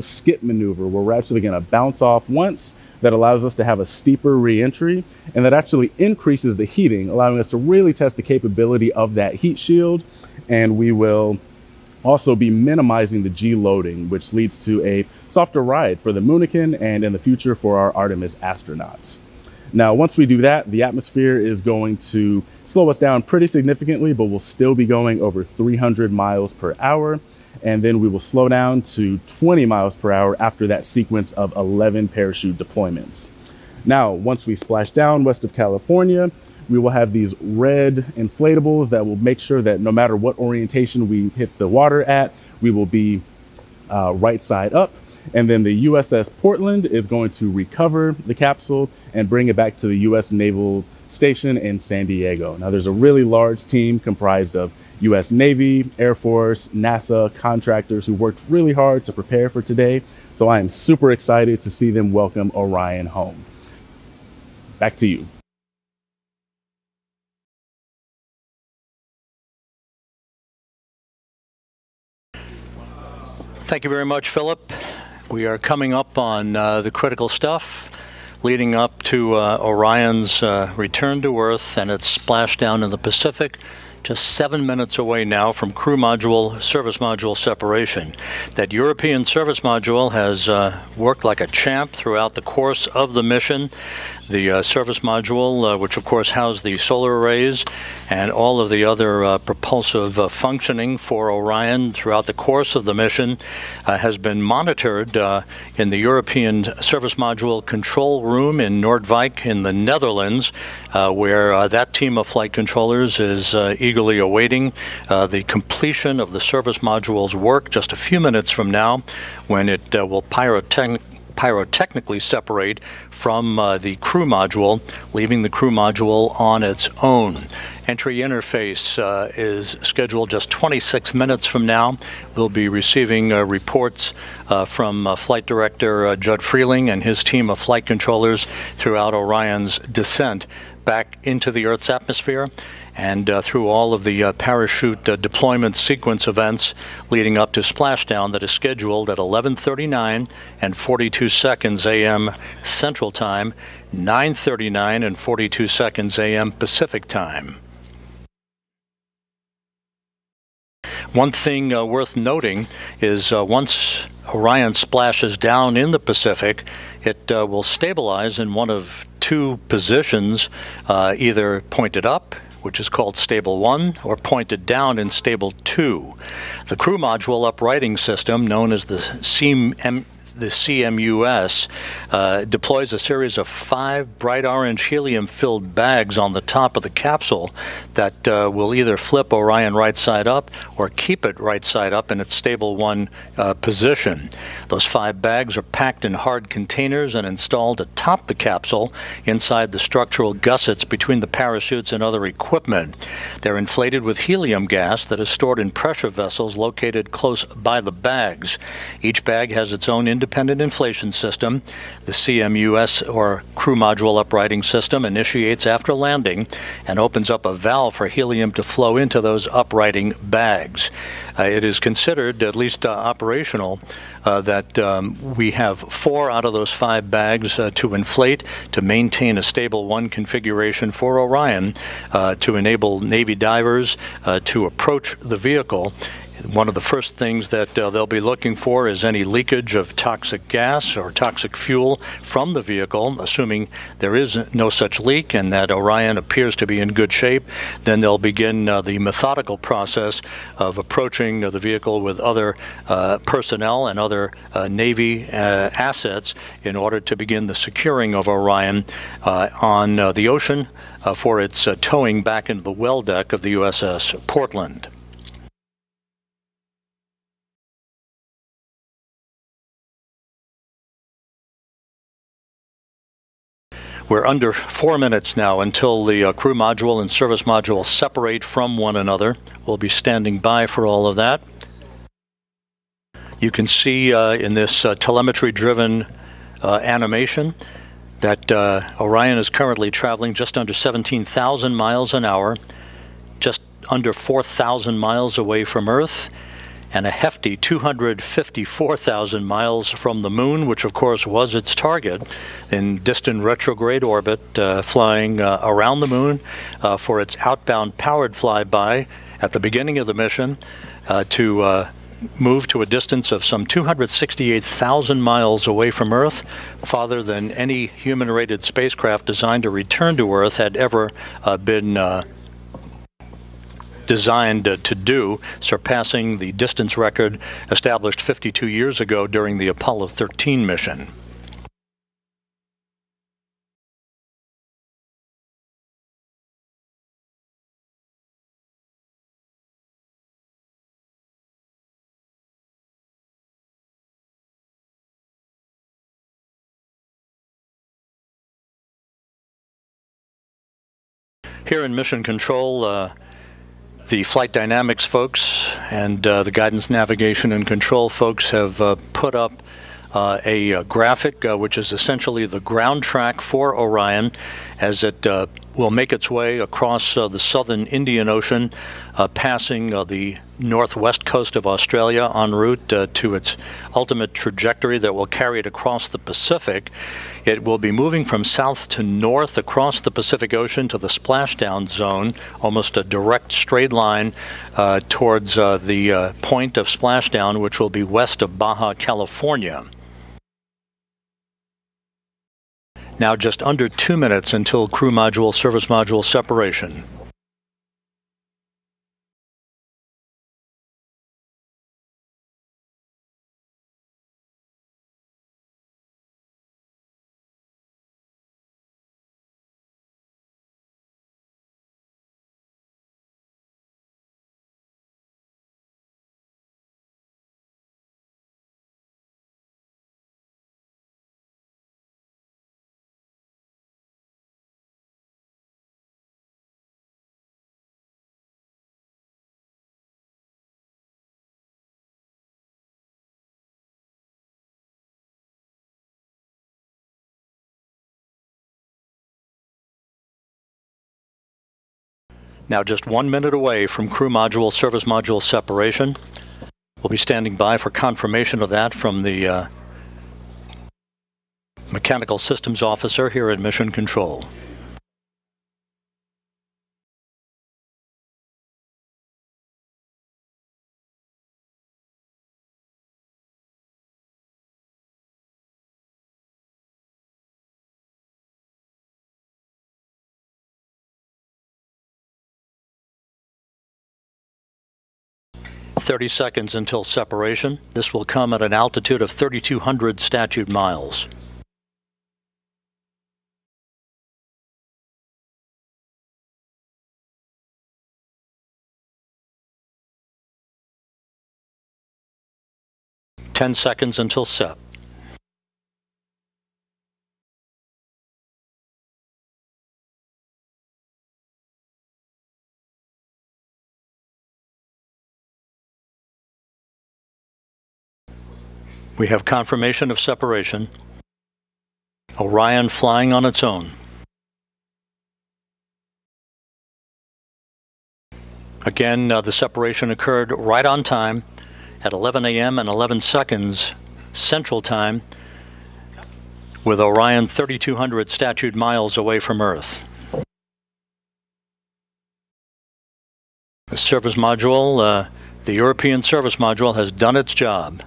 skip maneuver where we're actually going to bounce off once. That allows us to have a steeper re-entry, and that actually increases the heating, allowing us to really test the capability of that heat shield. And we will also be minimizing the G loading, which leads to a softer ride for the Moonican and in the future for our Artemis astronauts. Now, once we do that, the atmosphere is going to slow us down pretty significantly, but we'll still be going over 300 miles per hour. And then we will slow down to 20 miles per hour after that sequence of 11 parachute deployments. Now, once we splash down west of California, we will have these red inflatables that will make sure that no matter what orientation we hit the water at, we will be right side up. And then the USS Portland is going to recover the capsule and bring it back to the US Naval Station in San Diego. Now, there's a really large team comprised of US Navy, Air Force, NASA, contractors who worked really hard to prepare for today. So I am super excited to see them welcome Orion home. Back to you. Thank you very much, Philip. We are coming up on the critical stuff leading up to Orion's return to Earth and its splashdown in the Pacific. Just 7 minutes away now from crew module, service module separation. That European service module has worked like a champ throughout the course of the mission. The service module, which of course housed the solar arrays and all of the other propulsive functioning for Orion throughout the course of the mission, has been monitored in the European service module control room in Noordwijk in the Netherlands, where that team of flight controllers is eagerly awaiting the completion of the service module's work just a few minutes from now, when it will pyrotechnically separate from the crew module, leaving the crew module on its own. Entry interface is scheduled just 26 minutes from now. We'll be receiving reports from Flight Director Judd Freeling and his team of flight controllers throughout Orion's descent back into the Earth's atmosphere, and through all of the parachute deployment sequence events leading up to splashdown that is scheduled at 11:39 and 42 seconds a.m. Central Time, 9:39 and 42 seconds a.m. Pacific Time. One thing worth noting is once Orion splashes down in the Pacific, it will stabilize in one of two positions, either pointed up, which is called Stable 1, or pointed down in Stable 2. The crew module uprighting system, known as the CMUS, deploys a series of 5 bright orange helium-filled bags on the top of the capsule that will either flip Orion right side up or keep it right side up in its Stable 1 position. Those 5 bags are packed in hard containers and installed atop the capsule inside the structural gussets between the parachutes and other equipment. They're inflated with helium gas that is stored in pressure vessels located close by the bags. Each bag has its own independent inflation system. The CMUS, or crew module uprighting system, initiates after landing and opens up a valve for helium to flow into those uprighting bags. It is considered, at least operational, that we have 4 out of those 5 bags to inflate to maintain a Stable 1 configuration for Orion, to enable Navy divers to approach the vehicle. One of the first things that they'll be looking for is any leakage of toxic gas or toxic fuel from the vehicle. Assuming there is no such leak and that Orion appears to be in good shape, then they'll begin the methodical process of approaching the vehicle with other personnel and other Navy assets in order to begin the securing of Orion on the ocean for its towing back into the well deck of the USS Portland. We're under 4 minutes now until the crew module and service module separate from one another. We'll be standing by for all of that. You can see in this telemetry-driven animation that Orion is currently traveling just under 17,000 miles an hour, just under 4,000 miles away from Earth, and a hefty 254,000 miles from the moon, which of course was its target, in distant retrograde orbit, flying around the moon for its outbound powered flyby at the beginning of the mission to move to a distance of some 268,000 miles away from Earth, farther than any human-rated spacecraft designed to return to Earth had ever been designed to do, surpassing the distance record established 52 years ago during the Apollo 13 mission. Here in Mission Control, the flight dynamics folks and the guidance, navigation, and control folks have put up a graphic which is essentially the ground track for Orion as it will make its way across the southern Indian Ocean, passing the northwest coast of Australia en route to its ultimate trajectory that will carry it across the Pacific. It will be moving from south to north across the Pacific Ocean to the Splashdown zone, almost a direct straight line towards the point of Splashdown, which will be west of Baja California. Now just under 2 minutes until crew module, service module separation. Now just 1 minute away from crew module, service module separation. We'll be standing by for confirmation of that from the mechanical systems officer here at Mission Control. "30 seconds until separation. This will come at an altitude of 3,200 statute miles. "10 seconds until SEP. We have confirmation of separation. Orion flying on its own. Again, the separation occurred right on time at 11 a.m. and 11 seconds Central Time, with Orion 3,200 statute miles away from Earth. The service module, the European service module, has done its job.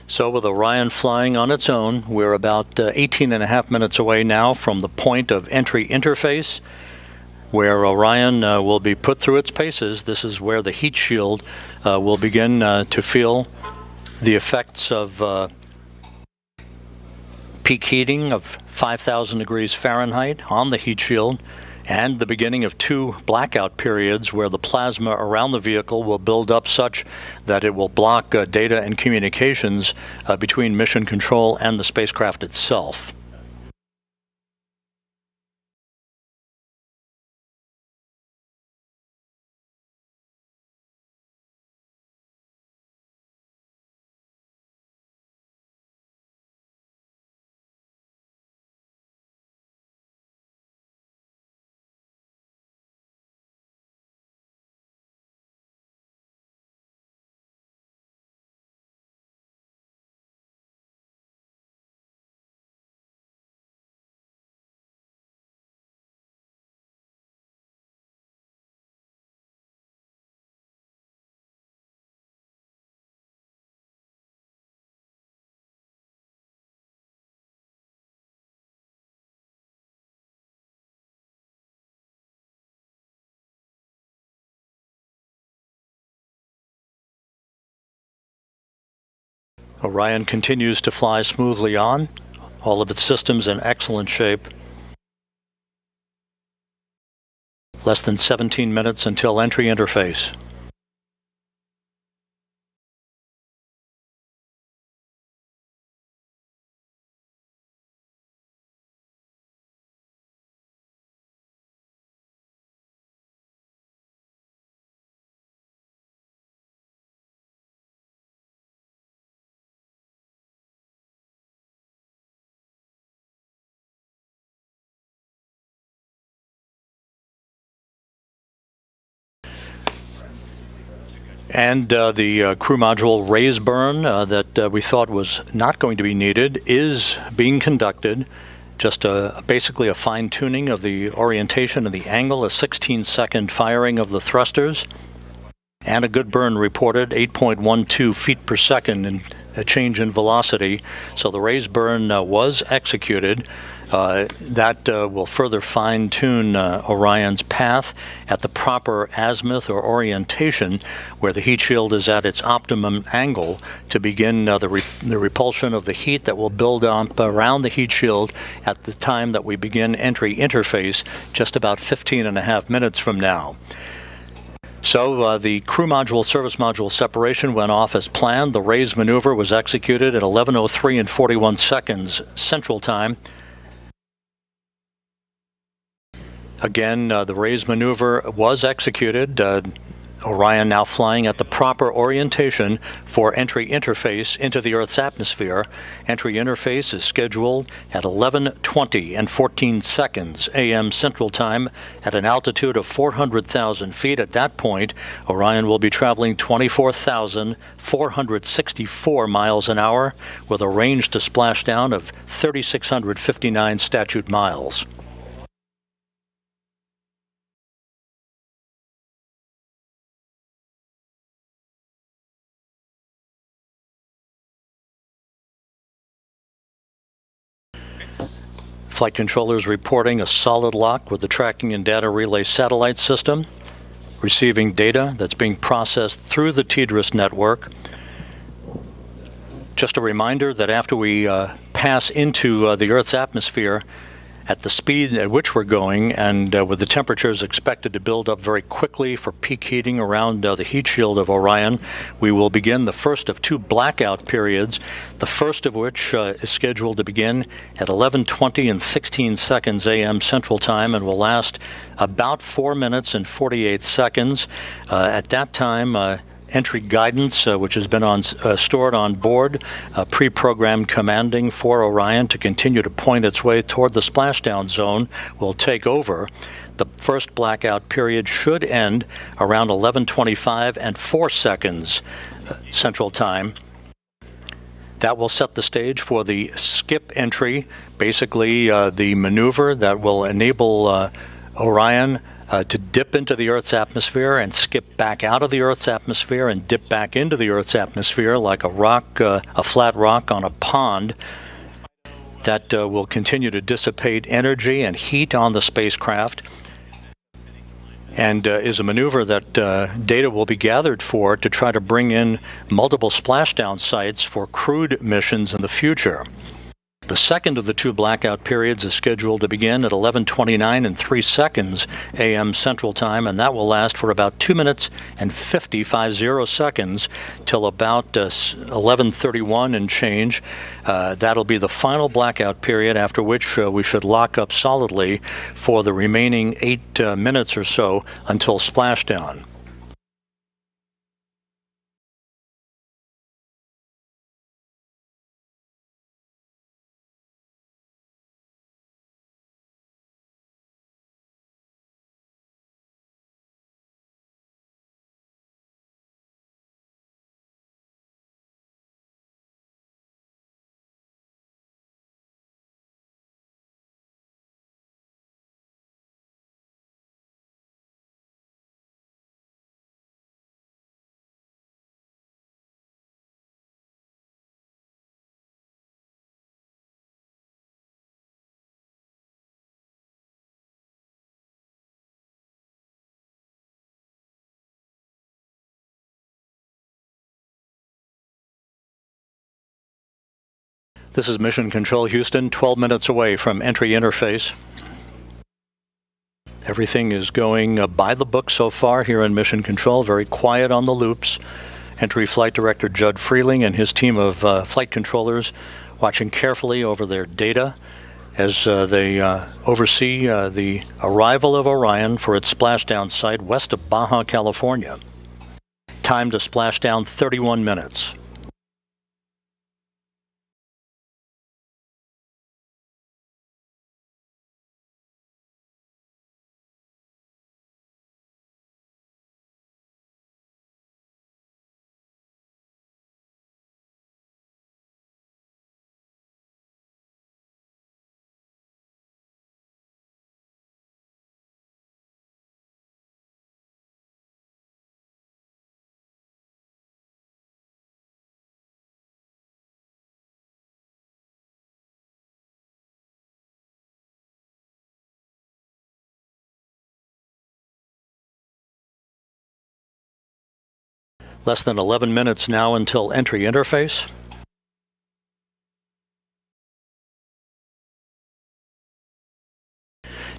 So with Orion flying on its own, we're about 18 and a half minutes away now from the point of entry interface. where Orion will be put through its paces. This is where the heat shield will begin to feel the effects of peak heating of 5,000 degrees Fahrenheit on the heat shield, and the beginning of 2 blackout periods where the plasma around the vehicle will build up such that it will block data and communications between mission control and the spacecraft itself. Orion continues to fly smoothly on, all of its systems in excellent shape. Less than 17 minutes until entry interface. And the crew module raise burn that we thought was not going to be needed is being conducted. Just basically a fine-tuning of the orientation and the angle, a 16-second firing of the thrusters, and a good burn reported, 8.12 feet per second in a change in velocity. So the raise burn was executed. That will further fine-tune Orion's path at the proper azimuth or orientation where the heat shield is at its optimum angle to begin the repulsion of the heat that will build up around the heat shield at the time that we begin entry interface, just about 15.5 minutes from now. So the crew module service module separation went off as planned. The raise maneuver was executed at 11:03 and 41 seconds Central Time. Again, the raise maneuver was executed. Orion now flying at the proper orientation for entry interface into the Earth's atmosphere. Entry interface is scheduled at 11:20 and 14 seconds a.m. Central Time at an altitude of 400,000 feet. At that point, Orion will be traveling 24,464 miles an hour with a range to splashdown of 3,659 statute miles. Flight controllers reporting a solid lock with the tracking and data relay satellite system, receiving data that's being processed through the TDRS network. Just a reminder that after we pass into the Earth's atmosphere, at the speed at which we're going and with the temperatures expected to build up very quickly for peak heating around the heat shield of Orion, we will begin the first of 2 blackout periods, the first of which is scheduled to begin at 11:20 and 16 seconds a.m. Central Time and will last about 4 minutes and 48 seconds. At that time, entry guidance, which has been stored on board, pre-programmed commanding for Orion to continue to point its way toward the splashdown zone, will take over. The first blackout period should end around 11:25 and 4 seconds Central Time. That will set the stage for the skip entry, basically the maneuver that will enable Orion to dip into the Earth's atmosphere and skip back out of the Earth's atmosphere and dip back into the Earth's atmosphere like a rock, a flat rock on a pond. That will continue to dissipate energy and heat on the spacecraft. and is a maneuver that data will be gathered for to try to bring in multiple splashdown sites for crewed missions in the future. The second of the two blackout periods is scheduled to begin at 11:29 and 3 seconds a.m. Central Time, and that will last for about 2 minutes and 50 seconds till about 11:31 and change. That'll be the final blackout period, after which we should lock up solidly for the remaining 8 minutes or so until splashdown. This is Mission Control Houston, 12 minutes away from entry interface. Everything is going by the book so far here in Mission Control, very quiet on the loops. Entry Flight Director Judd Freeling and his team of flight controllers watching carefully over their data as they oversee the arrival of Orion for its splashdown site west of Baja, California. Time to splashdown 31 minutes. Less than 11 minutes now until entry interface.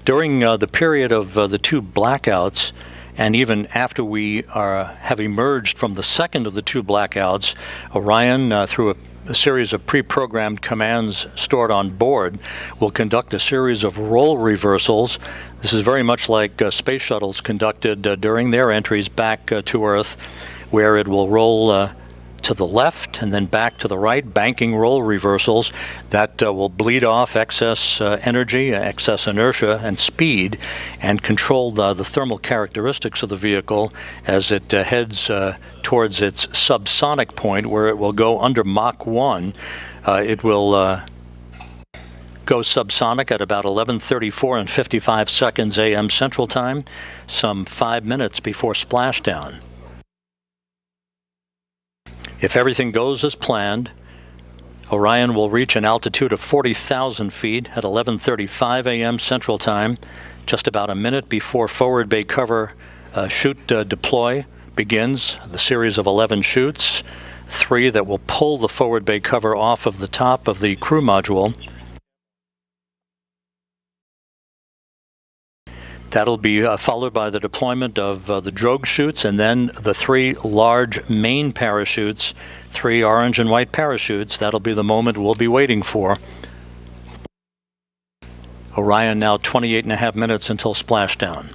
During the period of the two blackouts, and even after we have emerged from the second of the two blackouts, Orion, through a series of pre-programmed commands stored on board, will conduct a series of roll reversals. This is very much like space shuttles conducted during their entries back to Earth, where it will roll to the left and then back to the right, banking roll reversals that will bleed off excess energy, excess inertia, and speed, and control the thermal characteristics of the vehicle as it heads towards its subsonic point, where it will go under Mach 1. It will go subsonic at about 11:34 and 55 seconds a.m. Central Time, some 5 minutes before splashdown. If everything goes as planned, Orion will reach an altitude of 40,000 feet at 11:35 a.m. Central Time, just about a minute before forward bay cover chute deploy begins. The series of 11 chutes, 3 that will pull the forward bay cover off of the top of the crew module. That'll be followed by the deployment of the drogue chutes, and then the 3 large main parachutes, 3 orange and white parachutes. That'll be the moment we'll be waiting for. Orion now 28.5 minutes until splashdown.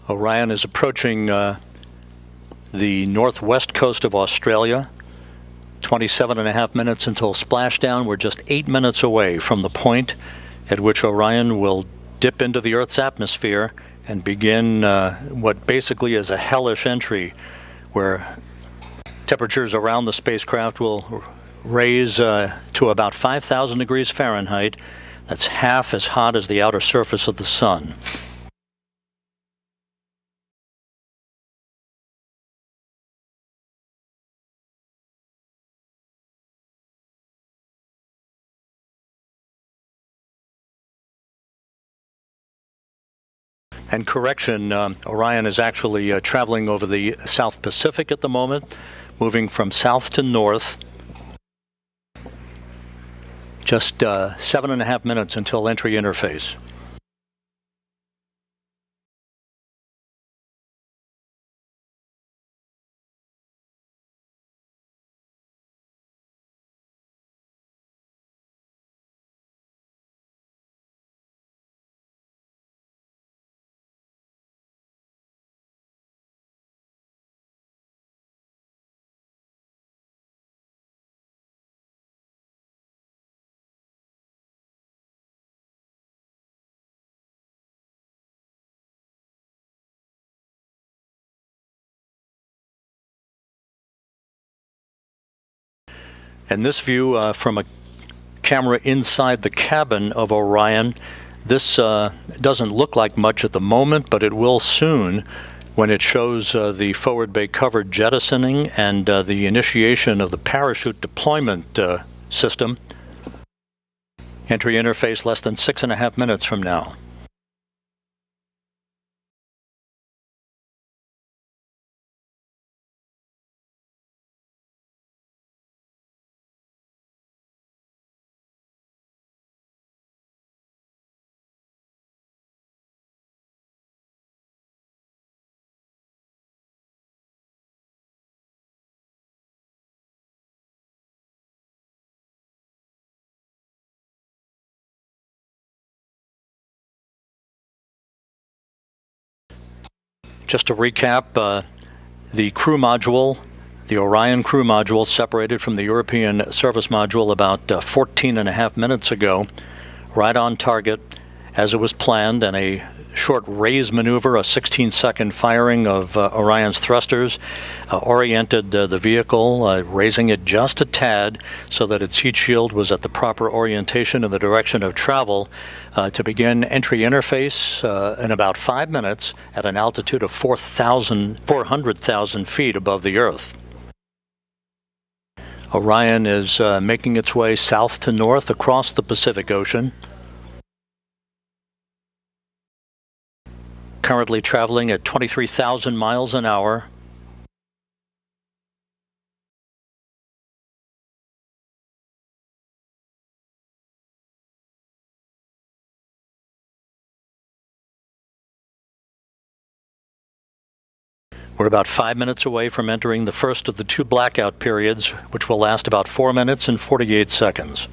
Orion is approaching the northwest coast of Australia. 27.5 minutes until splashdown. We're just 8 minutes away from the point at which Orion will dip into the Earth's atmosphere and begin what basically is a hellish entry, where temperatures around the spacecraft will raise to about 5,000 degrees Fahrenheit. That's half as hot as the outer surface of the sun. And correction, Orion is actually traveling over the South Pacific at the moment, moving from south to north. Just 7.5 minutes until entry interface. And this view from a camera inside the cabin of Orion, this doesn't look like much at the moment, but it will soon when it shows the forward bay cover jettisoning and the initiation of the parachute deployment system. Entry interface less than 6.5 minutes from now. Just to recap, the crew module, the Orion crew module, separated from the European service module about 14.5 minutes ago, right on target as it was planned, and a short raise maneuver, a 16-second firing of Orion's thrusters, oriented the vehicle, raising it just a tad so that its heat shield was at the proper orientation in the direction of travel, to begin entry interface in about 5 minutes at an altitude of 400,000 feet above the Earth. Orion is making its way south to north across the Pacific Ocean. Currently traveling at 23,000 miles an hour. We're about 5 minutes away from entering the first of the 2 blackout periods, which will last about 4 minutes and 48 seconds.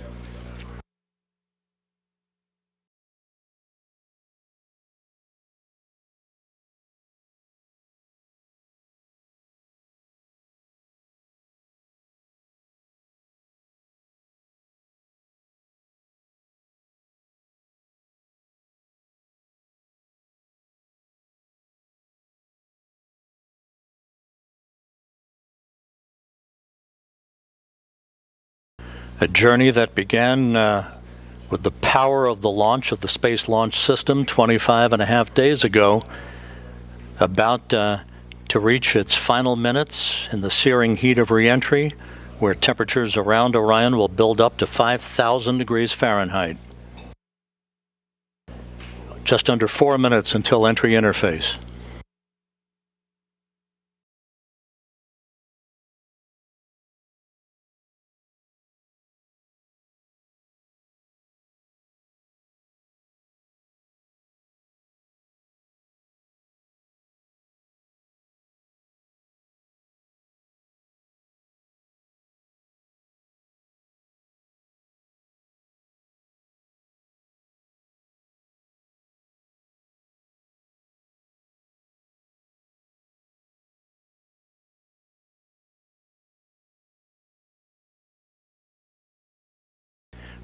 A journey that began with the power of the launch of the Space Launch System 25.5 days ago, about to reach its final minutes in the searing heat of re-entry, where temperatures around Orion will build up to 5,000 degrees Fahrenheit. Just under 4 minutes until entry interface.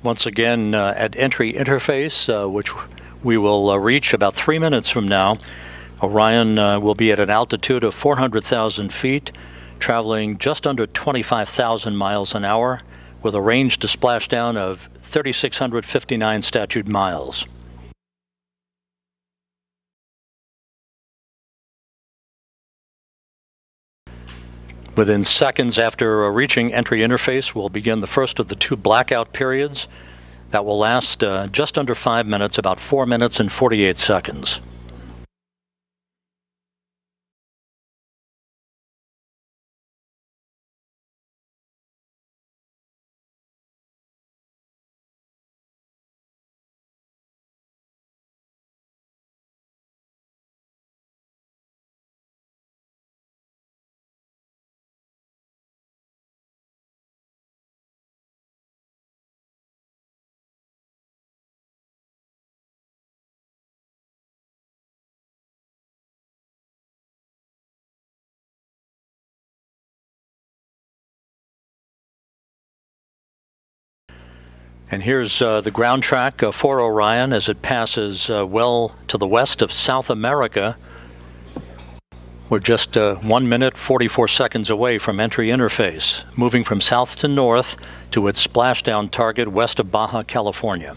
Once again, at entry interface, which we will reach about 3 minutes from now, Orion will be at an altitude of 400,000 feet, traveling just under 25,000 miles an hour, with a range to splashdown of 3,659 statute miles. Within seconds after reaching entry interface, we'll begin the first of the 2 blackout periods that will last just under 5 minutes, about 4 minutes and 48 seconds. And here's the ground track for Orion as it passes well to the west of South America. We're just 1 minute 44 seconds away from entry interface, moving from south to north to its splashdown target west of Baja California.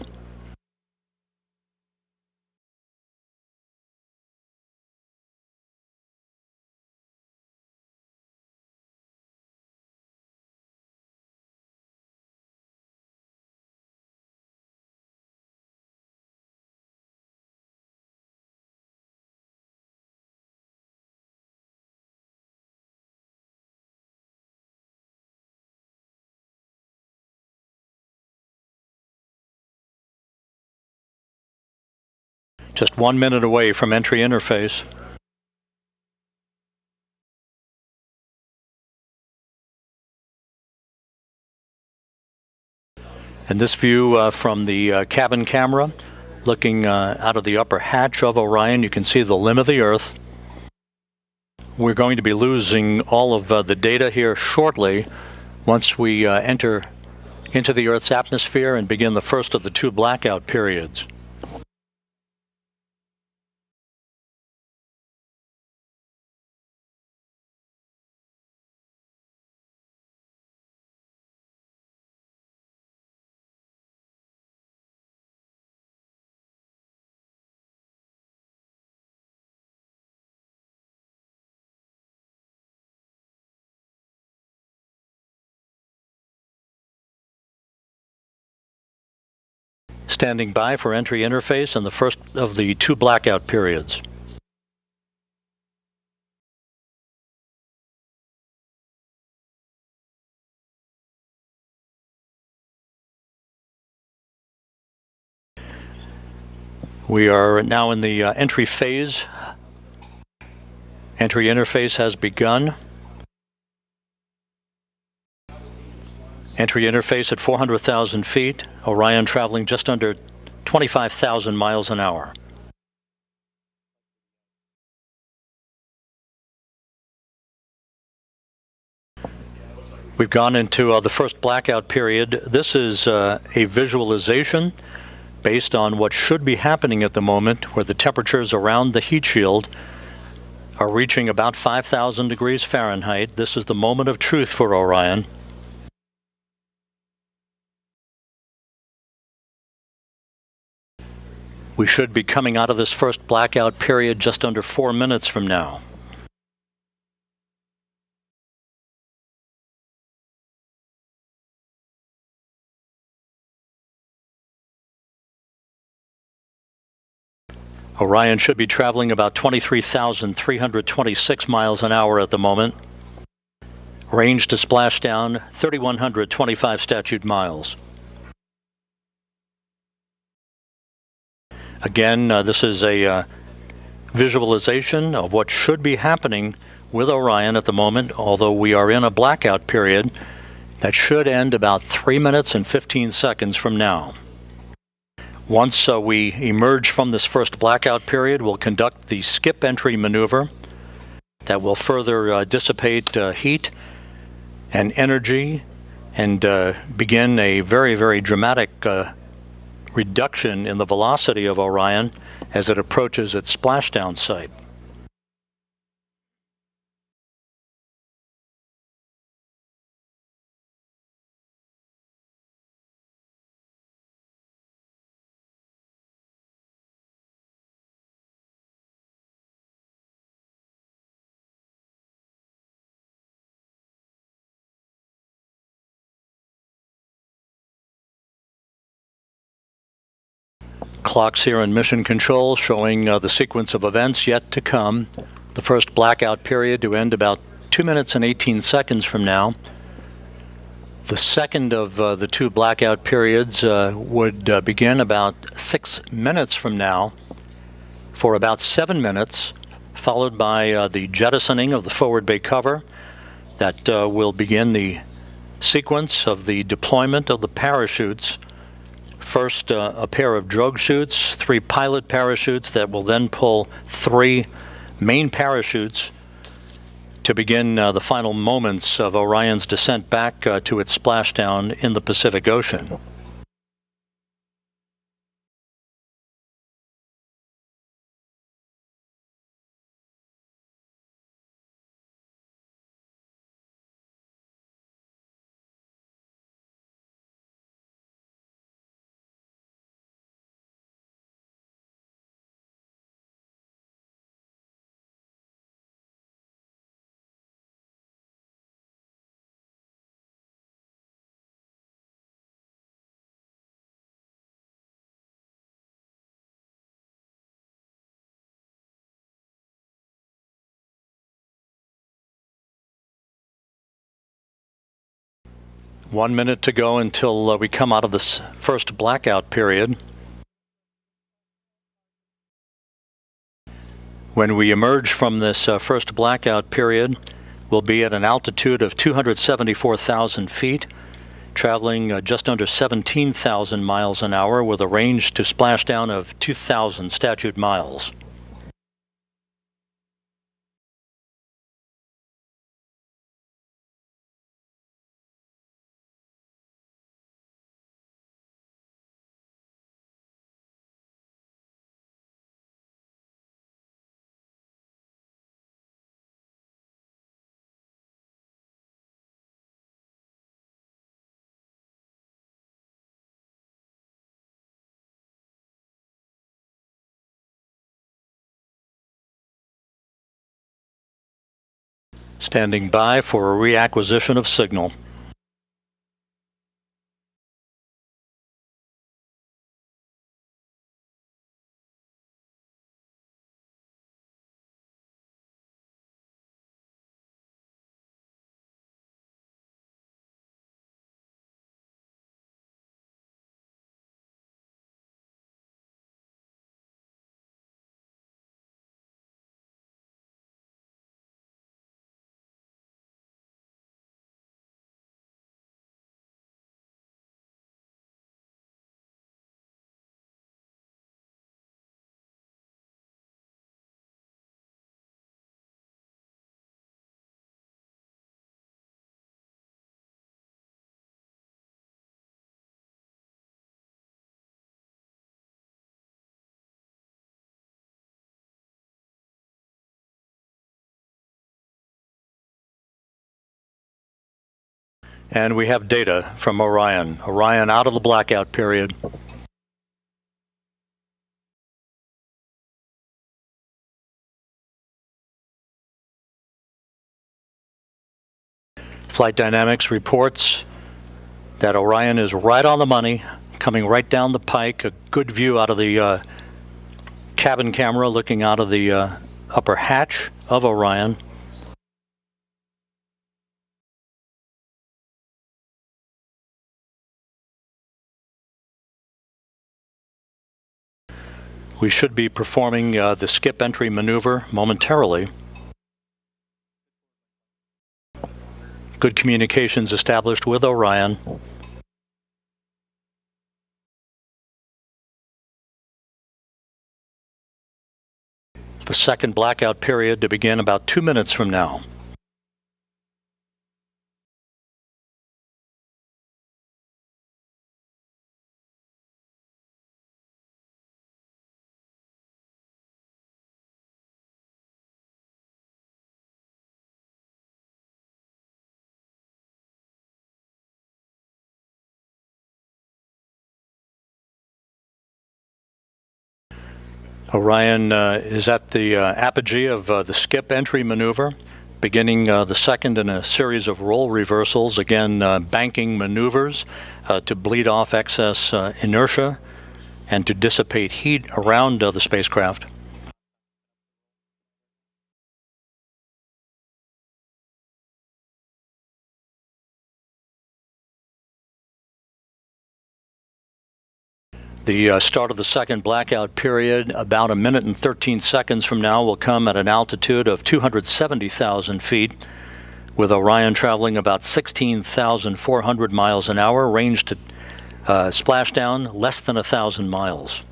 Just 1 minute away from entry interface. And this view from the cabin camera, looking out of the upper hatch of Orion, you can see the limb of the Earth. We're going to be losing all of the data here shortly once we enter into the Earth's atmosphere and begin the first of the 2 blackout periods. Standing by for entry interface and the first of the 2 blackout periods. We are now in the entry phase. Entry interface has begun. Entry interface at 400,000 feet. Orion traveling just under 25,000 miles an hour. We've gone into the first blackout period. This is a visualization based on what should be happening at the moment, where the temperatures around the heat shield are reaching about 5,000 degrees Fahrenheit. This is the moment of truth for Orion. We should be coming out of this first blackout period just under 4 minutes from now. Orion should be traveling about 23,326 miles an hour at the moment. Range to splashdown, 3,125 statute miles. Again, this is a visualization of what should be happening with Orion at the moment, although we are in a blackout period that should end about 3 minutes and 15 seconds from now. Once we emerge from this first blackout period, we'll conduct the skip entry maneuver that will further dissipate heat and energy and begin a very, very dramatic reduction in the velocity of Orion as it approaches its splashdown site. Clocks here in Mission Control showing the sequence of events yet to come. The first blackout period to end about 2 minutes and 18 seconds from now. The second of the two blackout periods would begin about 6 minutes from now for about 7 minutes, followed by the jettisoning of the forward bay cover. That will begin the sequence of the deployment of the parachutes. First, a pair of drogue chutes, 3 pilot parachutes that will then pull 3 main parachutes to begin the final moments of Orion's descent back to its splashdown in the Pacific Ocean. One minute to go until we come out of this first blackout period. When we emerge from this first blackout period, we'll be at an altitude of 274,000 feet, traveling just under 17,000 miles an hour with a range to splashdown of 2,000 statute miles. Standing by for a reacquisition of signal. And we have data from Orion. Orion out of the blackout period. Flight Dynamics reports that Orion is right on the money, coming right down the pike. A good view out of the cabin camera looking out of the upper hatch of Orion. We should be performing the skip entry maneuver momentarily. Good communications established with Orion. The second blackout period to begin about 2 minutes from now. Orion is at the apogee of the skip entry maneuver, beginning the second in a series of role reversals, again banking maneuvers to bleed off excess inertia and to dissipate heat around the spacecraft. The start of the second blackout period, about 1 minute and 13 seconds from now, will come at an altitude of 270,000 feet, with Orion traveling about 16,400 miles an hour, range to splashdown less than 1,000 miles.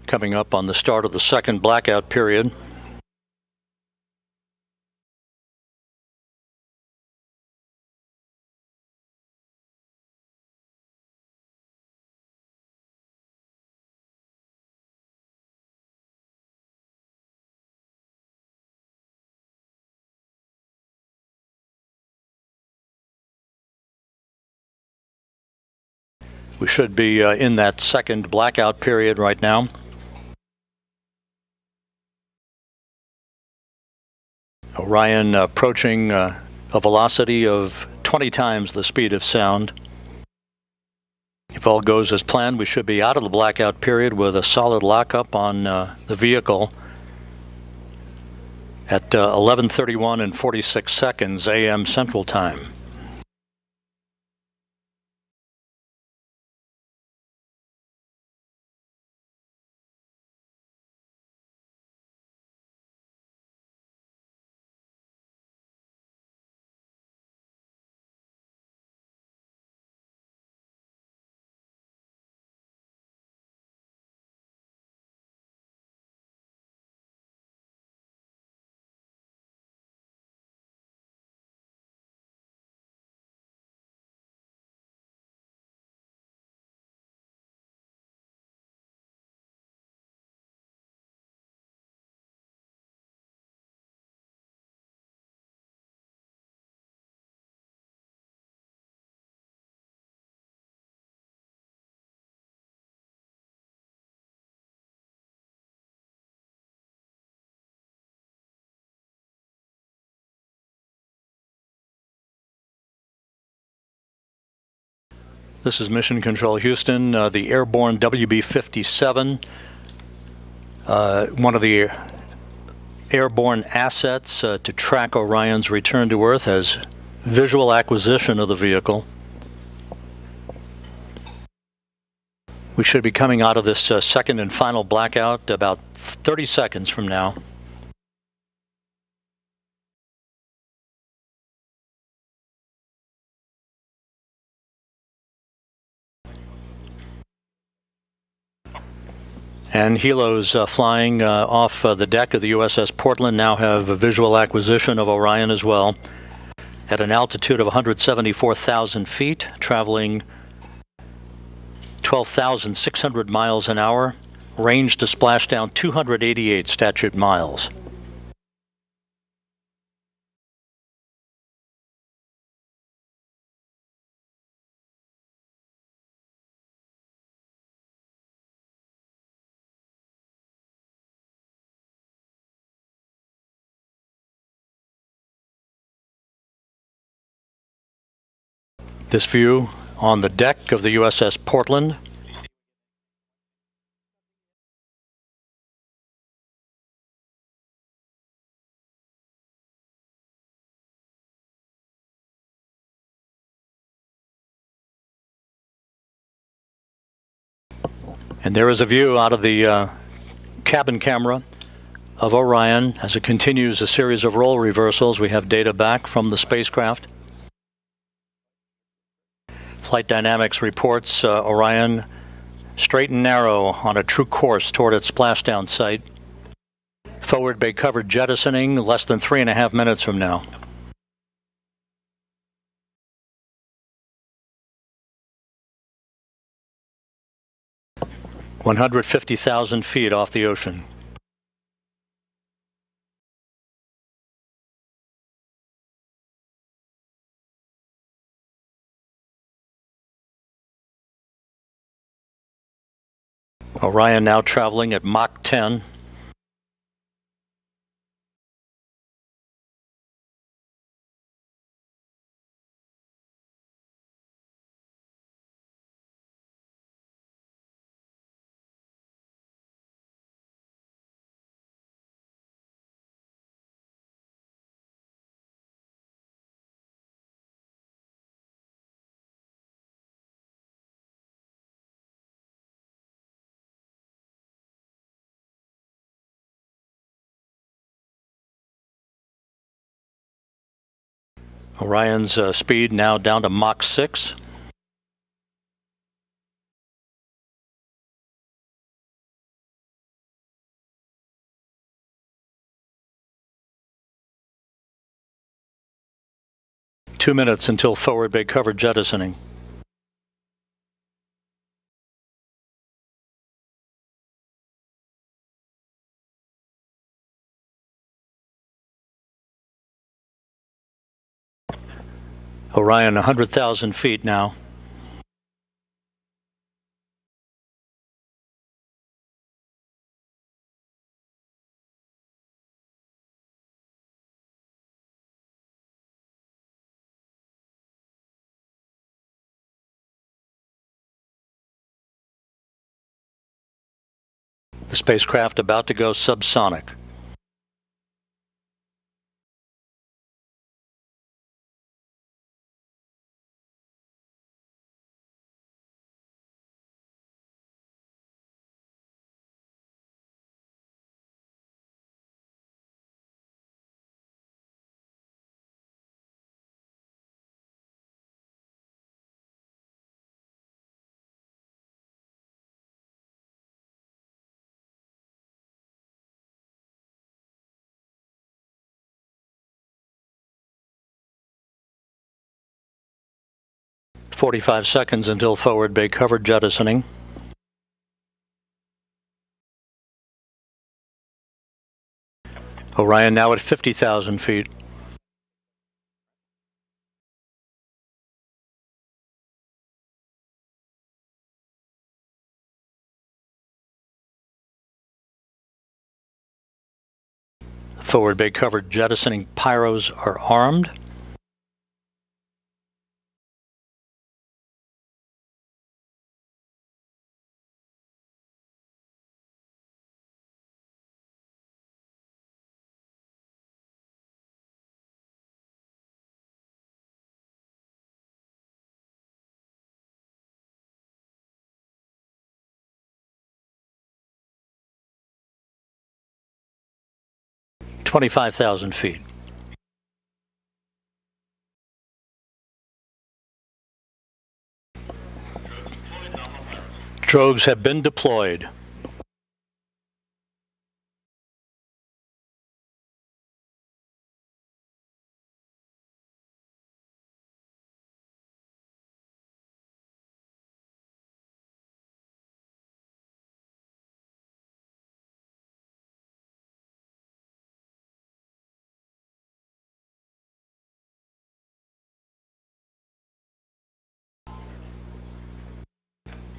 Coming up on the start of the second blackout period. We should be in that second blackout period right now. Orion approaching a velocity of 20 times the speed of sound. If all goes as planned, we should be out of the blackout period with a solid lockup on the vehicle at 11:31 and 46 seconds a.m. Central Time. This is Mission Control Houston, the airborne WB-57, one of the airborne assets to track Orion's return to Earth, has visual acquisition of the vehicle. We should be coming out of this second and final blackout about 30 seconds from now. And helos flying off the deck of the USS Portland now have a visual acquisition of Orion as well, at an altitude of 174,000 feet, traveling 12,600 miles an hour, range to splashdown 288 statute miles. This view on the deck of the USS Portland. And there is a view out of the cabin camera of Orion. As it continues a series of role reversals, we have data back from the spacecraft. Flight Dynamics reports Orion straight and narrow on a true course toward its splashdown site. Forward bay covered jettisoning less than 3.5 minutes from now. (150,000 feet off the ocean). Orion now traveling at Mach 10. Orion's speed now down to Mach 6. Two minutes until forward bay covered jettisoning. Orion 100,000 feet now. The spacecraft about to go subsonic. (45 seconds until forward bay covered jettisoning. Orion now at 50,000 feet. Forward bay covered jettisoning pyros are armed. (25,000 feet). Drogues have been deployed.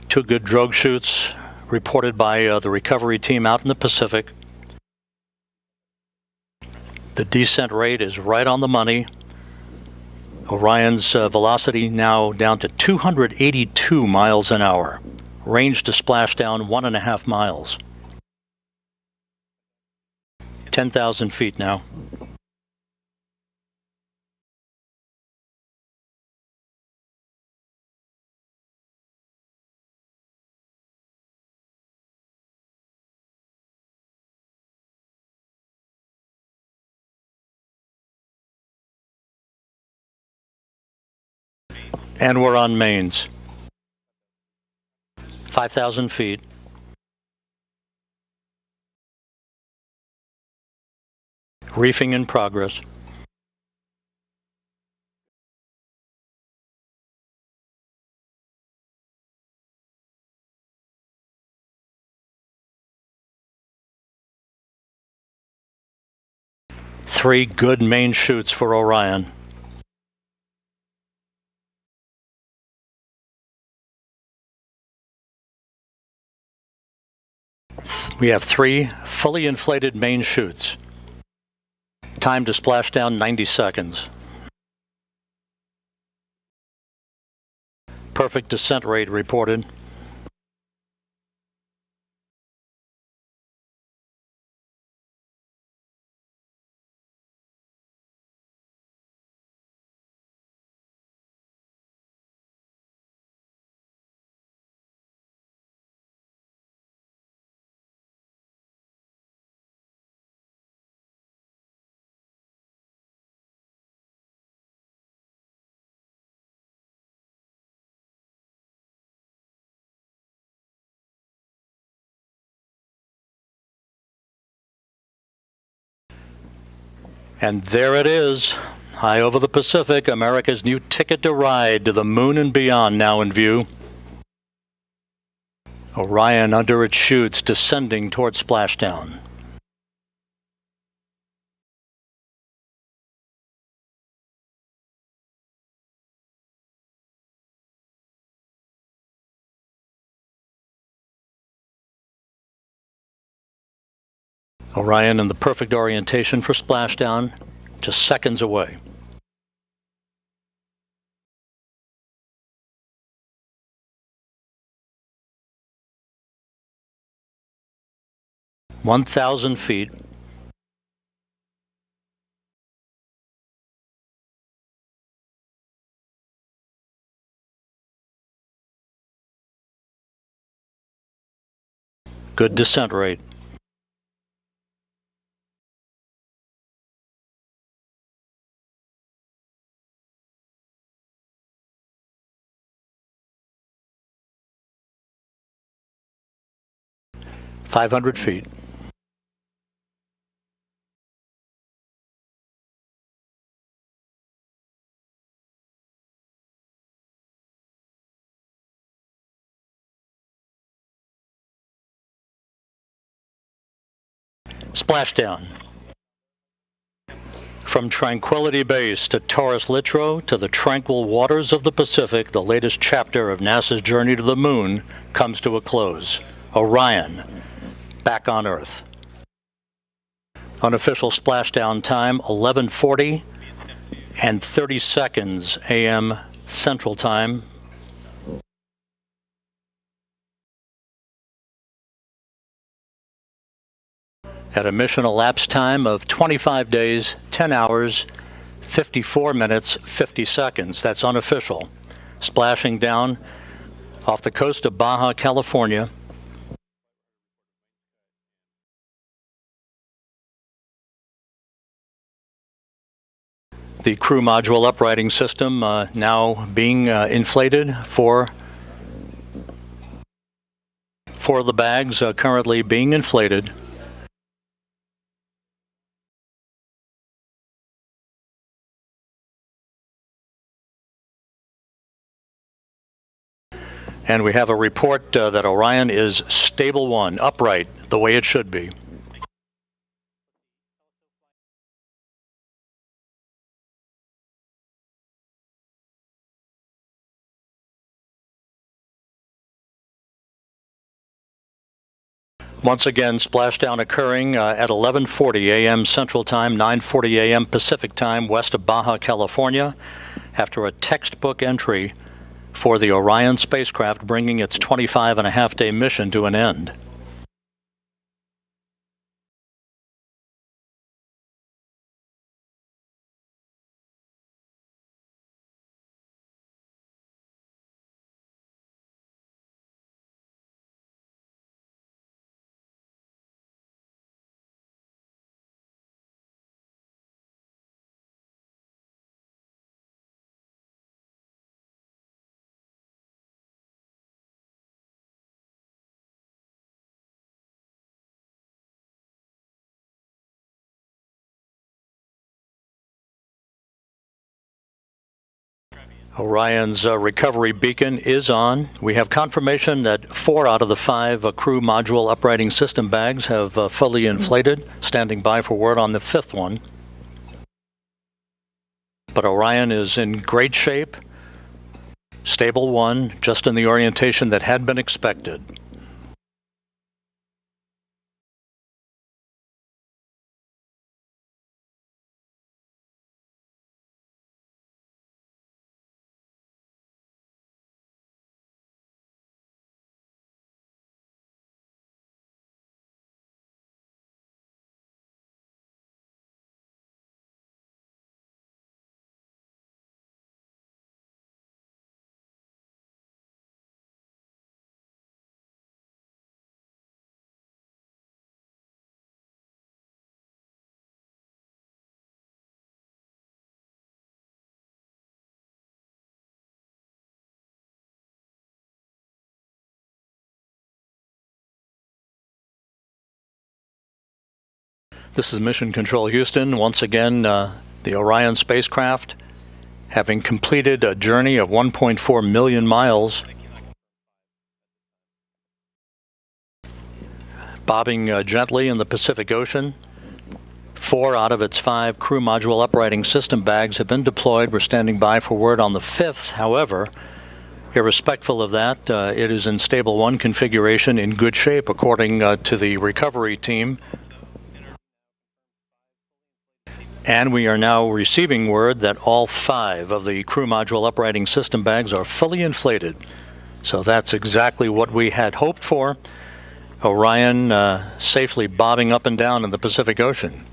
Two good drogue shoots reported by the recovery team out in the Pacific. The descent rate is right on the money. Orion's velocity now down to 282 miles an hour. Range to splashdown 1.5 miles. 10,000 feet now. And we're on mains. 5,000 feet. Reefing in progress. Three good main chutes for Orion. We have 3 fully inflated main chutes. Time to splashdown 90 seconds. Perfect descent rate reported. And there it is, high over the Pacific, America's new ticket to ride to the moon and beyond now in view. Orion under its chutes descending toward splashdown. Orion in the perfect orientation for splashdown, just seconds away. (1,000 feet). Good descent rate. (500 feet). Splashdown. From Tranquility Base to Taurus Littrow to the tranquil waters of the Pacific, the latest chapter of NASA's journey to the moon comes to a close. Orion, back on Earth. Unofficial splashdown time, 11:40 and 30 seconds a.m. Central Time. At a mission elapsed time of 25 days, 10 hours, 54 minutes, 50 seconds. That's unofficial. Splashing down off the coast of Baja California. The crew module uprighting system now being inflated for the bags currently being inflated. And we have a report that Orion is stable 1, upright, the way it should be. Once again, splashdown occurring at 11:40 a.m. Central Time, 9:40 a.m. Pacific Time, west of Baja California, after a textbook entry for the Orion spacecraft, bringing its 25-and-a-half-day mission to an end. Orion's recovery beacon is on. We have confirmation that 4 out of the 5 crew module uprighting system bags have fully inflated, standing by for word on the 5th one. But Orion is in great shape. Stable 1, just in the orientation that had been expected. This is Mission Control Houston. Once again, the Orion spacecraft, having completed a journey of 1.4 million miles, bobbing gently in the Pacific Ocean. 4 out of its 5 crew module uprighting system bags have been deployed. We're standing by for word on the 5th. However, irrespective of that, it is in stable 1 configuration, in good shape according to the recovery team. And we are now receiving word that all 5 of the crew module uprighting system bags are fully inflated. So that's exactly what we had hoped for. Orion safely bobbing up and down in the Pacific Ocean.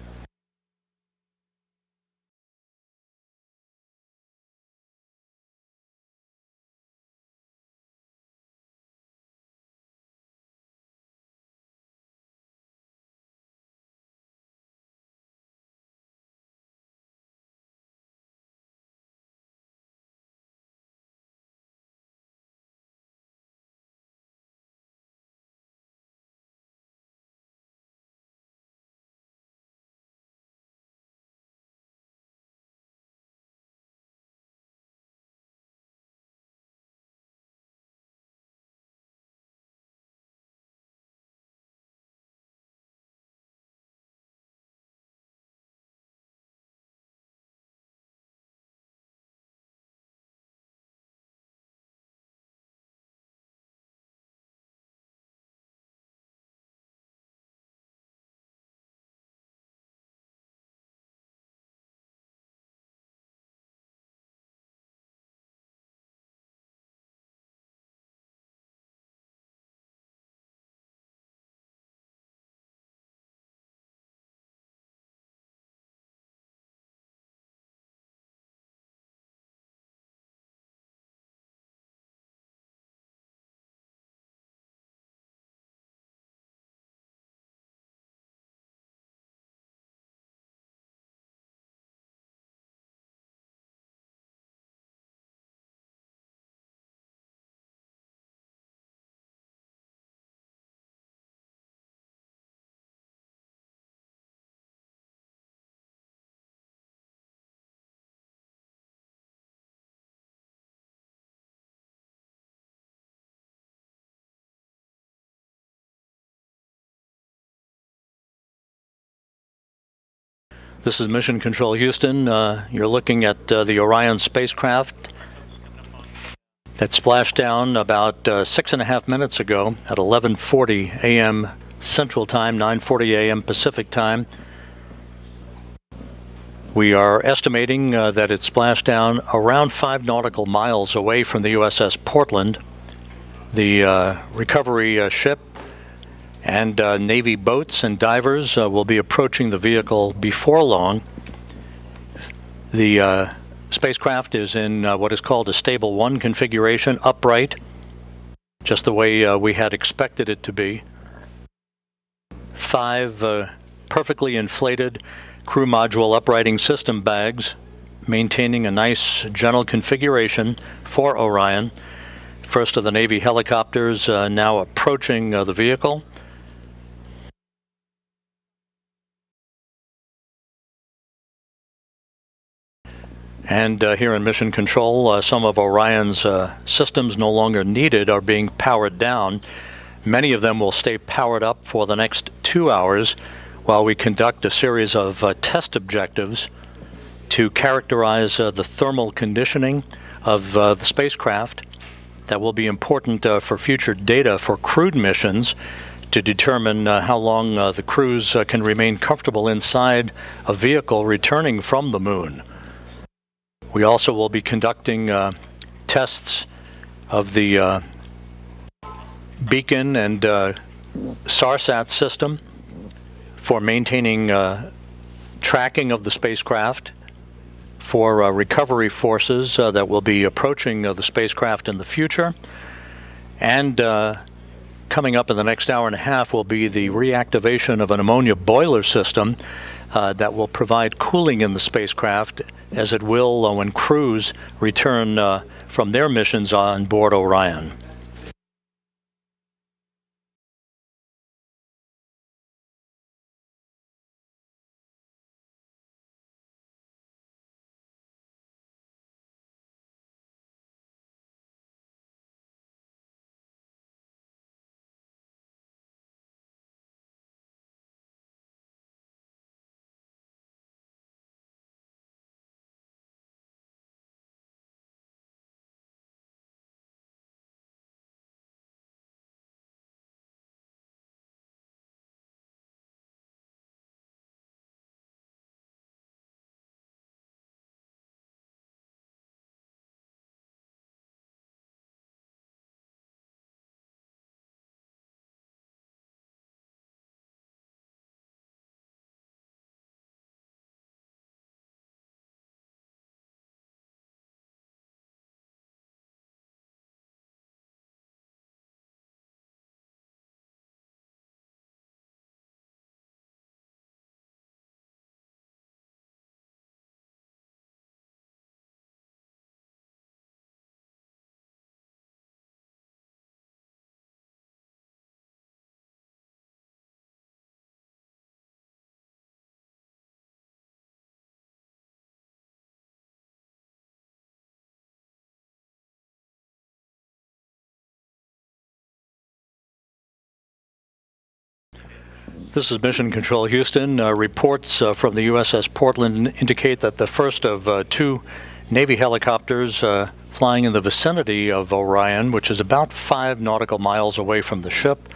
This is Mission Control Houston. You're looking at the Orion spacecraft that splashed down about 6.5 minutes ago at 11:40 a.m. Central Time, 9:40 a.m. Pacific Time. We are estimating that it splashed down around 5 nautical miles away from the USS Portland. The recovery ship and Navy boats and divers will be approaching the vehicle before long. The spacecraft is in what is called a stable 1 configuration, upright, just the way we had expected it to be. 5 perfectly inflated crew module uprighting system bags, maintaining a nice gentle configuration for Orion. First of the Navy helicopters now approaching the vehicle. And here in Mission Control, some of Orion's systems no longer needed are being powered down. Many of them will stay powered up for the next 2 hours while we conduct a series of test objectives to characterize the thermal conditioning of the spacecraft. That will be important for future data for crewed missions to determine how long the crews can remain comfortable inside a vehicle returning from the moon. We also will be conducting tests of the beacon and SARSAT system for maintaining tracking of the spacecraft, for recovery forces that will be approaching the spacecraft in the future. And coming up in the next hour and a half will be the reactivation of an ammonia boiler system that will provide cooling in the spacecraft, as it will when crews return from their missions on board Orion. This is Mission Control Houston. Reports from the USS Portland indicate that the first of 2 Navy helicopters flying in the vicinity of Orion, which is about 5 nautical miles away from the ship,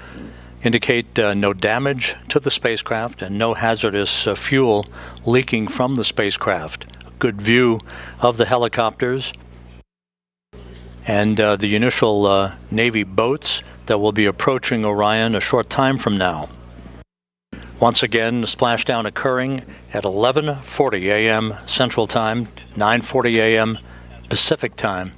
indicate no damage to the spacecraft and no hazardous fuel leaking from the spacecraft. A good view of the helicopters and the initial Navy boats that will be approaching Orion a short time from now. Once again, the splashdown occurring at 11:40 a.m. Central Time, 9:40 a.m. Pacific Time.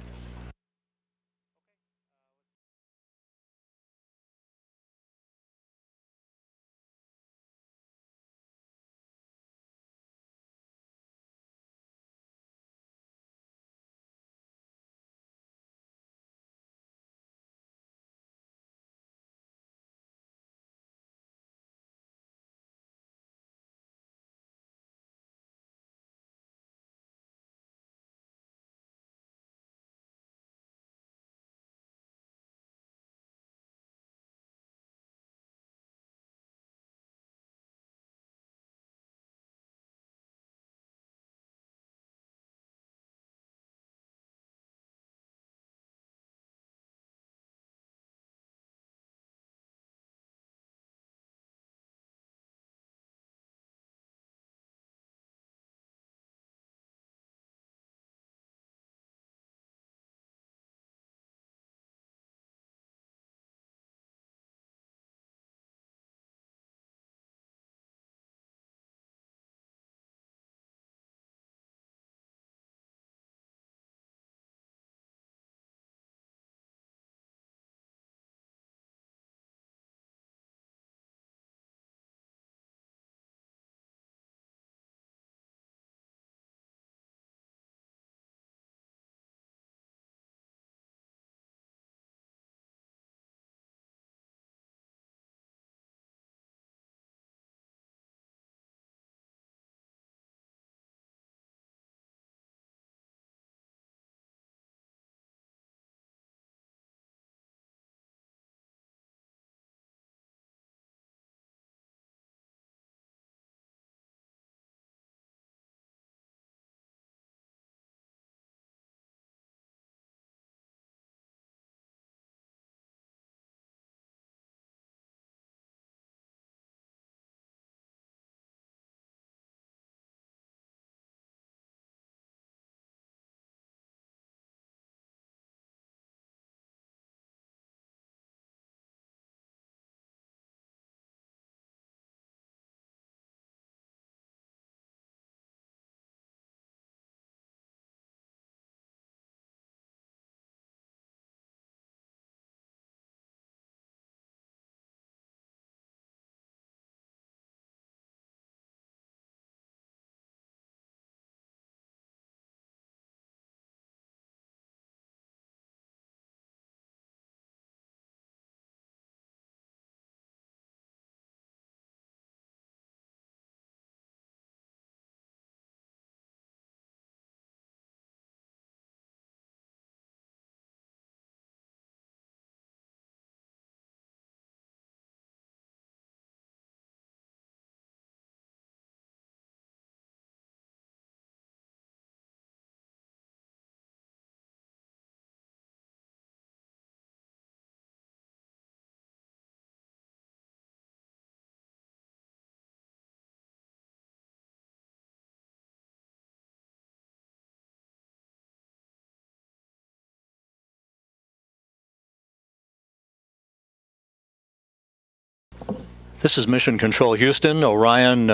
This is Mission Control Houston. Orion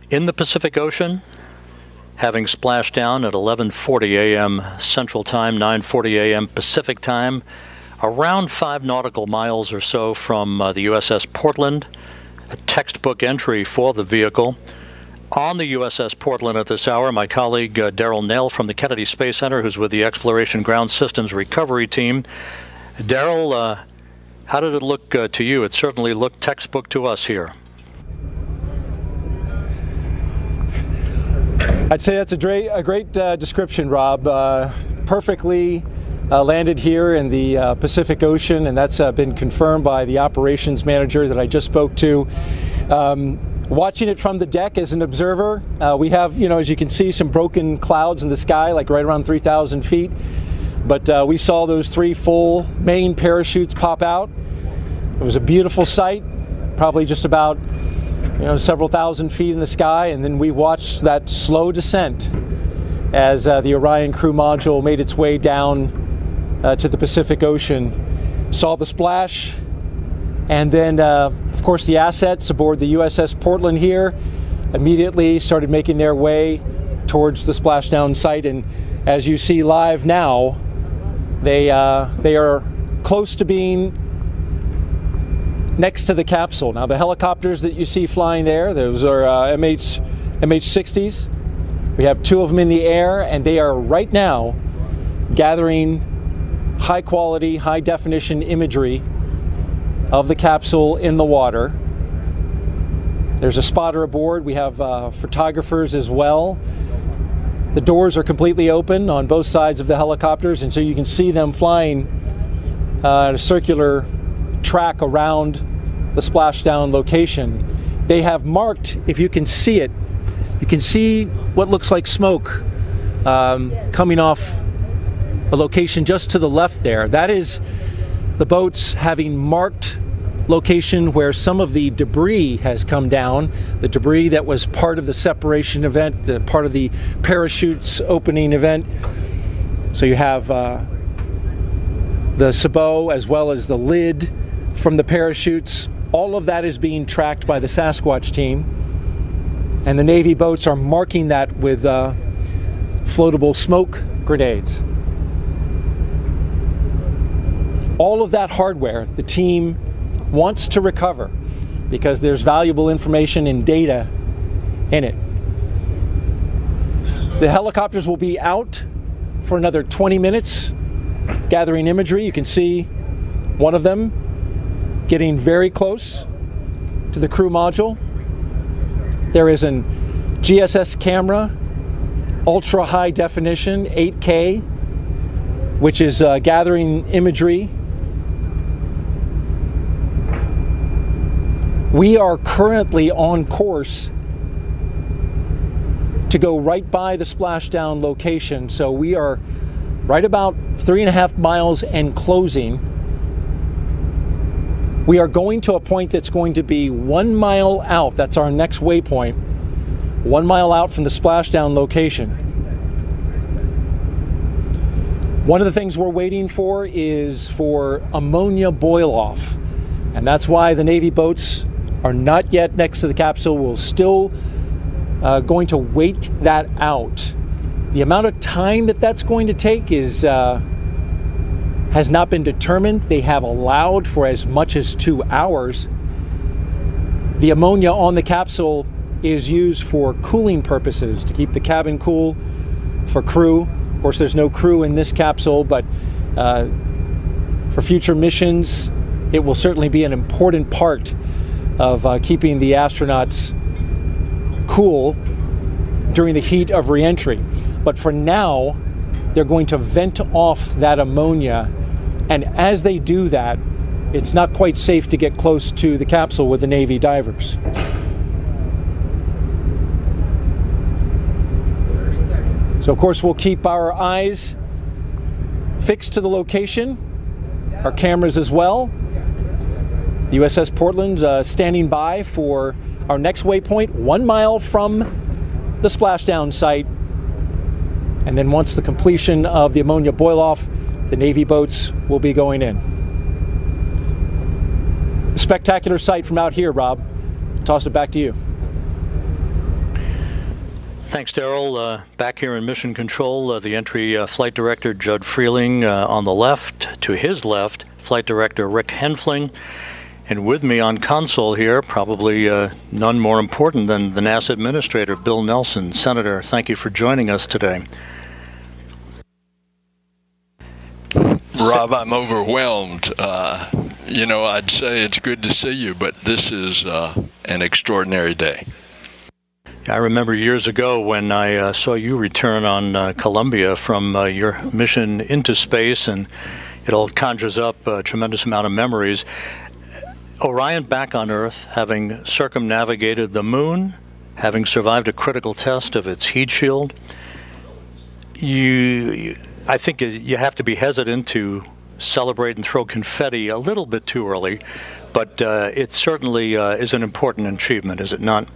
in the Pacific Ocean, having splashed down at 11:40 a.m. Central Time, 9:40 a.m. Pacific Time, around 5 nautical miles or so from the USS Portland, a textbook entry for the vehicle. On the USS Portland at this hour, my colleague Daryl Nail from the Kennedy Space Center, who's with the Exploration Ground Systems Recovery Team. Daryl, how did it look to you? It certainly looked textbook to us here. I'd say that's a great description, Rob. Perfectly landed here in the Pacific Ocean, and that's been confirmed by the operations manager that I just spoke to. Watching it from the deck as an observer, we have, as you can see, some broken clouds in the sky, like right around 3,000 feet. But we saw those 3 full main parachutes pop out. It was a beautiful sight, probably just about several thousand feet in the sky, and then we watched that slow descent as the Orion crew module made its way down to the Pacific Ocean. Saw the splash, and then of course the assets aboard the USS Portland here immediately started making their way towards the splashdown site, and as you see live now, they are close to being next to the capsule. Now the helicopters that you see flying there, those are MH-60s. We have 2 of them in the air, and they are right now gathering high quality, high definition imagery of the capsule in the water. There's a spotter aboard. We have photographers as well. The doors are completely open on both sides of the helicopters, and so you can see them flying at a circular track around the splashdown location. They have marked, if you can see it, you can see what looks like smoke coming off a location just to the left there. That is the boats having marked location where some of the debris has come down, the debris that was part of the separation event, part of the parachutes opening event. So you have the sabot as well as the lid from the parachutes. All of that is being tracked by the Sasquatch team, and the Navy boats are marking that with floatable smoke grenades. All of that hardware the team wants to recover because there's valuable information and data in it. The helicopters will be out for another 20 minutes gathering imagery. You can see one of them getting very close to the crew module. There is an GSS camera, ultra high definition, 8K, which is gathering imagery. We are currently on course to go right by the splashdown location, so we are right about 3.5 miles and closing. We are going to a point that's going to be 1 mile out. That's our next waypoint. 1 mile out from the splashdown location. One of the things we're waiting for is for ammonia boil off. And that's why the Navy boats are not yet next to the capsule. We're still going to wait that out. The amount of time that that's going to take is has not been determined. They have allowed for as much as 2 hours. The ammonia on the capsule is used for cooling purposes, to keep the cabin cool for crew. Of course, there's no crew in this capsule, but for future missions, it will certainly be an important part of keeping the astronauts cool during the heat of re-entry. But for now, they're going to vent off that ammonia, and as they do that, it's not quite safe to get close to the capsule with the Navy divers. So of course we'll keep our eyes fixed to the location, our cameras as well. The USS Portland's standing by for our next waypoint, 1 mile from the splashdown site. And then once the completion of the ammonia boil off, the Navy boats will be going in. Spectacular sight from out here, Rob. Toss it back to you. Thanks, Daryl. Back here in Mission Control, the entry Flight Director Judd Freeling on the left. To his left, Flight Director Rick Henfling. And with me on console here, probably none more important than the NASA Administrator, Bill Nelson. Senator, thank you for joining us today. Rob, I'm overwhelmed. I'd say it's good to see you, but this is an extraordinary day. I remember years ago when I saw you return on Columbia from your mission into space, and it all conjures up a tremendous amount of memories. Orion back on Earth, having circumnavigated the moon, having survived a critical test of its heat shield. I think you have to be hesitant to celebrate and throw confetti a little bit too early, but it certainly is an important achievement, is it not?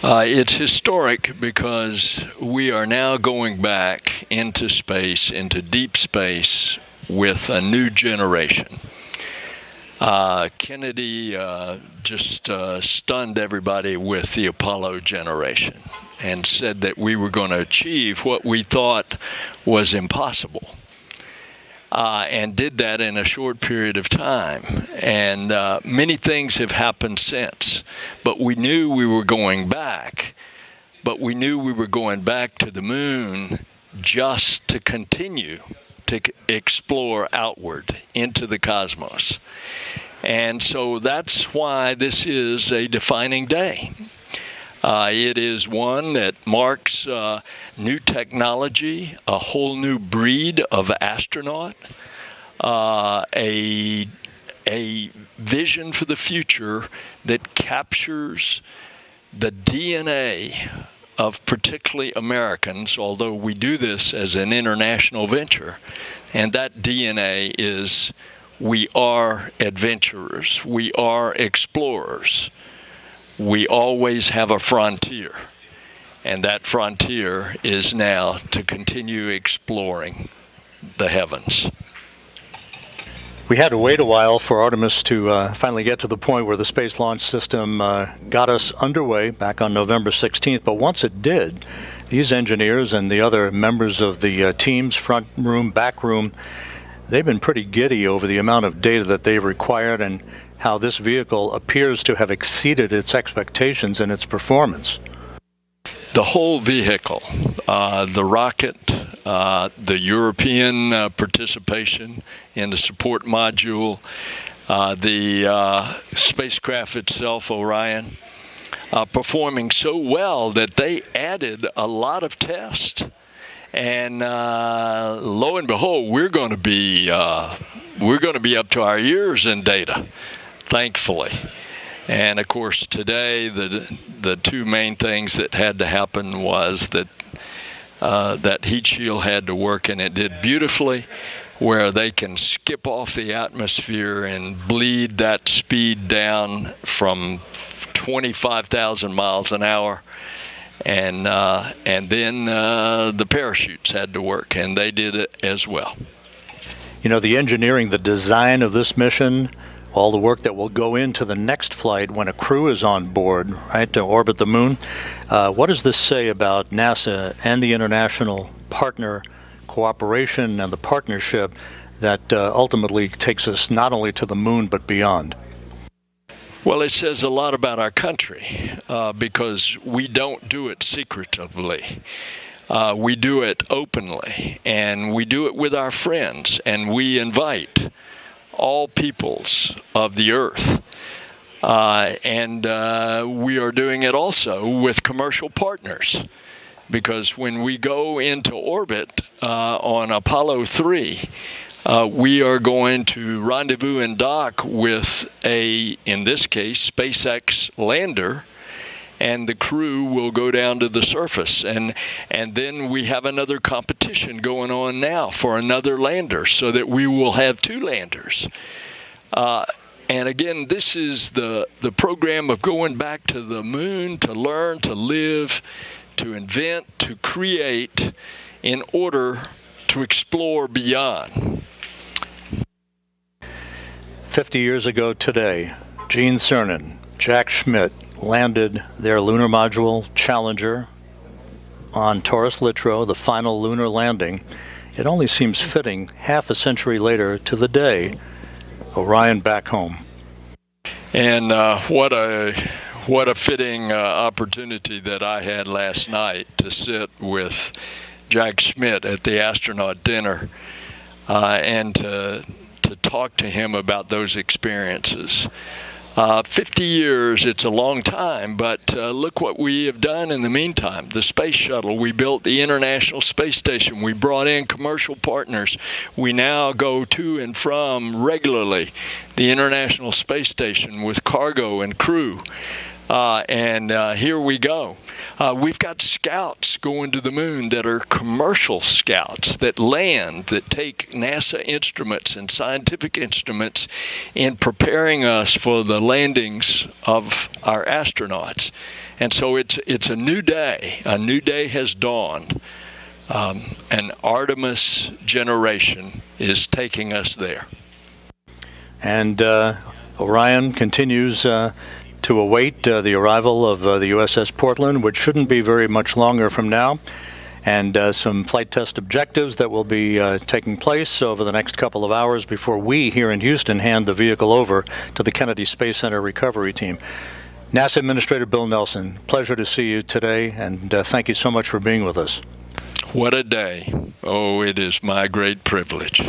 It's historic because we are now going back into space, into deep space, with a new generation. Kennedy just stunned everybody with the Apollo generation and said that we were going to achieve what we thought was impossible, and did that in a short period of time. And many things have happened since, but we knew we were going back. But we knew we were going back to the moon just to continue to explore outward into the cosmos. And so that's why this is a defining day. It is one that marks new technology, a whole new breed of astronaut, a vision for the future that captures the DNA of particularly Americans, although we do this as an international venture. And that DNA is we are adventurers, we are explorers. We always have a frontier, and that frontier is now to continue exploring the heavens. We had to wait a while for Artemis to finally get to the point where the Space Launch System got us underway back on November 16th. But once it did, these engineers and the other members of the teams, front room, back room, they've been pretty giddy over the amount of data that they've required and how this vehicle appears to have exceeded its expectations in its performance. The whole vehicle, the rocket, the European participation in the support module, the spacecraft itself, Orion, performing so well that they added a lot of tests. And lo and behold, we're going to be up to our ears in data, thankfully. And of course, today the two main things that had to happen was that that heat shield had to work, and it did beautifully, where they can skip off the atmosphere and bleed that speed down from 25,000 miles an hour. And then the parachutes had to work, and they did it as well. You know, the engineering, the design of this mission, all the work that will go into the next flight when a crew is on board, right, to orbit the moon. What does this say about NASA and the international partner cooperation and the partnership that ultimately takes us not only to the moon but beyond? Well, it says a lot about our country because we don't do it secretively. We do it openly, and we do it with our friends, and we invite all peoples of the earth. And we are doing it also with commercial partners, because when we go into orbit on Apollo 3, we are going to rendezvous and dock with in this case, SpaceX lander, and the crew will go down to the surface. And then we have another competition going on now for another lander, so that we will have two landers. And again, this is the program of going back to the moon to learn, to live, to invent, to create in order to explore beyond. 50 years ago today, Gene Cernan, Jack Schmitt landed their lunar module Challenger on Taurus Littrow, the final lunar landing. It only seems fitting half a century later to the day, Orion back home. And what a fitting opportunity that I had last night to sit with Jack Schmitt at the astronaut dinner and to talk to him about those experiences. 50 years, it's a long time, but look what we have done in the meantime. The space shuttle, we built the International Space Station, we brought in commercial partners. We now go to and from regularly the International Space Station with cargo and crew. Here we go. We've got scouts going to the moon that are commercial scouts that land, that take NASA instruments and scientific instruments in preparing us for the landings of our astronauts. And so it's a new day. A new day has dawned. An Artemis generation is taking us there. And Orion continues to await the arrival of the USS Portland, which shouldn't be very much longer from now, and some flight test objectives that will be taking place over the next couple of hours before we here in Houston hand the vehicle over to the Kennedy Space Center recovery team. NASA Administrator Bill Nelson, pleasure to see you today, and thank you so much for being with us. What a day. Oh, it is my great privilege.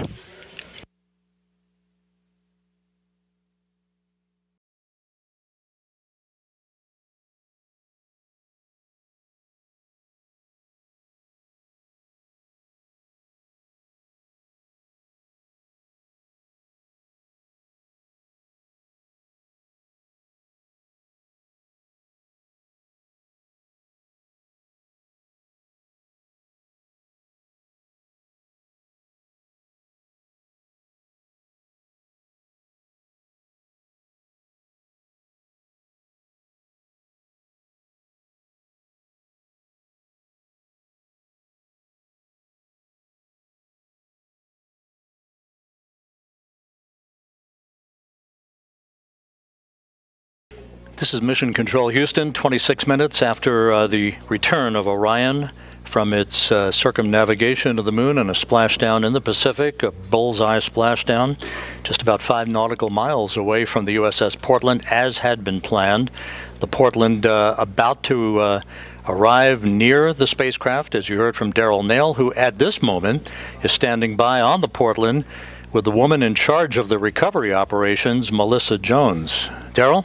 This is Mission Control Houston, 26 minutes after the return of Orion from its circumnavigation of the moon and a splashdown in the Pacific, a bullseye splashdown, just about 5 nautical miles away from the USS Portland, as had been planned. The Portland about to arrive near the spacecraft, as you heard from Daryl Nail, who at this moment is standing by on the Portland with the woman in charge of the recovery operations, Melissa Jones. Daryl?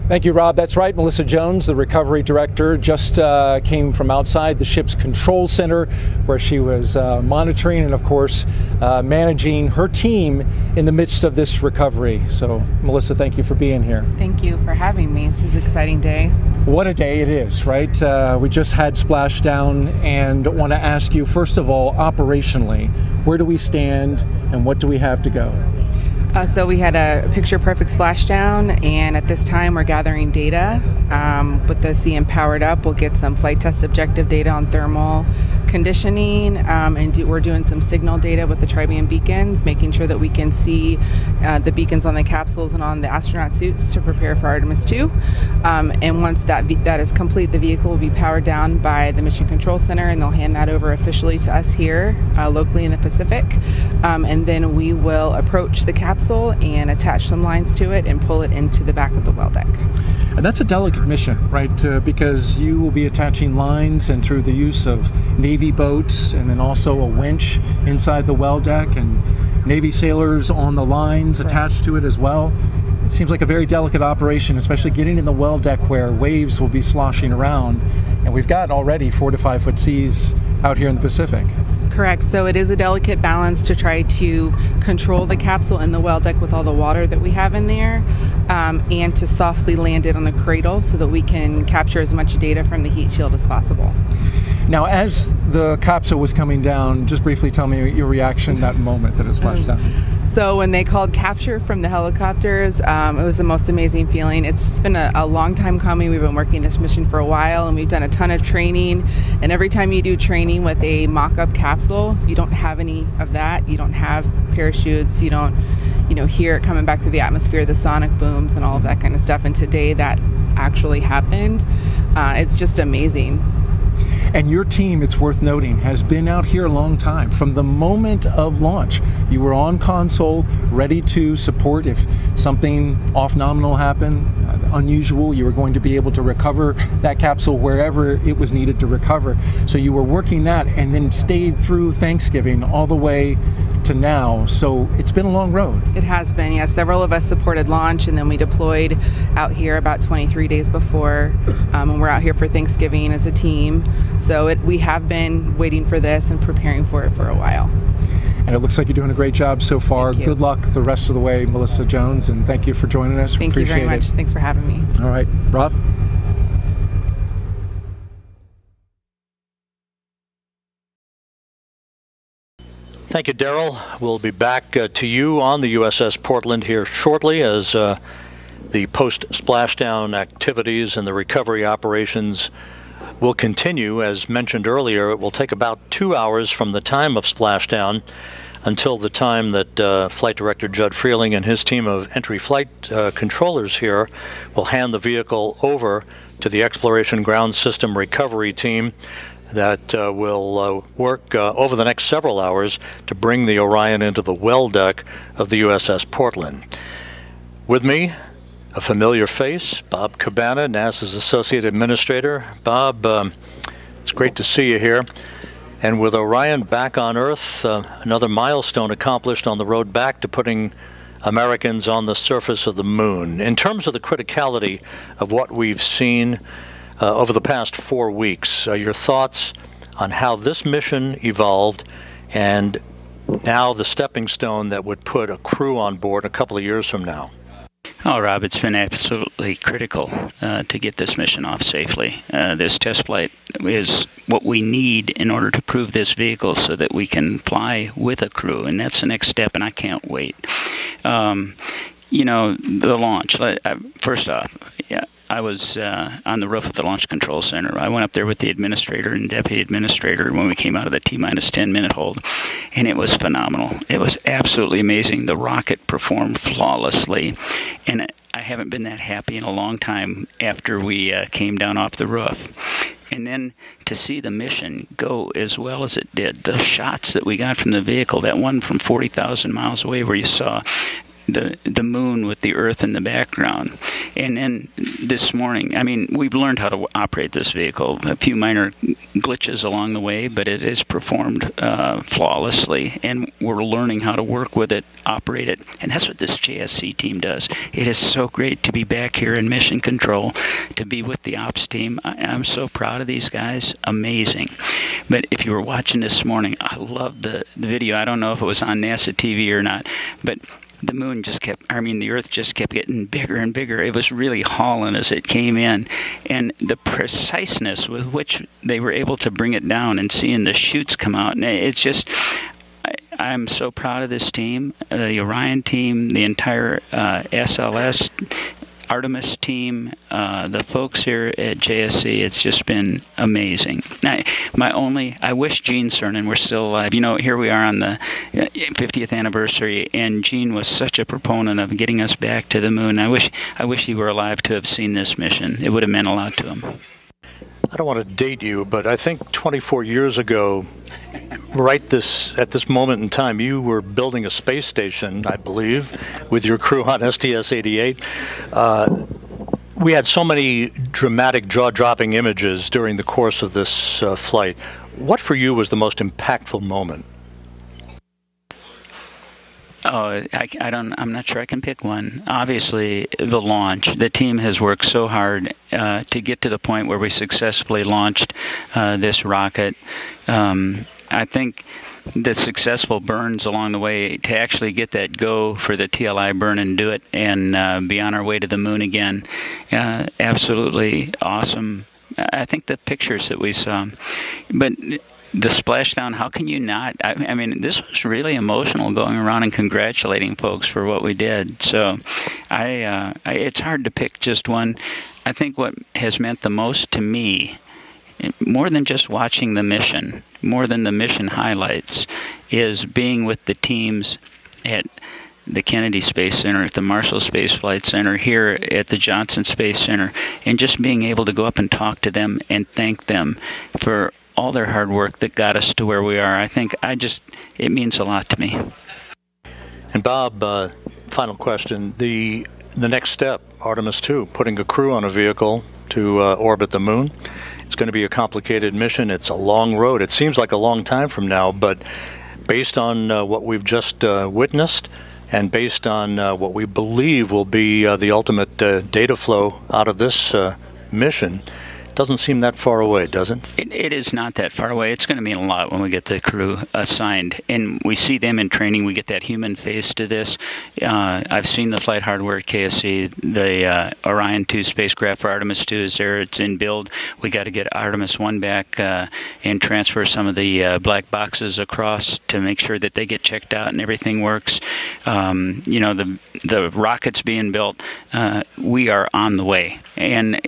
Thank you, Rob. That's right. Melissa Jones, the recovery director, just came from outside the ship's control center where she was monitoring and, of course, managing her team in the midst of this recovery. So, Melissa, thank you for being here. Thank you for having me. This is an exciting day. What a day it is, right? We just had Splashdown, and want to ask you, first of all, operationally, where do we stand and what do we have to go? So we had a picture-perfect splashdown, and at this time we're gathering data. With the CM powered up, we'll get some flight test objective data on thermal conditioning, and we're doing some signal data with the tri-band beacons, making sure that we can see the beacons on the capsules and on the astronaut suits to prepare for Artemis 2. And once that is complete, the vehicle will be powered down by the Mission Control Center, and they'll hand that over officially to us here locally in the Pacific. And then we will approach the capsule and attach some lines to it and pull it into the back of the well deck. And that's a delicate mission, right? Because you will be attaching lines, and through the use of Navy boats and then also a winch inside the well deck and Navy sailors on the lines attached to it as well. It seems like a very delicate operation, especially getting in the well deck where waves will be sloshing around. And we've got already 4 to 5 foot seas out here in the Pacific. Correct. So it is a delicate balance to try to control the capsule in the well deck with all the water that we have in there, and to softly land it on the cradle so that we can capture as much data from the heat shield as possible. Now, as the capsule was coming down, just briefly tell me your reaction that moment that it splashed down. So when they called capture from the helicopters, it was the most amazing feeling. It's just been a long time coming. We've been working this mission for a while, and we've done a ton of training. And every time you do training with a mock-up capsule, you don't have any of that. You don't have parachutes. You don't, hear it coming back through the atmosphere, the sonic booms and all of that kind of stuff. And today that actually happened. It's just amazing. And your team, it's worth noting, has been out here a long time. From the moment of launch, you were on console, ready to support if something off-nominal happened, unusual. You were going to be able to recover that capsule wherever it was needed to recover. So you were working that and then stayed through Thanksgiving all the way to now. So it's been a long road. It has been, yeah. Several of us supported launch, and then we deployed out here about 23 days before, and we're out here for Thanksgiving as a team. So we have been waiting for this and preparing for it for a while. And it looks like you're doing a great job so far. Thank you. Good luck the rest of the way, Melissa Jones, and thank you for joining us. Thank you very much. Thanks for having me. All right, Rob? Thank you, Daryl. We'll be back to you on the USS Portland here shortly as the post-splashdown activities and the recovery operations will continue. As mentioned earlier, it will take about 2 hours from the time of splashdown until the time that Flight Director Judd Freeling and his team of entry flight controllers here will hand the vehicle over to the Exploration Ground System Recovery Team that will work over the next several hours to bring the Orion into the well deck of the USS Portland. With me, a familiar face, Bob Cabana, NASA's Associate Administrator. Bob, it's great to see you here. And with Orion back on Earth, another milestone accomplished on the road back to putting Americans on the surface of the moon. In terms of the criticality of what we've seen over the past 4 weeks, your thoughts on how this mission evolved and now the stepping stone that would put a crew on board a couple of years from now? Oh, Rob, it's been absolutely critical to get this mission off safely. This test flight is what we need in order to prove this vehicle so that we can fly with a crew, and that's the next step, and I can't wait. The launch, first off, yeah, I was on the roof of the Launch Control Center. I went up there with the administrator and deputy administrator when we came out of the T-minus 10-minute hold, and it was phenomenal. It was absolutely amazing. The rocket performed flawlessly, and I haven't been that happy in a long time after we came down off the roof. And then to see the mission go as well as it did, the shots that we got from the vehicle, that one from 40,000 miles away where you saw the moon with the Earth in the background. And then this morning, we've learned how to operate this vehicle. A few minor glitches along the way, but it is performed flawlessly, and we're learning how to work with it, operate it, and that's what this JSC team does. It is so great to be back here in mission control, to be with the ops team. I'm so proud of these guys. Amazing. But if you were watching this morning, I loved the video. I don't know if it was on NASA TV or not, but the moon the Earth just kept getting bigger and bigger. It was really hauling as it came in. And the preciseness with which they were able to bring it down and seeing the chutes come out, and it's just, I'm so proud of this team, the Orion team, the entire SLS, Artemis team, the folks here at JSC. It's just been amazing. I wish Gene Cernan were still alive. Here we are on the 50th anniversary, and Gene was such a proponent of getting us back to the moon. I wish he were alive to have seen this mission. It would have meant a lot to him. I don't want to date you, but I think 24 years ago, at this moment in time, you were building a space station, I believe, with your crew on STS-88. We had so many dramatic, jaw-dropping images during the course of this flight. What for you was the most impactful moment? Oh, I'm not sure I can pick one. Obviously, the launch. The team has worked so hard to get to the point where we successfully launched this rocket. I think the successful burns along the way to actually get that go for the TLI burn and do it and be on our way to the moon again. Absolutely awesome. I think the pictures that we saw. But the splashdown, how can you not? I mean, this was really emotional, going around and congratulating folks for what we did. So it's hard to pick just one. I think what has meant the most to me, more than just watching the mission, more than the mission highlights, is being with the teams at the Kennedy Space Center, at the Marshall Space Flight Center, here at the Johnson Space Center, and just being able to go up and talk to them and thank them for all their hard work that got us to where we are. I think it means a lot to me. And Bob, final question. The next step, Artemis 2, putting a crew on a vehicle to orbit the moon. It's going to be a complicated mission. It's a long road. It seems like a long time from now, but based on what we've just witnessed, and based on what we believe will be the ultimate data flow out of this mission, it doesn't seem that far away, does it? It is not that far away. It's going to mean a lot when we get the crew assigned. And we see them in training. We get that human face to this. I've seen the flight hardware at KSC. The Orion 2 spacecraft for Artemis 2 is there. It's in build. We got to get Artemis 1 back and transfer some of the black boxes across to make sure that they get checked out and everything works. The rockets being built, we are on the way. And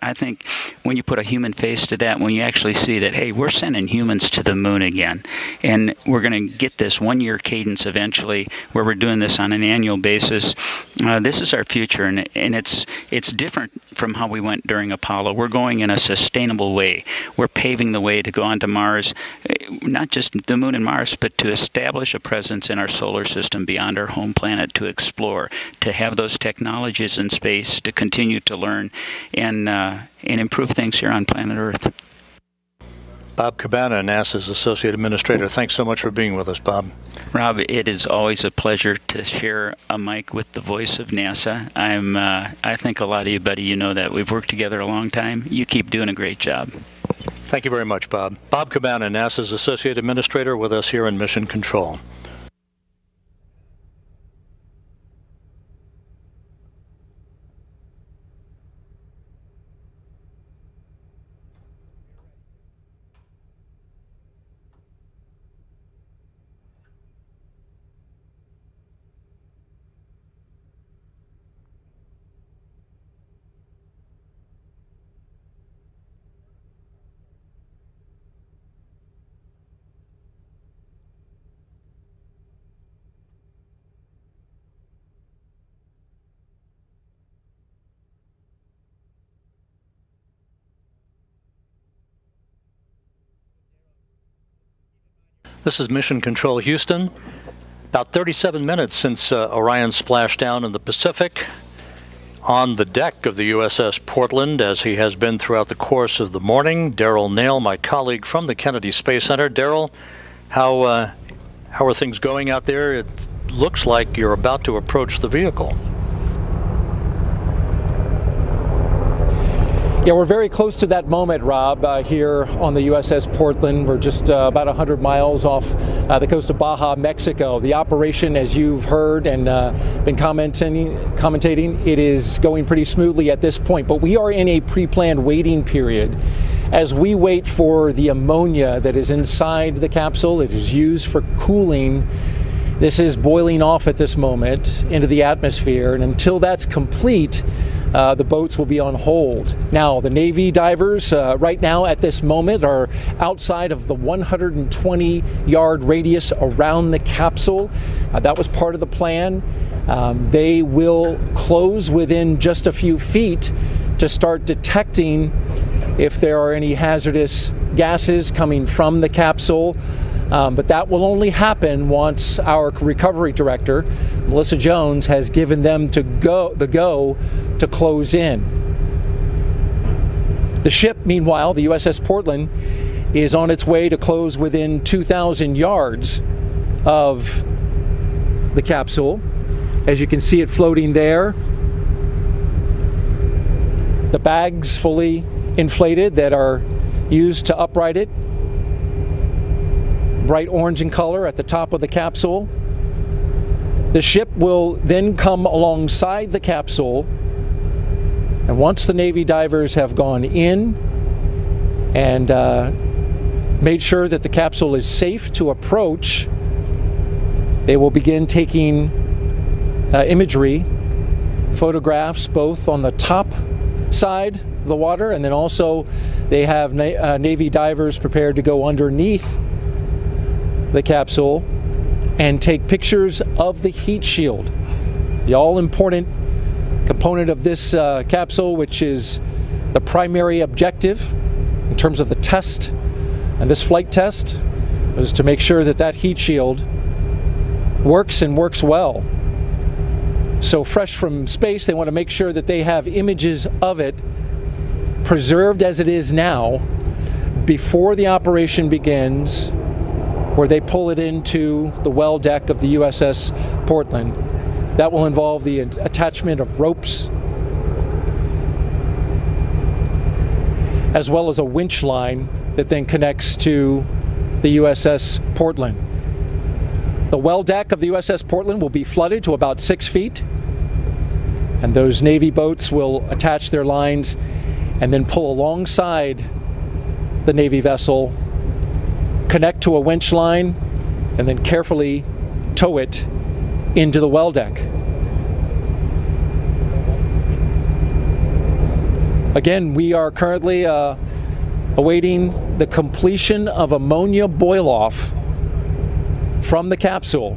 I think when you put a human face to that, when you actually see that, hey, we're sending humans to the moon again, and we're going to get this one-year cadence eventually where we're doing this on an annual basis, this is our future, and it's different from how we went during Apollo. We're going in a sustainable way. We're paving the way to go onto Mars, not just the moon and Mars, but to establish a presence in our solar system beyond our home planet, to explore, to have those technologies in space, to continue to learn and improve things here on planet Earth. Bob Cabana, NASA's Associate Administrator. Thanks so much for being with us, Bob. Rob, it is always a pleasure to share a mic with the voice of NASA. I think a lot of you, buddy, you know that. We've worked together a long time. You keep doing a great job. Thank you very much, Bob. Bob Cabana, NASA's Associate Administrator, with us here in Mission Control. This is Mission Control Houston. About 37 minutes since Orion splashed down in the Pacific on the deck of the USS Portland, as he has been throughout the course of the morning. Daryl Nail, my colleague from the Kennedy Space Center. Daryl, how are things going out there? It looks like you're about to approach the vehicle. Yeah, we're very close to that moment, Rob, here on the USS Portland. We're just about 100 miles off the coast of Baja, Mexico. The operation, as you've heard and been commentating, it is going pretty smoothly at this point. But we are in a pre-planned waiting period as we wait for the ammonia that is inside the capsule. It is used for cooling. This is boiling off at this moment into the atmosphere, and until that's complete, the boats will be on hold. Now, the Navy divers right now at this moment are outside of the 120-yard radius around the capsule. That was part of the plan. They will close within just a few feet to start detecting if there are any hazardous gases coming from the capsule. But that will only happen once our recovery director, Melissa Jones, has given them the go to close in. The ship, meanwhile, the USS Portland, is on its way to close within 2,000 yards of the capsule. As you can see it floating there. The bags fully inflated that are used to upright it. Bright orange in color at the top of the capsule. The ship will then come alongside the capsule, and once the Navy divers have gone in and made sure that the capsule is safe to approach, they will begin taking imagery, photographs both on the top side of the water, and then also they have Navy divers prepared to go underneath the capsule and take pictures of the heat shield, the all-important component of this capsule, which is the primary objective in terms of the test. And this flight test is to make sure that that heat shield works and works well. So fresh from space, they want to make sure that they have images of it preserved as it is now before the operation begins, where they pull it into the well deck of the USS Portland. That will involve the attachment of ropes, as well as a winch line that then connects to the USS Portland. The well deck of the USS Portland will be flooded to about 6 feet, and those Navy boats will attach their lines and then pull alongside the Navy vessel, connect to a winch line, and then carefully tow it into the well deck. Again, we are currently awaiting the completion of ammonia boil-off from the capsule.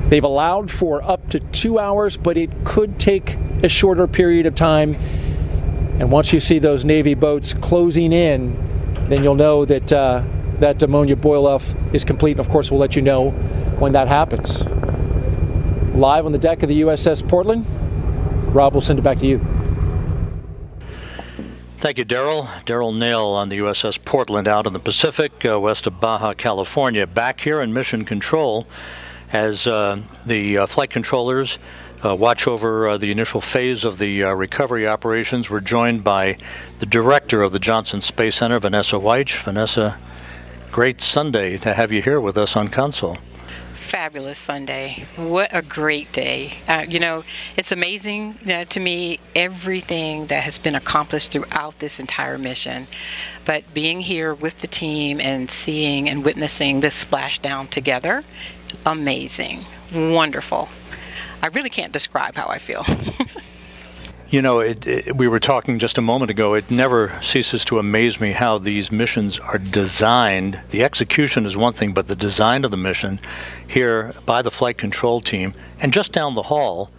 They've allowed for up to 2 hours, but it could take a shorter period of time. And once you see those Navy boats closing in, then you'll know that that ammonia boil-off is complete. And of course, we'll let you know when that happens. Live on the deck of the USS Portland, Rob, we'll send it back to you. Thank you, Daryl. Daryl Nail on the USS Portland out in the Pacific, west of Baja, California. Back here in Mission Control as the flight controllers watch over the initial phase of the recovery operations. We're joined by the director of the Johnson Space Center, Vanessa Weich. Vanessa, great Sunday to have you here with us on Console. Fabulous Sunday. What a great day. You know, it's amazing to me everything that has been accomplished throughout this entire mission. But being here with the team and seeing and witnessing this splashdown together, amazing, wonderful. I really can't describe how I feel. You know, we were talking just a moment ago, it never ceases to amaze me how these missions are designed. The execution is one thing, but the design of the mission here by the flight control team, and just down the hall,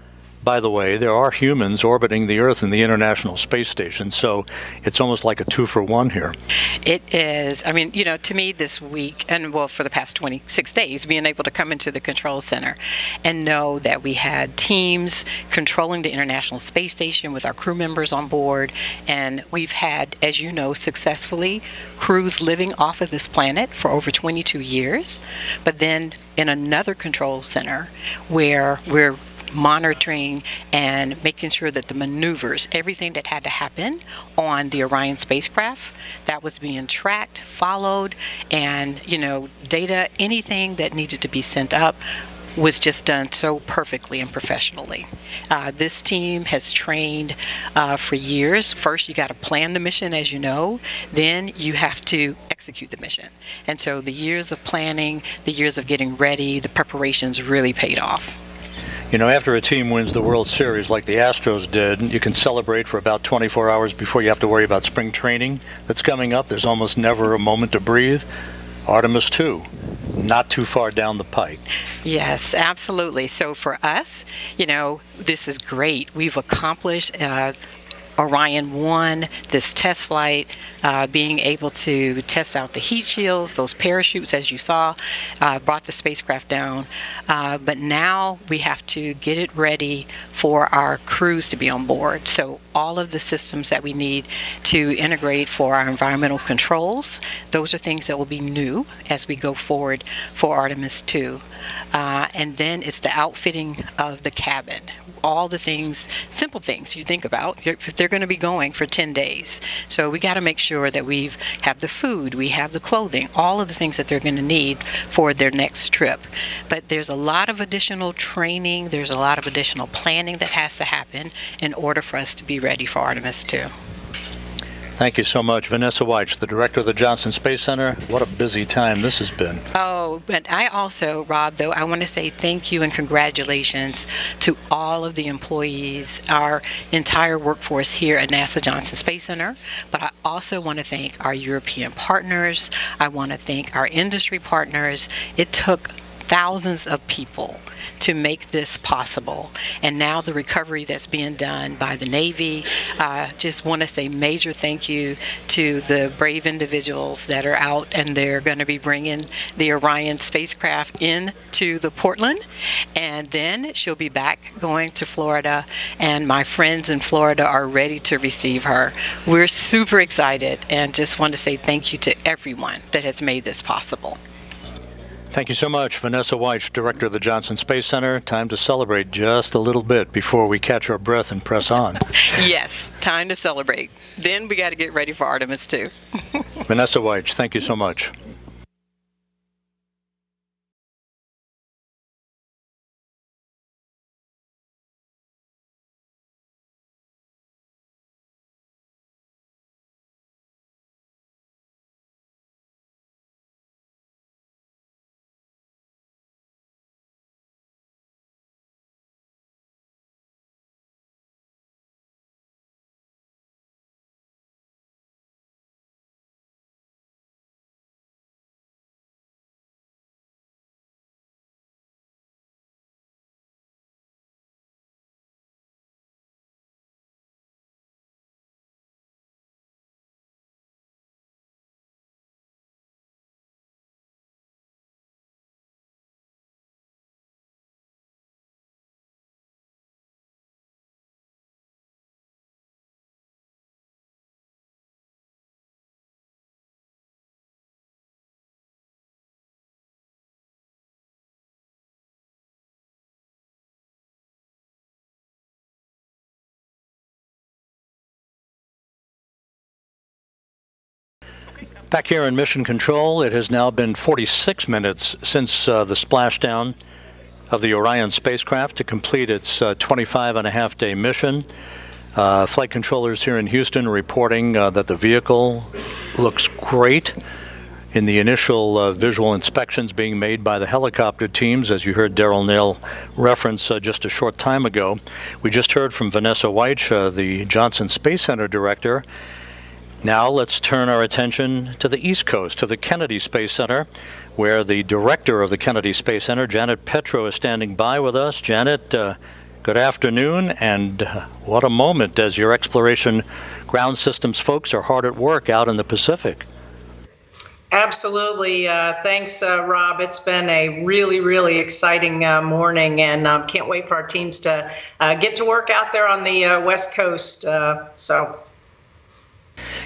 by the way, there are humans orbiting the Earth in the International Space Station, so it's almost like a 2-for-1 here. It is. I mean, you know, to me this week, and well, for the past 26 days, being able to come into the control center and know that we had teams controlling the International Space Station with our crew members on board, and we've had, as you know, successfully crews living off of this planet for over 22 years, but then in another control center where we're monitoring and making sure that the maneuvers, everything that had to happen on the Orion spacecraft, that was being tracked, followed, and, you know, data, anything that needed to be sent up was just done so perfectly and professionally. This team has trained for years. First, you got to plan the mission, as you know. Then you have to execute the mission. And so the years of planning, the years of getting ready, the preparations really paid off. You know, after a team wins the World Series like the Astros did, you can celebrate for about 24 hours before you have to worry about spring training that's coming up. There's almost never a moment to breathe. Artemis 2, not too far down the pike. Yes, absolutely. So for us, you know, this is great. We've accomplished Orion 1, this test flight, being able to test out the heat shields, those parachutes, as you saw, brought the spacecraft down. But now we have to get it ready for our crews to be on board. So all of the systems that we need to integrate for our environmental controls, those are things that will be new as we go forward for Artemis 2. And then it's the outfitting of the cabin. All the things, simple things you think about, if they're going to be going for 10 days. So we got to make sure that we have the food, we have the clothing, all of the things that they're going to need for their next trip. But there's a lot of additional training, there's a lot of additional planning that has to happen in order for us to be ready for Artemis 2. Thank you so much. Vanessa Weich, the director of the Johnson Space Center. What a busy time this has been. Oh, but I also, Rob, though, I want to say thank you and congratulations to all of the employees, our entire workforce here at NASA Johnson Space Center. But I also want to thank our European partners. I want to thank our industry partners. It took thousands of people to make this possible, and now the recovery that's being done by the Navy. Just want to say major thank you to the brave individuals that are out, and they're going to be bringing the Orion spacecraft into the Portland, and then she'll be back going to Florida, and my friends in Florida are ready to receive her. We're super excited, and just want to say thank you to everyone that has made this possible. Thank you so much, Vanessa Weich, director of the Johnson Space Center. Time to celebrate just a little bit before we catch our breath and press on. Yes, time to celebrate. Then we got to get ready for Artemis too. Vanessa Weich, thank you so much. Back here in Mission Control, it has now been 46 minutes since the splashdown of the Orion spacecraft to complete its 25-and-a-half-day mission. Flight controllers here in Houston reporting that the vehicle looks great. In the initial visual inspections being made by the helicopter teams, as you heard Daryl Nail reference just a short time ago. We just heard from Vanessa Weich, the Johnson Space Center director. Now let's turn our attention to the East Coast, to the Kennedy Space Center, where the director of the Kennedy Space Center, Janet Petro, is standing by with us. Janet, good afternoon, and what a moment as your exploration ground systems folks are hard at work out in the Pacific. Absolutely. Thanks, Rob. It's been a really, really exciting morning, and can't wait for our teams to get to work out there on the West Coast.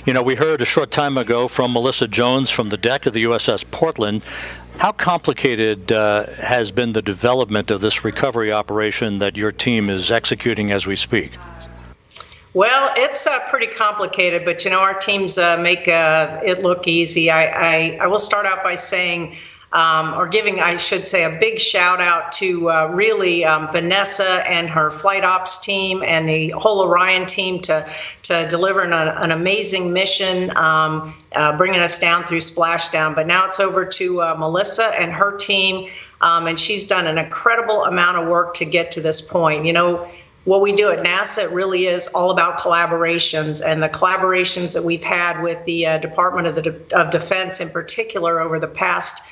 You know, we heard a short time ago from Melissa Jones from the deck of the USS Portland. How complicated has been the development of this recovery operation that your team is executing as we speak? Well, it's pretty complicated, but you know, our teams make it look easy. I will start out by saying, or giving, I should say, a big shout out to really Vanessa and her flight ops team and the whole Orion team to deliver an amazing mission, bringing us down through Splashdown. But now it's over to Melissa and her team, and she's done an incredible amount of work to get to this point. You know, what we do at NASA, it really is all about collaborations, and the collaborations that we've had with the Department of Defense in particular over the past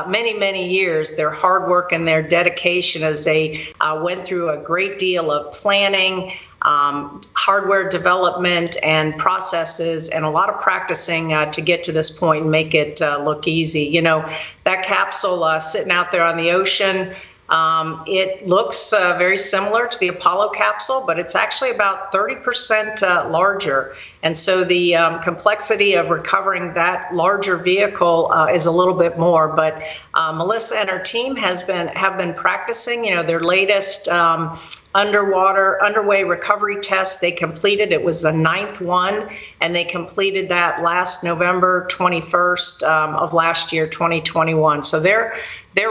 many years, their hard work and their dedication as they went through a great deal of planning, hardware development and processes, and a lot of practicing to get to this point and make it look easy. You know, that capsule sitting out there on the ocean, it looks very similar to the Apollo capsule, but it's actually about 30% larger. And so the complexity of recovering that larger vehicle is a little bit more. But Melissa and her team have been practicing, you know, their latest underway recovery test. They completed, it was the 9th one, and they completed that last November 21st of last year, 2021. So they're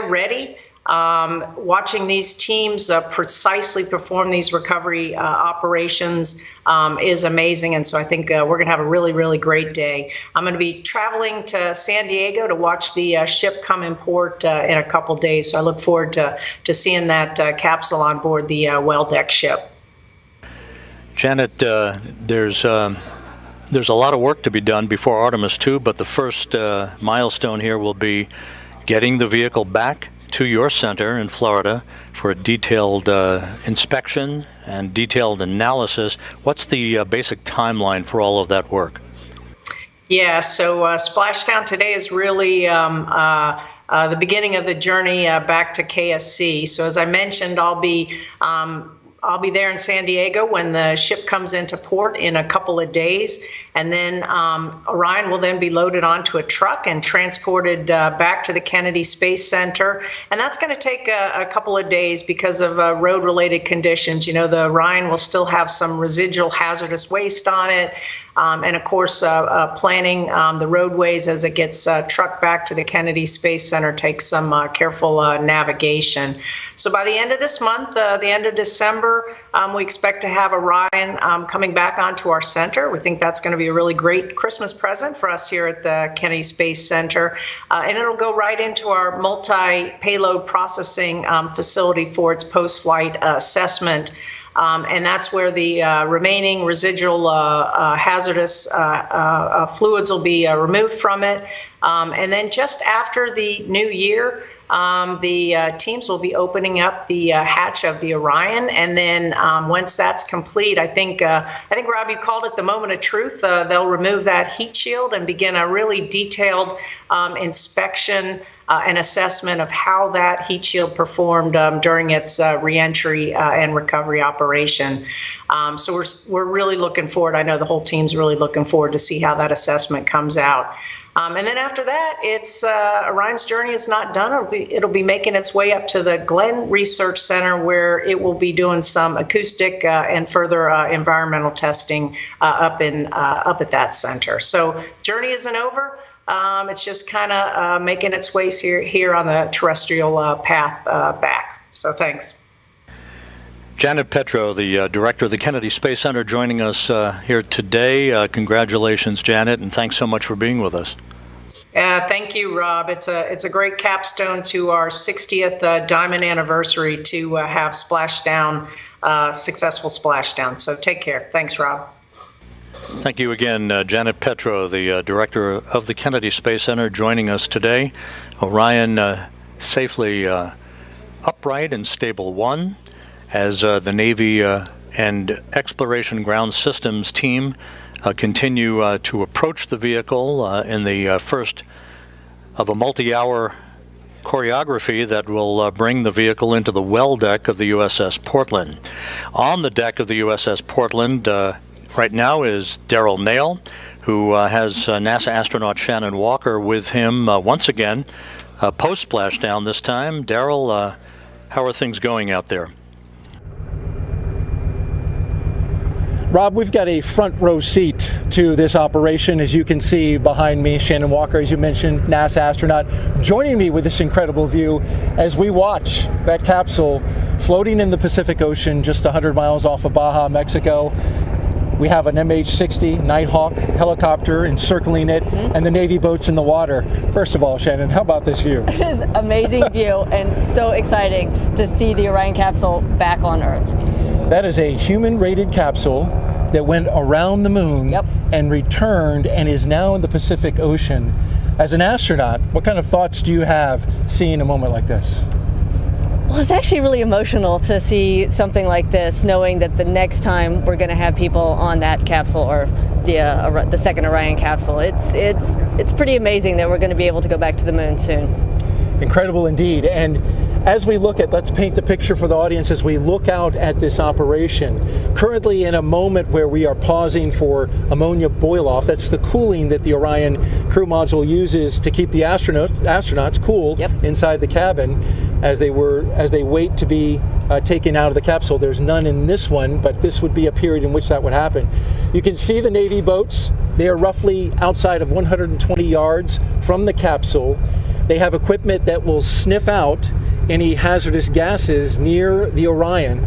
ready. watching these teams precisely perform these recovery operations is amazing. And so I think we're going to have a really, really great day. I'm going to be traveling to San Diego to watch the ship come in port in a couple days. So I look forward to seeing that capsule on board the well-deck ship. Janet, there's a lot of work to be done before Artemis II, but the first milestone here will be getting the vehicle back to your center in Florida for a detailed inspection and detailed analysis. What's the basic timeline for all of that work? Yeah, so Splashdown today is really the beginning of the journey back to KSC. So as I mentioned, I'll be there in San Diego when the ship comes into port in a couple of days, and then Orion will then be loaded onto a truck and transported back to the Kennedy Space Center, and that's going to take a couple of days because of road-related conditions. You know, the Orion will still have some residual hazardous waste on it, and of course, planning the roadways as it gets trucked back to the Kennedy Space Center takes some careful navigation. So by the end of this month, the end of December, we expect to have Orion coming back onto our center. We think that's going to be a really great Christmas present for us here at the Kennedy Space Center. And it'll go right into our multi-payload processing facility for its post-flight assessment. And that's where the remaining residual hazardous fluids will be removed from it. And then just after the new year, the teams will be opening up the hatch of the Orion, and then once that's complete, I think Rob, you called it the moment of truth. They'll remove that heat shield and begin a really detailed inspection and assessment of how that heat shield performed during its reentry and recovery operation. So we're really looking forward. I know the whole team's really looking forward to see how that assessment comes out. And then after that, it's Orion's journey is not done. It'll be making its way up to the Glenn Research Center, where it will be doing some acoustic and further environmental testing up at that center. So journey isn't over. It's just kind of making its way here on the terrestrial path back. So thanks. Janet Petro, the director of the Kennedy Space Center, joining us here today. Congratulations, Janet, and thanks so much for being with us. Thank you, Rob. It's a great capstone to our 60th diamond anniversary to have Splashdown, successful Splashdown. So take care. Thanks, Rob. Thank you again, Janet Petro, the director of the Kennedy Space Center, joining us today. Orion safely upright and stable 1 as the Navy and Exploration Ground Systems team continue to approach the vehicle in the first of a multi-hour choreography that will bring the vehicle into the well deck of the USS Portland. On the deck of the USS Portland right now is Darrell Nail, who has NASA astronaut Shannon Walker with him once again, post-splashdown this time. Darrell, how are things going out there? Rob, we've got a front row seat to this operation. As you can see behind me, Shannon Walker, as you mentioned, NASA astronaut, joining me with this incredible view as we watch that capsule floating in the Pacific Ocean just 100 miles off of Baja, Mexico. We have an MH-60 Nighthawk helicopter encircling it, and the Navy boats in the water. First of all, Shannon, how about this view? It is amazing view and so exciting to see the Orion capsule back on Earth. That is a human-rated capsule that went around the moon and returned and is now in the Pacific Ocean. As an astronaut, what kind of thoughts do you have seeing a moment like this? Well, it's actually really emotional to see something like this, knowing that the next time we're going to have people on that capsule, or the second Orion capsule. It's pretty amazing that we're going to be able to go back to the moon soon. Incredible indeed. And as we look at, let's paint the picture for the audience as we look out at this operation. Currently in a moment where we are pausing for ammonia boil-off. That's the cooling that the Orion crew module uses to keep the astronauts cool inside the cabin as they wait to be taken out of the capsule. There's none in this one, but this would be a period in which that would happen. You can see the Navy boats. They are roughly outside of 120 yards from the capsule. They have equipment that will sniff out any hazardous gases near the Orion.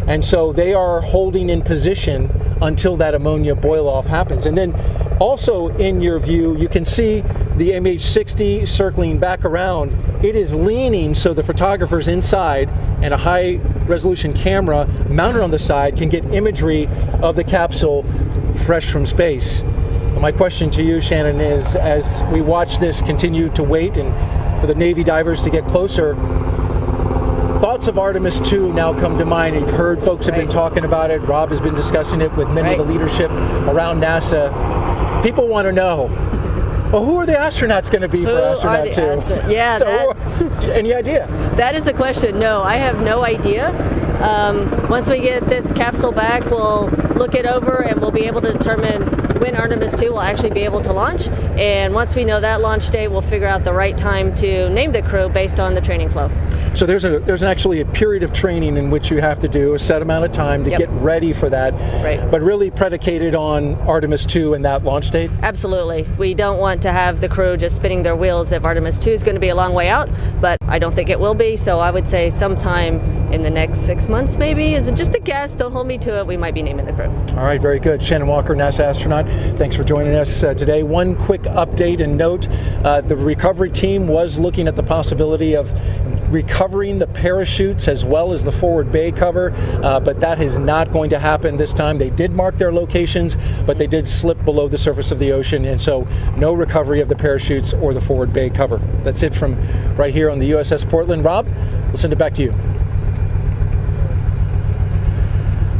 And so they are holding in position until that ammonia boil-off happens. And then also in your view, you can see the MH60 circling back around. It is leaning so the photographers inside and a high-resolution camera mounted on the side can get imagery of the capsule fresh from space. And my question to you, Shannon, is as we watch this continue to wait and for the Navy divers to get closer, thoughts of Artemis 2 now come to mind. You've heard folks have been talking about it. Rob has been discussing it with many of the leadership around NASA. People want to know, well, who are the astronauts going to be for Astronaut 2? Yeah. So, any idea? That is the question. No, I have no idea. Once we get this capsule back, we'll look it over and we'll be able to determine when Artemis 2 will actually be able to launch. And once we know that launch date, we'll figure out the right time to name the crew based on the training flow. So there's actually a period of training in which you have to do a set amount of time to get ready for that, but really predicated on Artemis 2 and that launch date? Absolutely. We don't want to have the crew just spinning their wheels if Artemis 2 is going to be a long way out, but I don't think it will be, so I would say sometime in the next 6 months maybe. Is it just a guess? Don't hold me to it. We might be naming the crew. All right, very good. Shannon Walker, NASA astronaut, thanks for joining us today. One quick update and note, the recovery team was looking at the possibility of recovering the parachutes as well as the forward bay cover, but that is not going to happen this time. They did mark their locations, but they did slip below the surface of the ocean, and so no recovery of the parachutes or the forward bay cover. That's it from right here on the USS Portland. Rob, we'll send it back to you.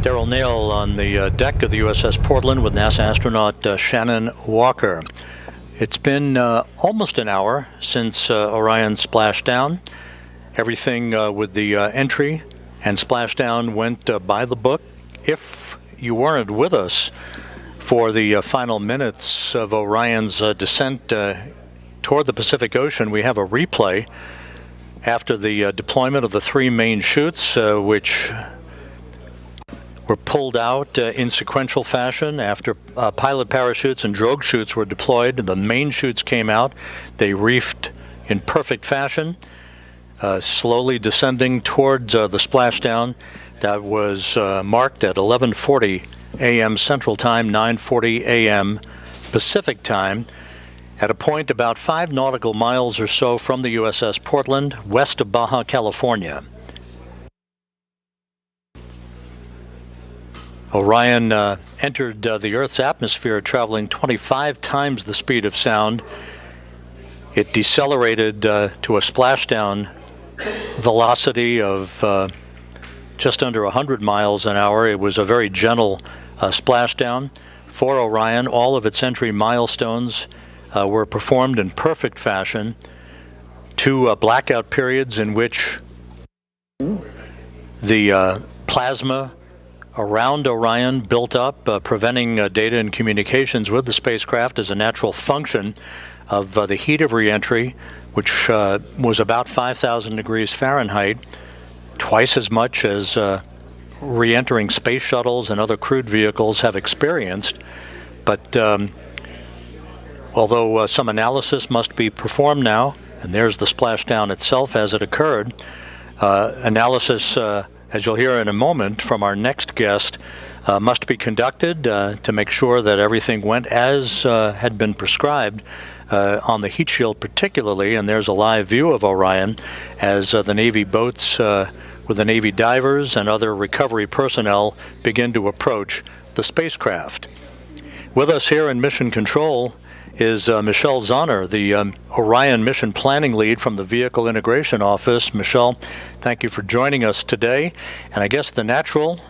Daryl Nail on the deck of the USS Portland with NASA astronaut Shannon Walker. It's been almost an hour since Orion splashed down. Everything with the entry and splashdown went by the book. If you weren't with us for the final minutes of Orion's descent toward the Pacific Ocean, we have a replay after the deployment of the three main chutes, which were pulled out in sequential fashion after pilot parachutes and drogue chutes were deployed. The main chutes came out. They reefed in perfect fashion, slowly descending towards the splashdown. That was marked at 11:40 a.m. Central Time, 9:40 a.m. Pacific Time, at a point about 5 nautical miles or so from the USS Portland, west of Baja California. Orion entered the Earth's atmosphere traveling 25 times the speed of sound. It decelerated to a splashdown velocity of just under 100 miles an hour. It was a very gentle splashdown. For Orion, all of its entry milestones were performed in perfect fashion. 2 blackout periods in which the plasma around Orion built up, preventing data and communications with the spacecraft as a natural function of the heat of re-entry, which was about 5,000 degrees Fahrenheit, twice as much as re-entering space shuttles and other crewed vehicles have experienced. But although some analysis must be performed now, and there's the splashdown itself as it occurred, analysis, as you'll hear in a moment from our next guest, must be conducted to make sure that everything went as had been prescribed on the heat shield particularly. And there's a live view of Orion as the Navy boats with the Navy divers and other recovery personnel begin to approach the spacecraft. With us here in Mission Control is Michelle Zahner, the Orion Mission Planning Lead from the Vehicle Integration Office. Michelle, thank you for joining us today. And I guess the natural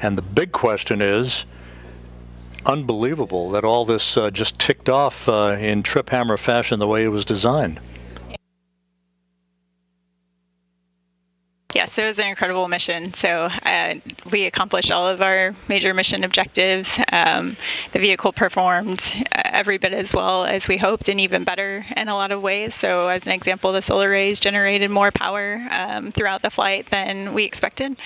and the big question is, unbelievable that all this just ticked off in trip hammer fashion the way it was designed. Yes, it was an incredible mission. So we accomplished all of our major mission objectives. The vehicle performed every bit as well as we hoped, and even better in a lot of ways. So as an example, the solar rays generated more power throughout the flight than we expected.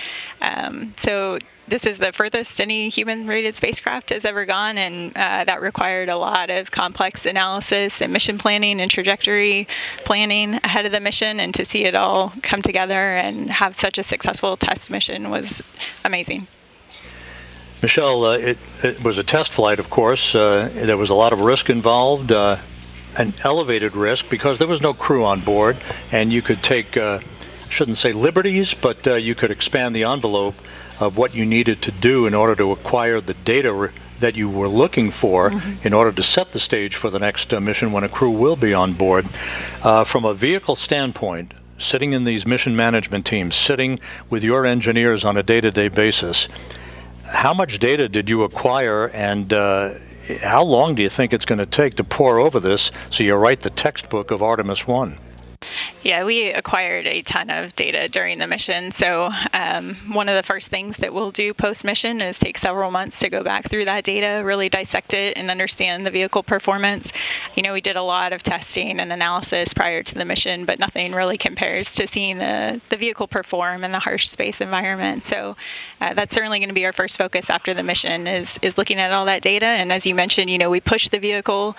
So this is the furthest any human-rated spacecraft has ever gone, and that required a lot of complex analysis and mission planning and trajectory planning ahead of the mission, and to see it all come together and have such a successful test mission was amazing. Michelle, it was a test flight, of course. There was a lot of risk involved, an elevated risk because there was no crew on board, and you could take, shouldn't say liberties, but you could expand the envelope of what you needed to do in order to acquire the data that you were looking for in order to set the stage for the next mission when a crew will be on board. From a vehicle standpoint, sitting in these mission management teams, sitting with your engineers on a day-to-day basis, how much data did you acquire, and how long do you think it's going to take to pore over this so you write the textbook of Artemis 1? Yeah, we acquired a ton of data during the mission. So one of the first things that we'll do post-mission is take several months to go back through that data, really dissect it and understand the vehicle performance. You know, we did a lot of testing and analysis prior to the mission, but nothing really compares to seeing the vehicle perform in the harsh space environment. So that's certainly going to be our first focus after the mission is looking at all that data. And as you mentioned, you know, we pushed the vehicle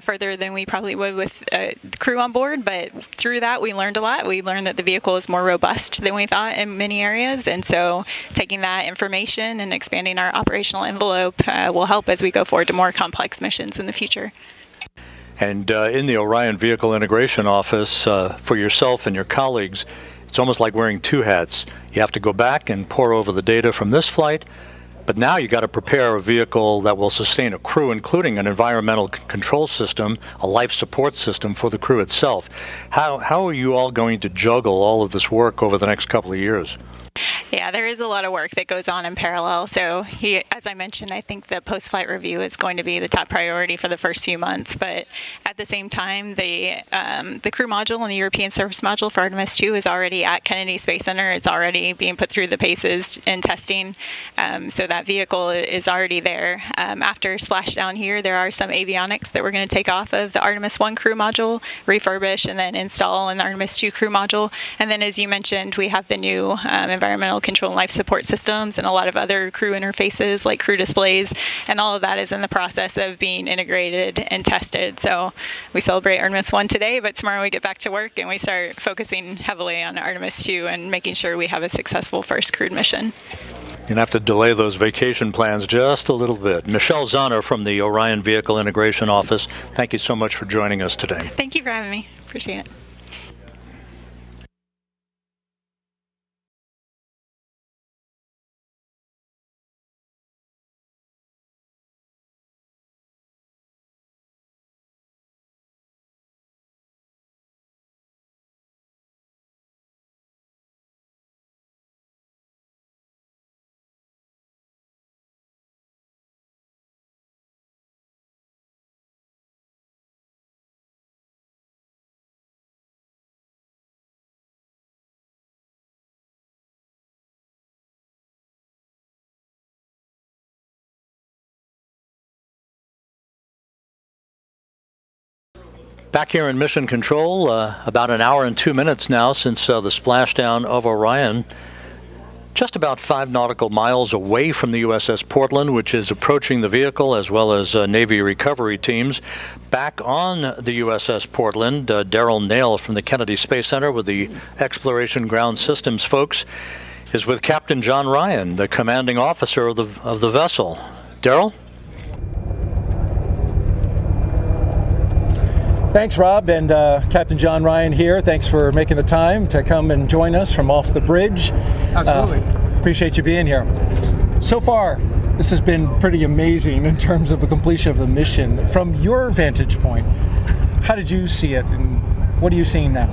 further than we probably would with the crew on board, but through that, we learned a lot. We learned that the vehicle is more robust than we thought in many areas. And so taking that information and expanding our operational envelope will help as we go forward to more complex missions in the future. And in the Orion Vehicle Integration Office, for yourself and your colleagues, it's almost like wearing two hats. You have to go back and pore over the data from this flight, but now you got to prepare a vehicle that will sustain a crew, including an environmental control system, a life support system for the crew itself. How are you all going to juggle all of this work over the next couple of years? Yeah, there is a lot of work that goes on in parallel. So as I mentioned, I think the post-flight review is going to be the top priority for the first few months. But at the same time, the crew module and the European Service Module for Artemis 2 is already at Kennedy Space Center. It's already being put through the paces and testing. So that vehicle is already there. After Splashdown here, there are some avionics that we're going to take off of the Artemis 1 crew module, refurbish, and then install in the Artemis 2 crew module. And then, as you mentioned, we have the new environmental control and life support systems and a lot of other crew interfaces like crew displays, and all of that is in the process of being integrated and tested. So we celebrate Artemis 1 today, but tomorrow we get back to work and we start focusing heavily on Artemis 2 and making sure we have a successful first crewed mission. You're going to have to delay those vacation plans just a little bit. Michelle Zahner from the Orion Vehicle Integration Office, thank you so much for joining us today. Thank you for having me. Appreciate it. Back here in Mission Control, about an hour and 2 minutes now since the splashdown of Orion. Just about 5 nautical miles away from the USS Portland, which is approaching the vehicle, as well as Navy recovery teams. Back on the USS Portland, Daryl Nail from the Kennedy Space Center with the Exploration Ground Systems folks is with Captain John Ryan, the commanding officer of the vessel. Daryl? Thanks, Rob, and Captain John Ryan here. Thanks for making the time to come and join us from off the bridge. Absolutely. Appreciate you being here. So far, this has been pretty amazing in terms of the completion of the mission. From your vantage point, how did you see it, and what are you seeing now?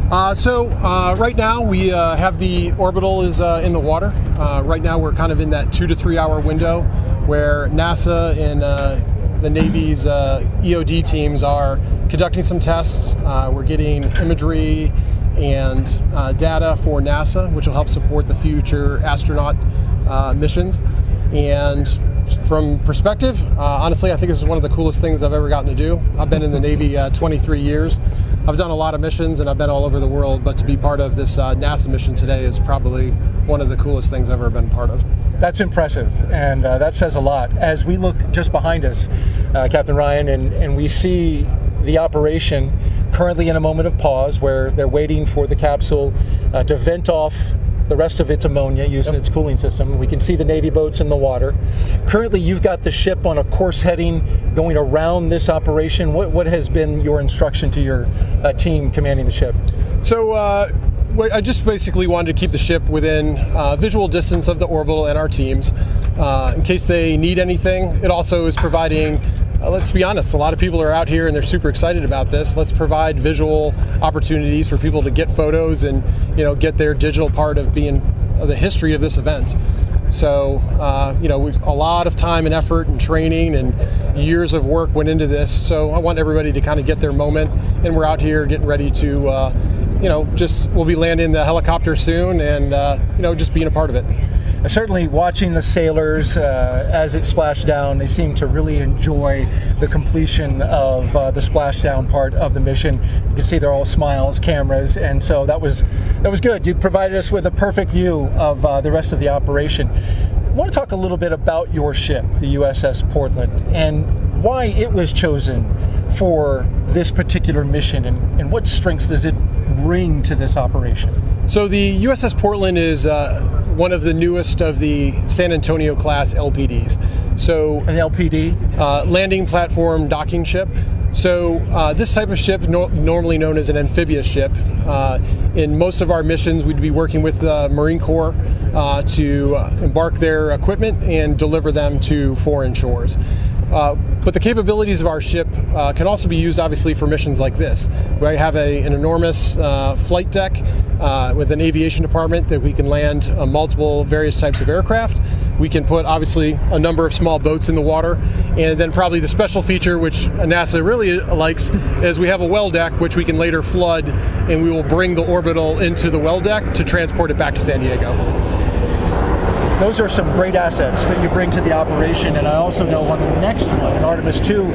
Right now we have the orbital is in the water. Right now we're kind of in that 2 to 3 hour window where NASA and the Navy's EOD teams are conducting some tests. We're getting imagery and data for NASA, which will help support the future astronaut missions. And from perspective, honestly, I think this is one of the coolest things I've ever gotten to do. I've been in the Navy 23 years. I've done a lot of missions and I've been all over the world, but to be part of this NASA mission today is probably one of the coolest things I've ever been part of. That's impressive, and that says a lot. As we look just behind us, Captain Ryan, and we see the operation currently in a moment of pause where they're waiting for the capsule to vent off the rest of its ammonia using its cooling system. We can see the Navy boats in the water. Currently, you've got the ship on a course heading going around this operation. What has been your instruction to your team commanding the ship? So I just basically wanted to keep the ship within visual distance of the orbital and our teams in case they need anything. It also is providing, let's be honest, a lot of people are out here and they're super excited about this. Let's provide visual opportunities for people to get photos and, you know, get their digital part of being the history of this event. So, you know, a lot of time and effort and training and years of work went into this. So I want everybody to kind of get their moment, and we're out here getting ready to, you know, we'll be landing the helicopter soon and, you know, just being a part of it. Certainly watching the sailors as it splashed down, they seem to really enjoy the completion of the splashdown part of the mission. You can see they're all smiles, cameras, and so that was good. You provided us with a perfect view of the rest of the operation. I want to talk a little bit about your ship, the USS Portland, and why it was chosen for this particular mission, and what strengths does it bring to this operation? So the USS Portland is one of the newest of the San Antonio class LPDs. So an LPD? Landing platform docking ship. So this type of ship, normally known as an amphibious ship, in most of our missions we'd be working with the Marine Corps to embark their equipment and deliver them to foreign shores. But the capabilities of our ship can also be used, obviously, for missions like this. We have an enormous flight deck with an aviation department that we can land multiple various types of aircraft. We can put, obviously, a number of small boats in the water. And then probably the special feature, which NASA really likes, is we have a well deck, which we can later flood, and we will bring the orbital into the well deck to transport it back to San Diego. Those are some great assets that you bring to the operation, and I also know on the next one, in Artemis 2,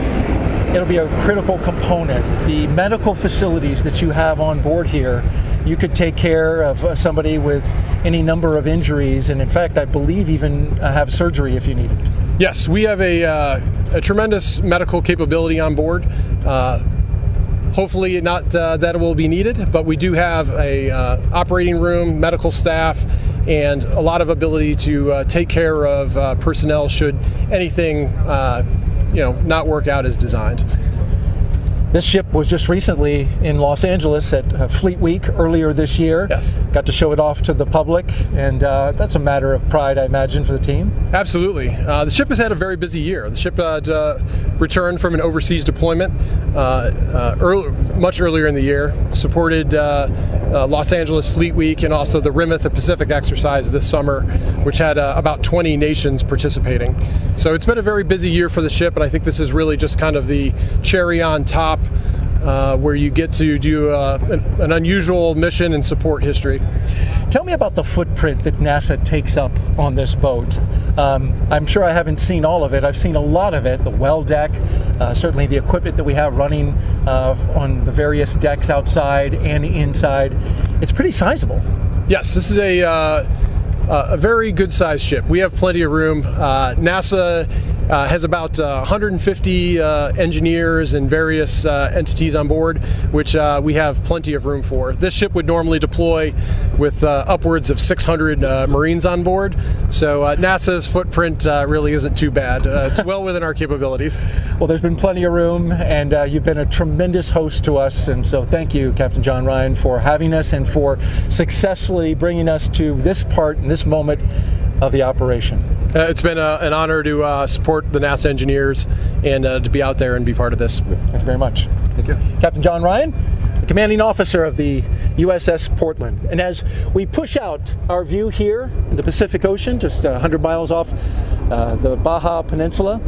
it'll be a critical component. The medical facilities that you have on board here, you could take care of somebody with any number of injuries, and in fact, I believe even have surgery if you need it. Yes, we have a tremendous medical capability on board. Hopefully not that it will be needed, but we do have a operating room, medical staff, and a lot of ability to take care of personnel should anything you know, not work out as designed. This ship was just recently in Los Angeles at Fleet Week earlier this year. Yes. Got to show it off to the public, and that's a matter of pride, I imagine, for the team. Absolutely. The ship has had a very busy year. The ship returned from an overseas deployment much earlier in the year, supported Los Angeles Fleet Week and also the Rim of the Pacific exercise this summer, which had about 20 nations participating. So it's been a very busy year for the ship, and I think this is really just kind of the cherry on top where you get to do an unusual mission and support history. Tell me about the footprint that NASA takes up on this boat. I'm sure I haven't seen all of it. I've seen a lot of it, the well deck, certainly the equipment that we have running on the various decks outside and inside. It's pretty sizable. Yes, this is a very good sized ship. We have plenty of room. NASA has about 150 engineers and various entities on board, which we have plenty of room for. This ship would normally deploy with upwards of 600 Marines on board, so NASA's footprint really isn't too bad. It's well within our capabilities. Well, there's been plenty of room, and you've been a tremendous host to us, and so thank you, Captain John Ryan, for having us and for successfully bringing us to this part and this moment of the operation. It's been an honor to support the NASA engineers and to be out there and be part of this. Thank you very much. Thank you. Captain John Ryan, the commanding officer of the USS Portland. And as we push out our view here in the Pacific Ocean, just 100 miles off the Baja Peninsula,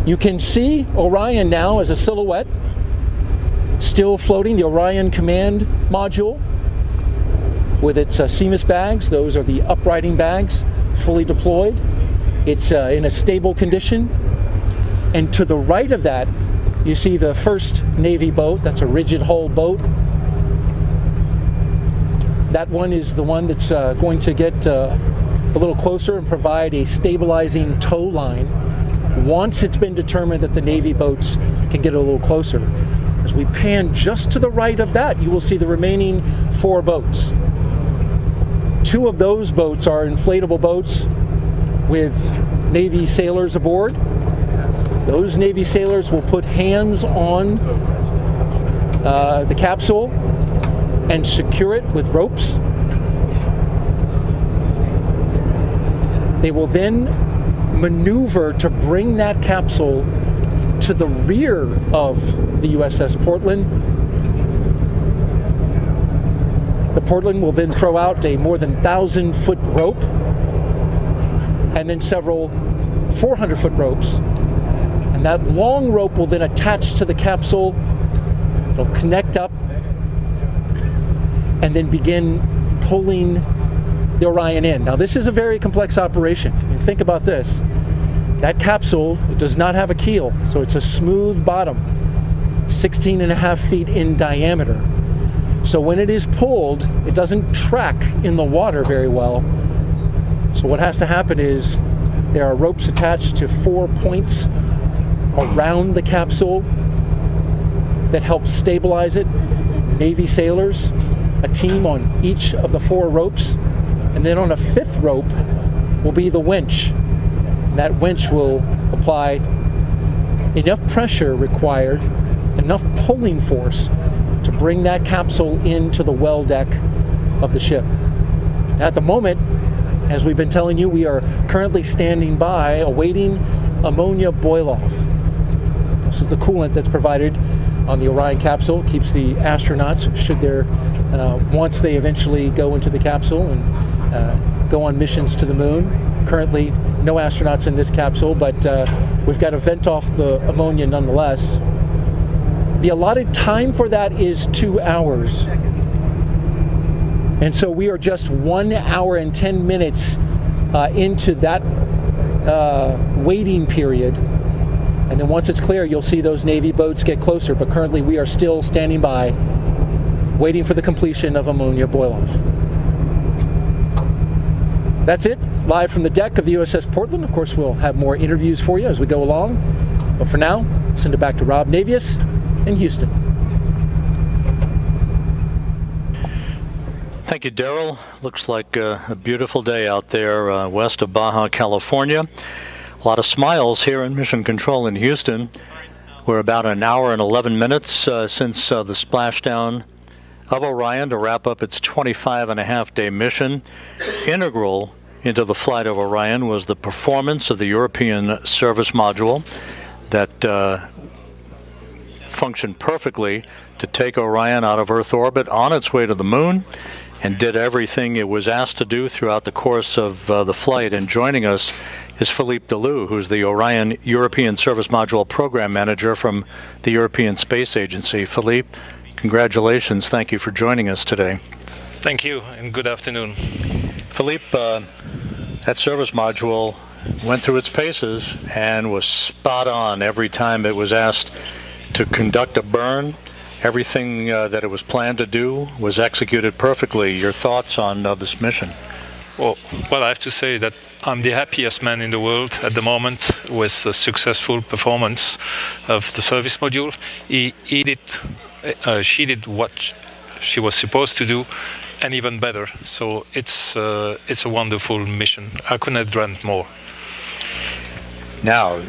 you can see Orion now as a silhouette, still floating, the Orion Command Module with its CMIS bags. Those are the uprighting bags, fully deployed. It's in a stable condition. And to the right of that, you see the first Navy boat. That's a rigid hull boat. That one is the one that's going to get a little closer and provide a stabilizing tow line once it's been determined that the Navy boats can get a little closer. As we pan just to the right of that, you will see the remaining 4 boats. 2 of those boats are inflatable boats with Navy sailors aboard. Those Navy sailors will put hands on the capsule and secure it with ropes. They will then maneuver to bring that capsule to the rear of the USS Portland. The Portland will then throw out a more than 1,000-foot rope and then several 400-foot ropes. And that long rope will then attach to the capsule. It'll connect up and then begin pulling the Orion in. Now, this is a very complex operation. And think about this. That capsule does not have a keel, so it's a smooth bottom, 16.5 feet in diameter. So when it is pulled, it doesn't track in the water very well. So what has to happen is there are ropes attached to 4 points around the capsule that help stabilize it. Navy sailors, a team on each of the 4 ropes, and then on a 5th rope will be the winch. And that winch will apply enough pressure required, enough pulling force to bring that capsule into the well deck of the ship. At the moment, as we've been telling you, we are currently standing by awaiting ammonia boil-off. This is the coolant that's provided on the Orion capsule. It keeps the astronauts, should there, once they eventually go into the capsule and go on missions to the moon. Currently, no astronauts in this capsule, but we've got to vent off the ammonia nonetheless. The allotted time for that is 2 hours. And so we are just 1 hour and 10 minutes into that waiting period. And then once it's clear, you'll see those Navy boats get closer. But currently we are still standing by, waiting for the completion of ammonia boil-off. That's it, live from the deck of the USS Portland. Of course, we'll have more interviews for you as we go along. But for now, send it back to Rob Navius in Houston. Thank you, Daryl. Looks like a beautiful day out there west of Baja, California. A lot of smiles here in Mission Control in Houston. We're about an hour and 11 minutes since the splashdown of Orion to wrap up its 25.5-day mission. Integral into the flight of Orion was the performance of the European service module that functioned perfectly to take Orion out of Earth orbit on its way to the moon, and did everything it was asked to do throughout the course of the flight. And joining us is Philippe Delou, who's the Orion European Service Module Program Manager from the European Space Agency. Philippe, congratulations. Thank you for joining us today. Thank you, and good afternoon. Philippe, that service module went through its paces and was spot on every time it was asked to conduct a burn. Everything that it was planned to do was executed perfectly. Your thoughts on this mission? Well, I have to say that I'm the happiest man in the world at the moment with the successful performance of the service module. She did what she was supposed to do, and even better. So it's a wonderful mission. I couldn't have dreamt more. Now,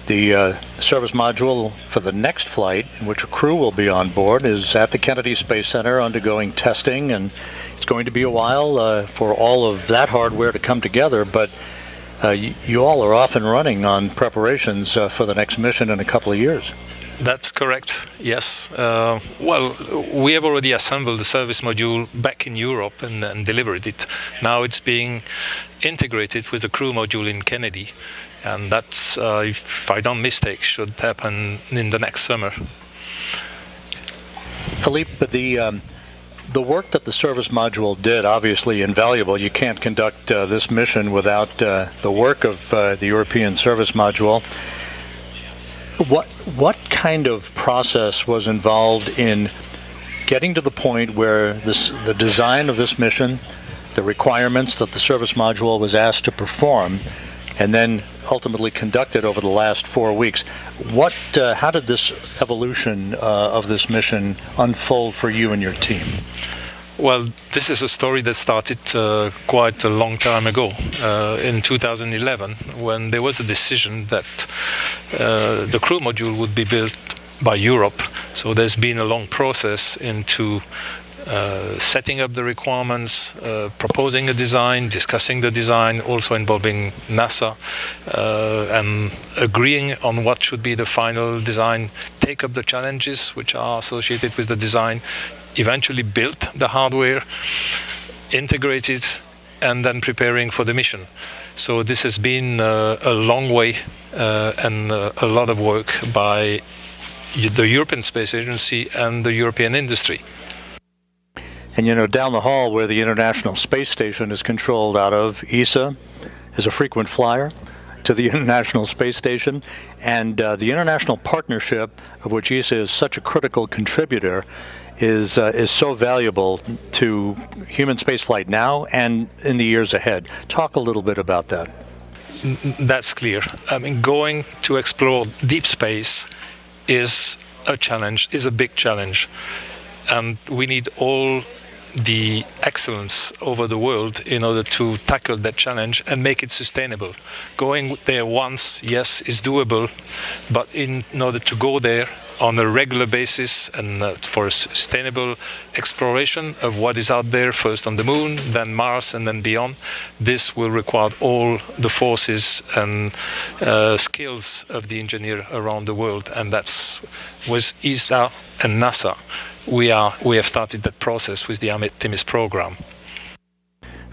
the service module for the next flight, in which a crew will be on board, is at the Kennedy Space Center undergoing testing, and it's going to be a while for all of that hardware to come together, but you all are off and running on preparations for the next mission in a couple of years. That's correct, yes. Well, we have already assembled the service module back in Europe and delivered it. Now it's being integrated with the crew module in Kennedy. And that's, if I don't mistake, should happen in the next summer. Philippe, the work that the service module did, obviously invaluable. You can't conduct this mission without the work of the European service module. What kind of process was involved in getting to the point where the design of this mission the requirements that the service module was asked to perform, and then ultimately conducted over the last 4 weeks. How did this evolution of this mission unfold for you and your team? Well, this is a story that started quite a long time ago, in 2011, when there was a decision that the crew module would be built by Europe. So there's been a long process into setting up the requirements, proposing a design, discussing the design, also involving NASA, and agreeing on what should be the final design, take up the challenges which are associated with the design, eventually build the hardware, integrate it, and then preparing for the mission. So this has been a long way and a lot of work by the European Space Agency and the European industry. And you know, down the hall where the International Space Station is controlled out of, ESA is a frequent flyer to the International Space Station, and the international partnership, of which ESA is such a critical contributor, is so valuable to human spaceflight now and in the years ahead. Talk a little bit about that. That's clear. I mean, going to explore deep space is a challenge, is a big challenge. And we need all the excellence over the world in order to tackle that challenge and make it sustainable. Going there once, yes, is doable, but in order to go there on a regular basis and for a sustainable exploration of what is out there, first on the moon, then Mars, and then beyond, this will require all the forces and skills of the engineer around the world, and that's with ESA and NASA. We have started that process with the Artemis program.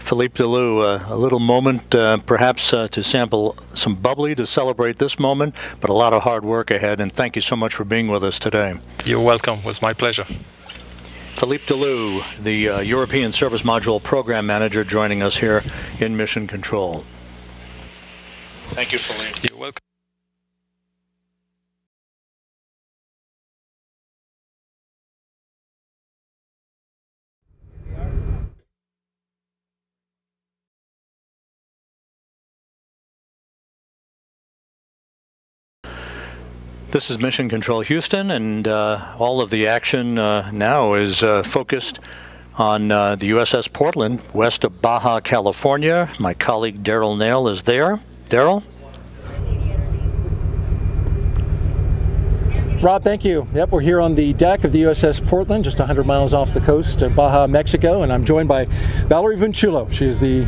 Philippe Delou, a little moment perhaps to sample some bubbly to celebrate this moment, but a lot of hard work ahead, and thank you so much for being with us today. You're welcome. It was my pleasure. Philippe Delou, the European Service Module Program Manager, joining us here in Mission Control. Thank you, Philippe. You're welcome. This is Mission Control Houston, and all of the action now is focused on the USS Portland, west of Baja, California. My colleague Daryl Nail is there. Daryl? Rob, thank you. Yep, we're here on the deck of the USS Portland, just 100 miles off the coast of Baja, Mexico, and I'm joined by Valerie Vinchulo. She is the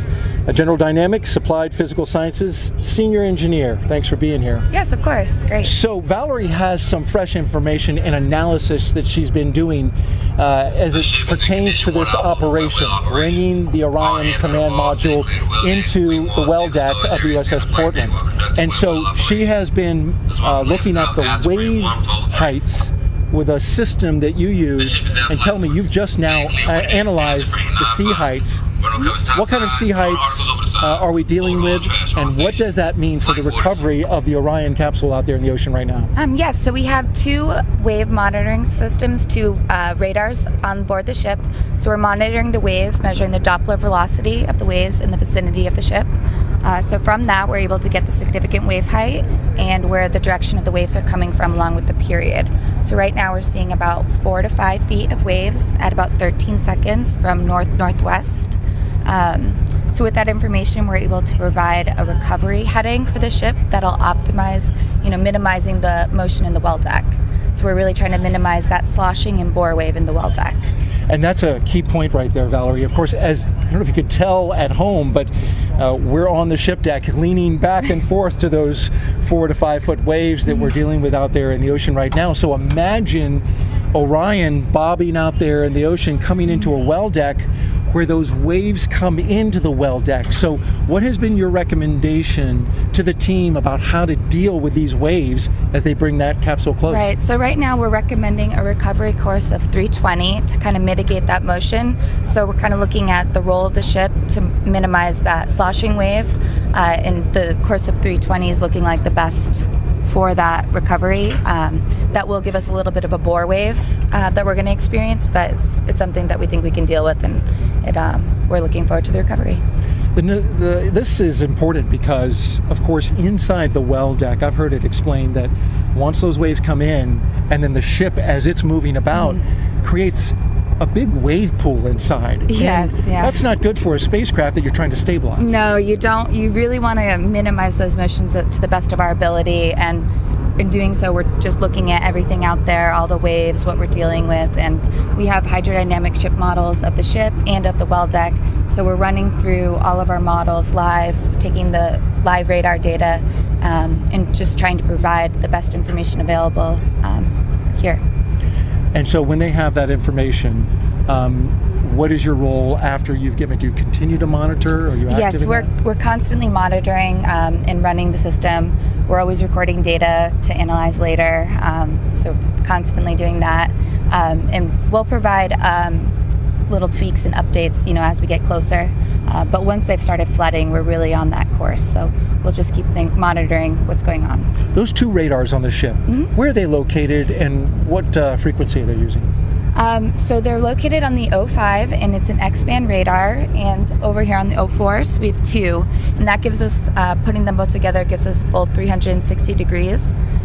General Dynamics Applied Physical Sciences Senior Engineer. Thanks for being here. Yes, of course. Great. So Valerie has some fresh information and analysis that she's been doing as it pertains to this operation, bringing the Orion command module into the well deck of the USS Portland. And so she has been looking at the wave heights with a system that you use, and tell me, you've just now analyzed the sea heights. What kind of sea heights are we dealing with, and what does that mean for the recovery of the Orion capsule out there in the ocean right now? Yes, so we have two wave monitoring systems, two radars on board the ship. So we're monitoring the waves, measuring the Doppler velocity of the waves in the vicinity of the ship. So from that, we're able to get the significant wave height and where the direction of the waves are coming from along with the period. So right now we're seeing about 4 to 5 feet of waves at about 13 seconds from north-northwest. So with that information, we're able to provide a recovery heading for the ship that'll optimize, minimizing the motion in the well deck. So we're really trying to minimize that sloshing and bore wave in the well deck. And that's a key point right there, Valerie. Of course, as I don't know if you could tell at home, but we're on the ship deck leaning back and forth to those 4 to 5 foot waves that we're dealing with out there in the ocean right now. So imagine Orion bobbing out there in the ocean, coming into a well deck where those waves come into the well deck. So what has been your recommendation to the team about how to deal with these waves as they bring that capsule close? Right, so right now we're recommending a recovery course of 320 to kind of mitigate that motion. So we're kind of looking at the roll of the ship to minimize that sloshing wave, and the course of 320 is looking like the best for that recovery. That will give us a little bit of a bore wave that we're going to experience, but it's something that we think we can deal with, and we're looking forward to the recovery. This is important because, of course, inside the well deck, I've heard it explained that once those waves come in, and then the ship, as it's moving about, creates a big wave pool inside. Yes, yeah. That's not good for a spacecraft that you're trying to stabilize. No, you don't. You really want to minimize those motions to the best of our ability, and in doing so, we're just looking at everything out there, all the waves, what we're dealing with, and we have hydrodynamic ship models of the ship and of the well deck, so we're running through all of our models live, taking the live radar data, and just trying to provide the best information available here. And so when they have that information, what is your role after you've given? Do you continue to monitor? Are you active? Yes, we're constantly monitoring and running the system. We're always recording data to analyze later, so constantly doing that. And we'll provide little tweaks and updates, as we get closer. But once they've started flooding, we're really on that course. So we'll just keep monitoring what's going on. Those two radars on the ship, where are they located, and what frequency are they using? So they're located on the 05, and it's an X-band radar, and over here on the 04, so we have two, and that gives us, putting them both together, gives us a full 360 degrees,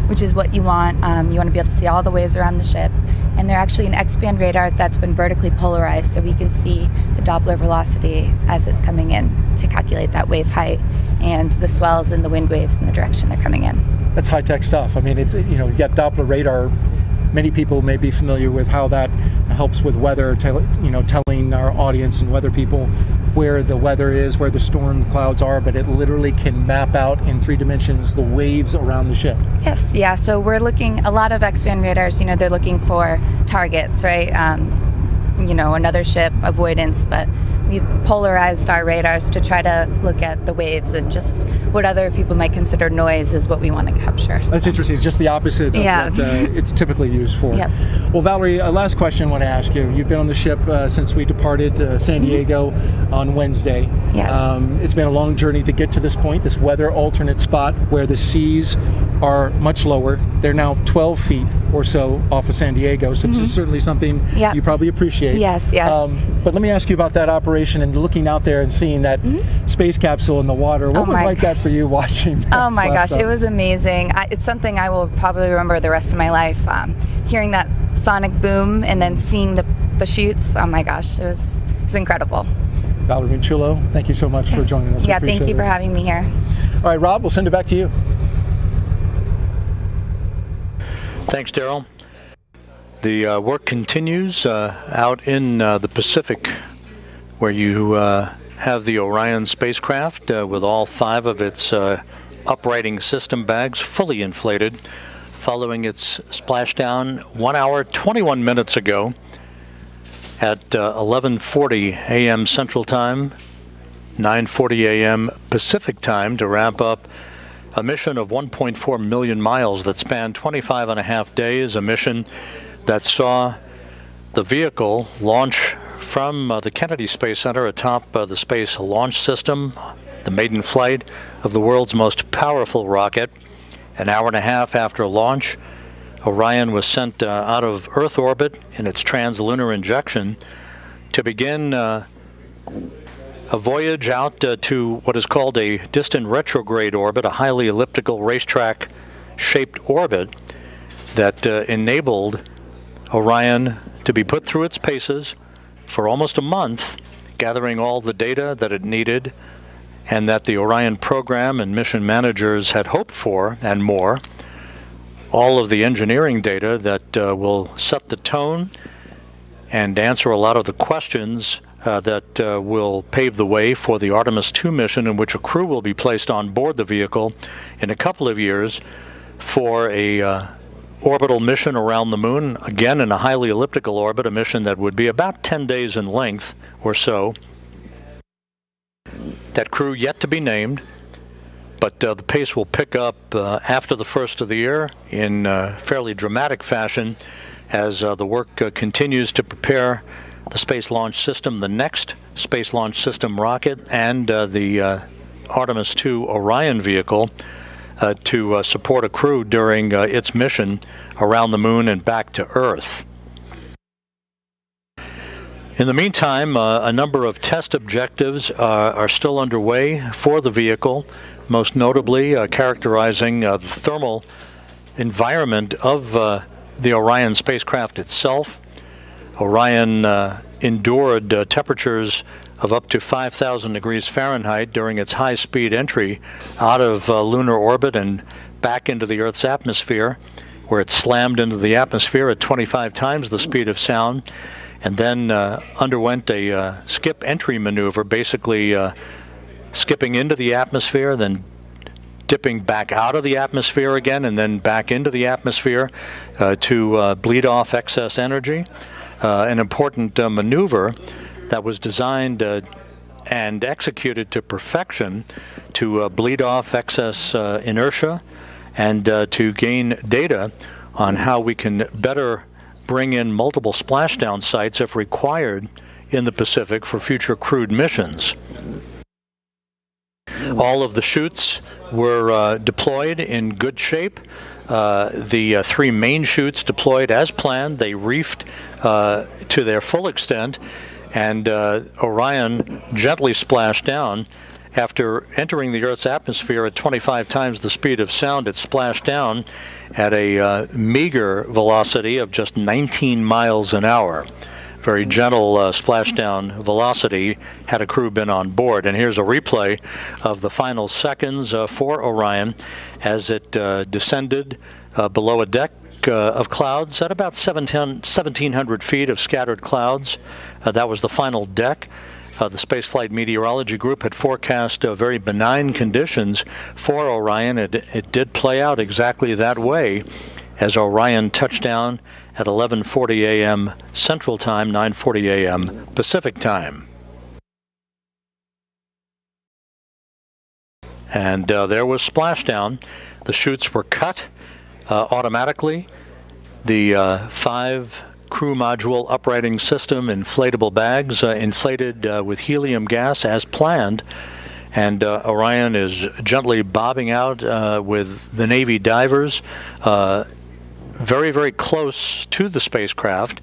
which is what you want. You want to be able to see all the waves around the ship, and they're actually an X-band radar that's been vertically polarized, so we can see the Doppler velocity as it's coming in to calculate that wave height and the swells and the wind waves in the direction they're coming in. That's high-tech stuff. I mean, it's, you've got Doppler radar. Many people may be familiar with how that helps with weather, telling our audience and weather people where the weather is, where the storm clouds are, but it literally can map out in 3 dimensions the waves around the ship. Yes, yeah, so we're looking, a lot of X-band radars, they're looking for targets, right? Another ship, avoidance, but we've polarized our radars to try to look at the waves, and just what other people might consider noise is what we want to capture. That's interesting. It's just the opposite of what it's typically used for. Yep. Well, Valerie, last question I want to ask you. You've been on the ship since we departed San Diego on Wednesday. Yes. It's been a long journey to get to this point, this weather alternate spot where the seas are much lower. They're now 12 feet or so off of San Diego, so this is certainly something you probably appreciate. Yes, yes. But let me ask you about that operation and looking out there and seeing that space capsule in the water. What was like that for you watching? Oh my gosh, it was amazing. It's something I will probably remember the rest of my life. Hearing that sonic boom and then seeing the chutes, oh my gosh, it was incredible. Valerie Minchullo, thank you so much for joining us. Yeah, thank you for having me here. All right, Rob, we'll send it back to you. Thanks, Daryl. The work continues out in the Pacific, where you have the Orion spacecraft with all 5 of its uprighting system bags fully inflated, following its splashdown 1 hour 21 minutes ago at 11:40 a.m. Central Time, 9:40 a.m. Pacific Time, to wrap up a mission of 1.4 million miles that spanned 25 and a half days, a mission that saw the vehicle launch from the Kennedy Space Center atop the Space Launch System, the maiden flight of the world's most powerful rocket. An hour and a half after launch, Orion was sent out of Earth orbit in its translunar injection to begin a voyage out to what is called a distant retrograde orbit, a highly elliptical racetrack-shaped orbit that enabled Orion to be put through its paces for almost a month, gathering all the data that it needed and that the Orion program and mission managers had hoped for, and more. All of the engineering data that will set the tone and answer a lot of the questions that will pave the way for the Artemis II mission, in which a crew will be placed on board the vehicle in a couple of years for a orbital mission around the moon, again in a highly elliptical orbit, a mission that would be about 10 days in length or so. That crew yet to be named, but the pace will pick up after the first of the year in fairly dramatic fashion as the work continues to prepare the Space Launch System, the next Space Launch System rocket, and the Artemis II Orion vehicle to support a crew during its mission around the moon and back to Earth. In the meantime, a number of test objectives are still underway for the vehicle, most notably characterizing the thermal environment of the Orion spacecraft itself. Orion endured temperatures of up to 5,000 degrees Fahrenheit during its high-speed entry out of lunar orbit and back into the Earth's atmosphere, where it slammed into the atmosphere at 25 times the speed of sound, and then underwent a skip entry maneuver, basically skipping into the atmosphere, then dipping back out of the atmosphere again, and then back into the atmosphere to bleed off excess energy. An important maneuver that was designed and executed to perfection to bleed off excess inertia and to gain data on how we can better bring in multiple splashdown sites if required in the Pacific for future crewed missions. All of the chutes were deployed in good shape. The three main chutes deployed as planned. They reefed to their full extent, and Orion gently splashed down. After entering the Earth's atmosphere at 25 times the speed of sound, it splashed down at a meager velocity of just 19 miles an hour. Very gentle splashdown velocity had a crew been on board. And here's a replay of the final seconds for Orion as it descended below a deck of clouds at about 1,700 feet of scattered clouds. That was the final deck. The Spaceflight Meteorology Group had forecast very benign conditions for Orion. It did play out exactly that way as Orion touched down at 11:40 a.m. Central Time, 9:40 a.m. Pacific Time. And there was splashdown. The chutes were cut automatically. The 5 crew module uprighting system inflatable bags inflated with helium gas as planned, and Orion is gently bobbing out with the Navy divers very, very close to the spacecraft.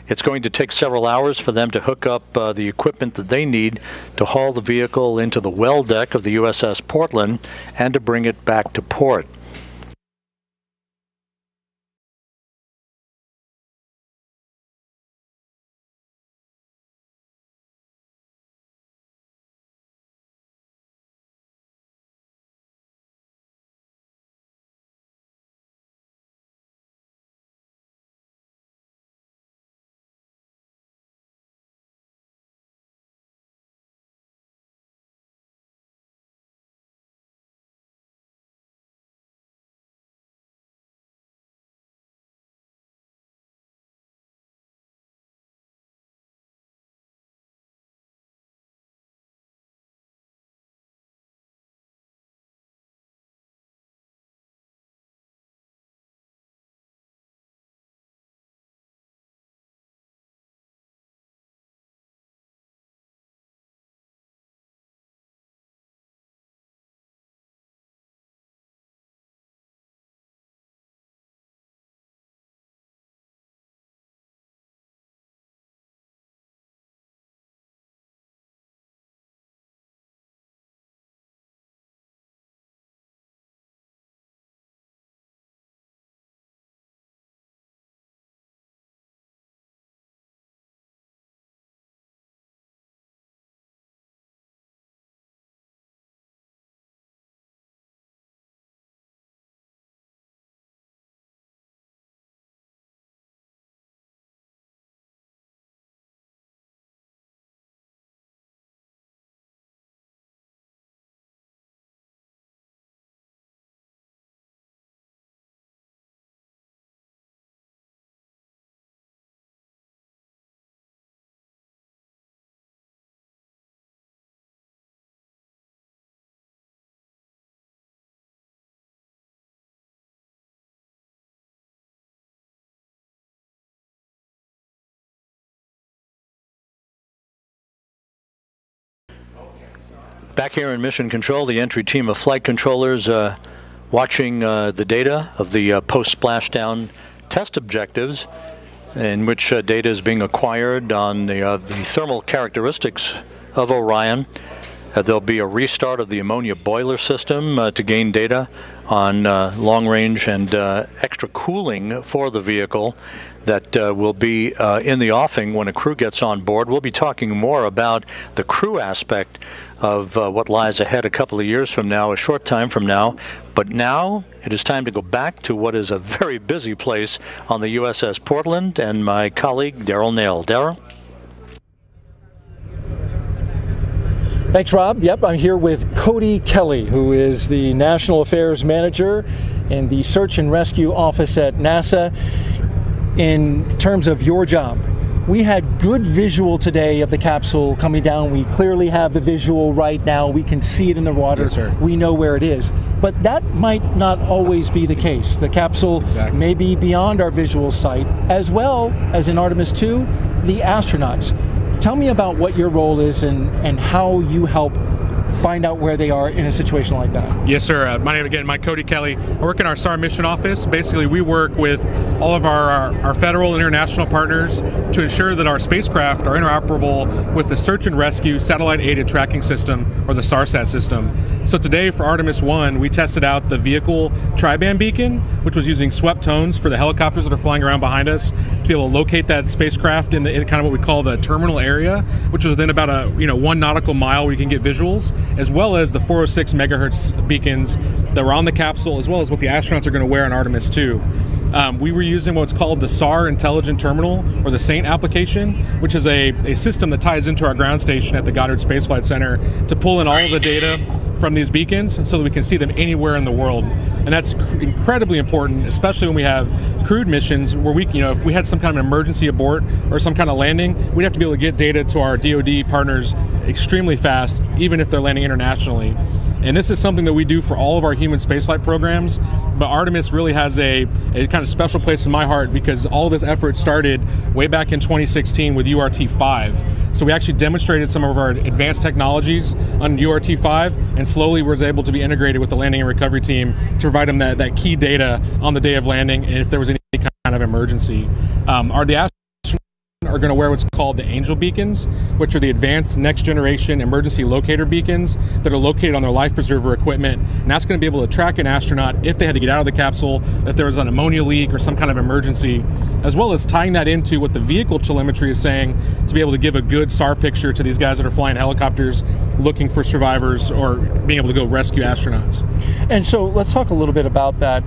It's going to take several hours for them to hook up the equipment that they need to haul the vehicle into the well deck of the USS Portland and to bring it back to port. Back here in Mission Control, the entry team of flight controllers watching the data of the post-splashdown test objectives, in which data is being acquired on the thermal characteristics of Orion. There'll be a restart of the ammonia boiler system to gain data on long range and extra cooling for the vehicle that will be in the offing when a crew gets on board. We'll be talking more about the crew aspect of what lies ahead a couple of years from now, a short time from now. But now it is time to go back to what is a very busy place on the USS Portland, and my colleague Daryl Nail. Daryl? Thanks, Rob. Yep, I'm here with Cody Kelly, who is the National Affairs Manager in the Search and Rescue Office at NASA. In terms of your job, we had good visual today of the capsule coming down. We clearly have the visual right now. We can see it in the water. Yes, sir. We know where it is. But that might not always be the case. The capsule may be beyond our visual sight, as well as in Artemis 2, the astronauts. Tell me about what your role is and how you help find out where they are in a situation like that. Yes, sir. My name again, Mike Cody Kelly. I work in our SAR mission office. Basically, we work with all of our federal and international partners to ensure that our spacecraft are interoperable with the Search and Rescue Satellite Aided Tracking System, or the SARSAT system. So today for Artemis 1, we tested out the vehicle tri-band beacon, which was using swept tones for the helicopters that are flying around behind us to be able to locate that spacecraft in kind of what we call the terminal area, which is within about a 1 nautical mile where you can get visuals, as well as the 406 megahertz beacons that were on the capsule, as well as what the astronauts are going to wear on Artemis 2. We were using what's called the SAR Intelligent Terminal, or the SAINT application, which is a system that ties into our ground station at the Goddard Space Flight Center to pull in all of the data from these beacons so that we can see them anywhere in the world. And that's incredibly important, especially when we have crewed missions where we, if we had some kind of emergency abort or some kind of landing, we'd have to be able to get data to our DoD partners extremely fast, even if they're landing internationally. And this is something that we do for all of our human spaceflight programs, but Artemis really has a kind of special place in my heart because all this effort started way back in 2016 with URT-5. So we actually demonstrated some of our advanced technologies on URT-5 and slowly was able to be integrated with the landing and recovery team to provide them that key data on the day of landing and if there was any kind of emergency. The are going to wear what's called the Angel beacons, which are the advanced next generation emergency locator beacons that are located on their life preserver equipment, and that's going to be able to track an astronaut if they had to get out of the capsule, if there was an ammonia leak or some kind of emergency, as well as tying that into what the vehicle telemetry is saying to be able to give a good SAR picture to these guys that are flying helicopters looking for survivors or being able to go rescue astronauts. And so let's talk a little bit about that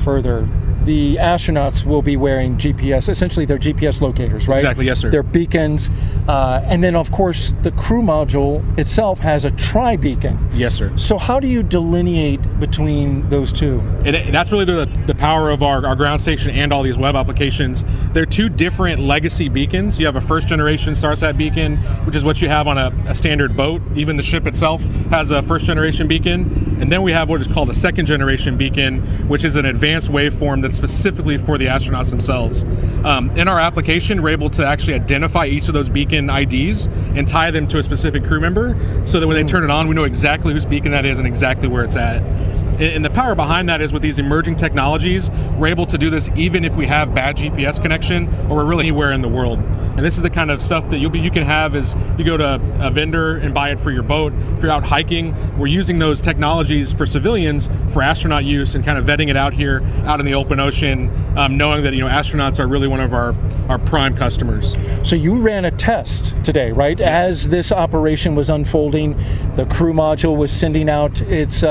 further. The astronauts will be wearing GPS, essentially they're GPS locators, right? Exactly, yes, sir. They're beacons. And then, of course, the crew module itself has a tri-beacon. Yes, sir. So how do you delineate between those two? And that's really the power of our ground station and all these web applications. They're two different legacy beacons. You have a first-generation SARSAT beacon, which is what you have on a standard boat. Even the ship itself has a first-generation beacon. And then we have what is called a second-generation beacon, which is an advanced waveform that's specifically for the astronauts themselves. In our application, we're able to actually identify each of those beacon IDs and tie them to a specific crew member so that when they turn it on, we know exactly whose beacon that is and exactly where it's at. And the power behind that is with these emerging technologies, we're able to do this even if we have bad GPS connection or we're really anywhere in the world. And this is the kind of stuff that you can have is if you go to a vendor and buy it for your boat, if you're out hiking, we're using those technologies for civilians for astronaut use and kind of vetting it out here out in the open ocean, knowing that astronauts are really one of our prime customers. So you ran a test today, right? Yes. As this operation was unfolding, the crew module was sending out its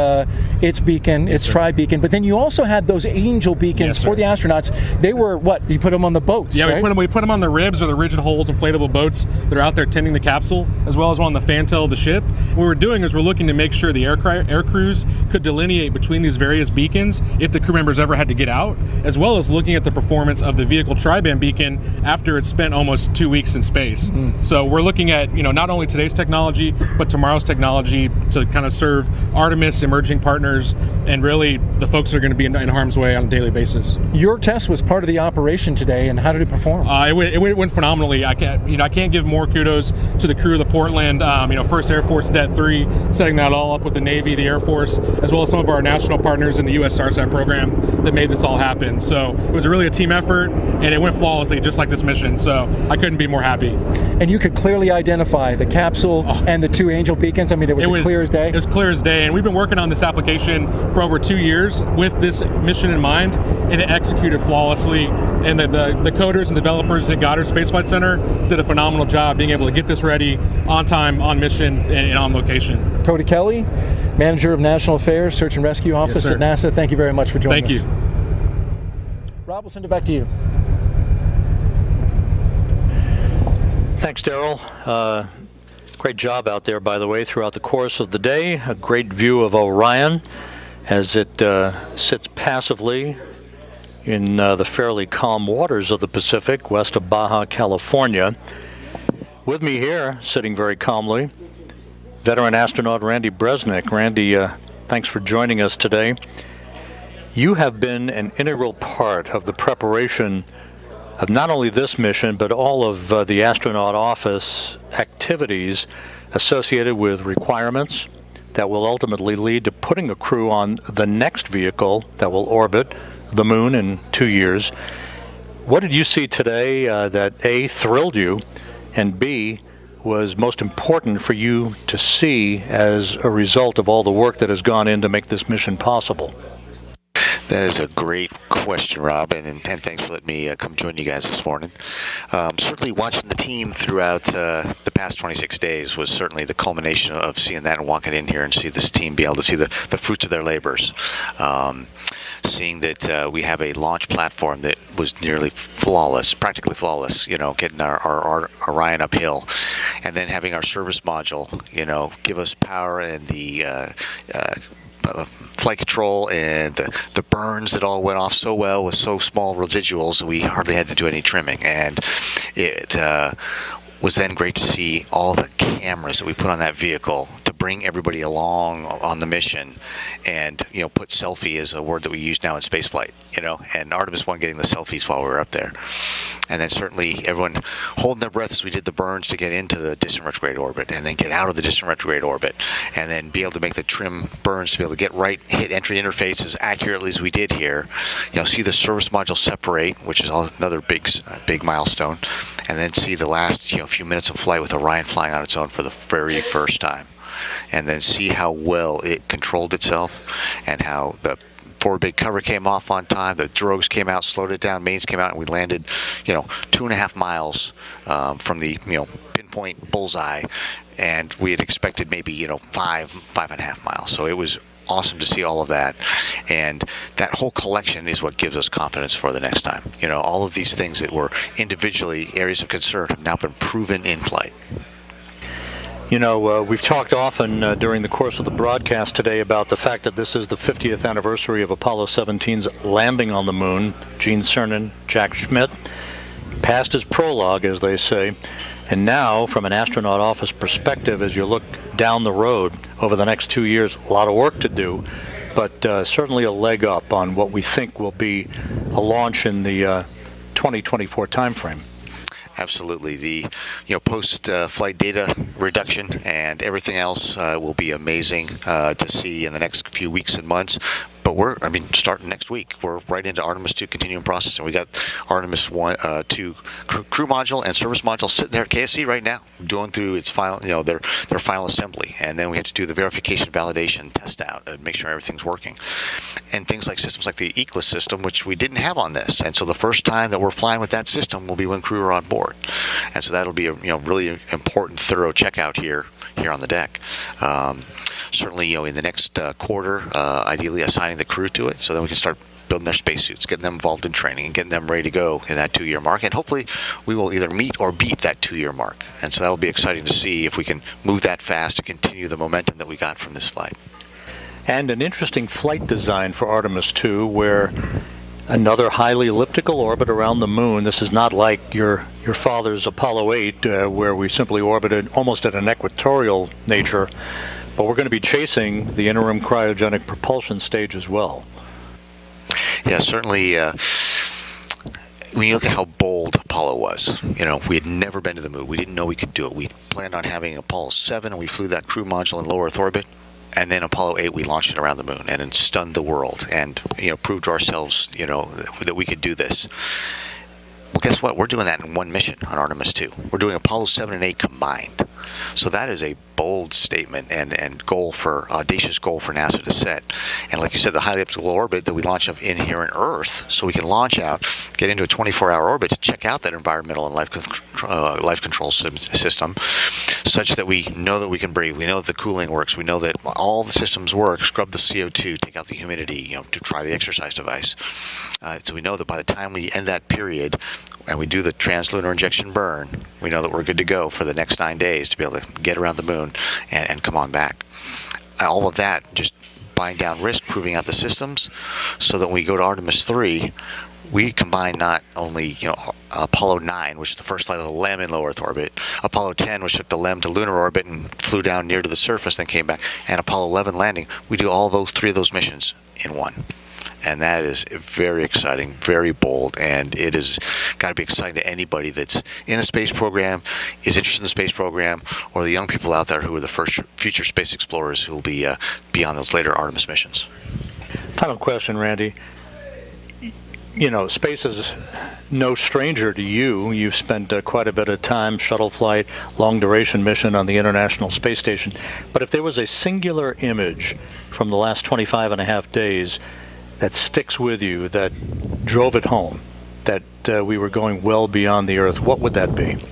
beacon, its tri-beacon, but then you also had those Angel beacons for the astronauts. They were what? You put them on the boats, yeah, right? we put them on the ribs or the rigid hulls inflatable boats that are out there tending the capsule, as well as on the fantail of the ship. What we're doing is we're looking to make sure the air crews could delineate between these various beacons if the crew members ever had to get out, as well as looking at the performance of the vehicle tri-band beacon after it's spent almost 2 weeks in space. So we're looking at not only today's technology but tomorrow's technology to kind of serve Artemis emerging partners and really the folks that are going to be in harm's way on a daily basis. Your test was part of the operation today, and how did it perform? It went phenomenally. I can't give more kudos to the crew of the Portland, First Air Force Det 3, setting that all up with the Navy, the Air Force, as well as some of our national partners in the U.S. StarSat program that made this all happen. So it was really a team effort, and it went flawlessly, just like this mission. So I couldn't be more happy. And you could clearly identify the capsule and the two angel beacons. I mean, it was clear as day. It was clear as day, and we've been working on this application for over 2 years with this mission in mind, and it executed flawlessly. And the coders and developers at Goddard Space Flight Center did a phenomenal job being able to get this ready on time, on mission, and on location. Cody Kelly, Manager of National Affairs, Search and Rescue Office at NASA. Thank you very much for joining us. Thank you. Rob, we'll send it back to you. Thanks, Daryl. Great job out there, by the way, throughout the course of the day. A great view of Orion as it sits passively in the fairly calm waters of the Pacific, west of Baja California. With me here, sitting very calmly, veteran astronaut Randy Bresnik. Randy, thanks for joining us today. You have been an integral part of the preparation of not only this mission, but all of the astronaut office activities associated with requirements that will ultimately lead to putting a crew on the next vehicle that will orbit the moon in 2 years. What did you see today that A, thrilled you, and B, was most important for you to see as a result of all the work that has gone in to make this mission possible? That is a great question, Rob, and thanks for letting me come join you guys this morning. Certainly watching the team throughout the past 26 days was certainly the culmination of seeing that and walking in here and see this team be able to see the fruits of their labors. Seeing that we have a launch platform that was nearly flawless, practically flawless, getting our Orion uphill, and then having our service module, give us power and the flight control and the burns that all went off so well with so small residuals that we hardly had to do any trimming. And it was then great to see all the cameras that we put on that vehicle to bring everybody along on the mission, and put selfie as a word that we use now in spaceflight, and Artemis 1 getting the selfies while we were up there. And then certainly everyone holding their breath as we did the burns to get into the distant retrograde orbit, and then get out of the distant retrograde orbit, and then be able to make the trim burns to be able to get right, hit entry interface as accurately as we did here. See the service module separate, which is another big milestone, and then see the last few minutes of flight with Orion flying on its own for the very first time, and then see how well it controlled itself, and how the forward big cover came off on time, the drogues came out, slowed it down, mains came out, and we landed 2.5 miles from the pinpoint bullseye, and we had expected maybe 5.5 miles. So it was awesome to see all of that, and that whole collection is what gives us confidence for the next time. All of these things that were individually areas of concern have now been proven in flight. We've talked often during the course of the broadcast today about the fact that this is the 50th anniversary of Apollo 17's landing on the moon. Gene Cernan, Jack Schmitt, past his prologue, as they say. And now, from an astronaut office perspective, as you look down the road over the next 2 years, a lot of work to do, but certainly a leg up on what we think will be a launch in the 2024 timeframe. Absolutely. The post-flight data reduction and everything else will be amazing to see in the next few weeks and months. But starting next week, we're right into Artemis 2 continuum processing. We got Artemis 2 crew module and service module sitting there at KSC right now, going through its final, their final assembly. And then we have to do the verification, validation, test out, and make sure everything's working. And things like systems like the ECLIS system, which we didn't have on this. And so the first time that we're flying with that system will be when crew are on board. And so that'll be a really important, thorough checkout here on the deck. Certainly, in the next quarter, ideally assigning the crew to it, so then we can start building their spacesuits, getting them involved in training, and getting them ready to go in that 2-year mark. And hopefully, we will either meet or beat that 2-year mark. And so that'll be exciting to see if we can move that fast to continue the momentum that we got from this flight. And an interesting flight design for Artemis 2, where another highly elliptical orbit around the moon. This is not like your father's Apollo 8, where we simply orbited almost at an equatorial nature, But we're going to be chasing the interim cryogenic propulsion stage as well. Yeah, certainly. When you look at how bold Apollo was, you know, we had never been to the moon. We didn't know we could do it. We planned on having Apollo 7, and we flew that crew module in low Earth orbit. And then Apollo 8, we launched it around the moon, and it stunned the world, and, you know, proved to ourselves, you know, that we could do this. Well, guess what? We're doing that in one mission on Artemis 2. We're doing Apollo 7 and 8 combined. So that is a bold statement and audacious goal for NASA to set. And like you said, the highly elliptical orbit that we launch of in here on Earth, so we can launch out, get into a 24-hour orbit to check out that environmental and life control system, such that we know that we can breathe. We know that the cooling works. We know that all the systems work. Scrub the CO2, take out the humidity, you know, to try the exercise device. So we know that by the time we end that period and we do the translunar injection burn, we know that we're good to go for the next 9 days to be able to get around the moon and come on back. All of that just buying down risk, proving out the systems, so that when we go to Artemis 3, we combine not only, you know, Apollo 9, which is the first flight of the LEM in low Earth orbit, Apollo 10, which took the LEM to lunar orbit and flew down near to the surface, then came back, and Apollo 11 landing. We do all those 3 of those missions in one. And that is very exciting, very bold, and it has got to be exciting to anybody that's in the space program, is interested in the space program, or the young people out there who are the first future space explorers who will be on those later Artemis missions. Final question, Randy. You know, space is no stranger to you. You've spent quite a bit of time, shuttle flight, long-duration mission on the International Space Station. But if there was a singular image from the last 25 and a half days that sticks with you, that drove it home, that we were going well beyond the Earth, what would that be?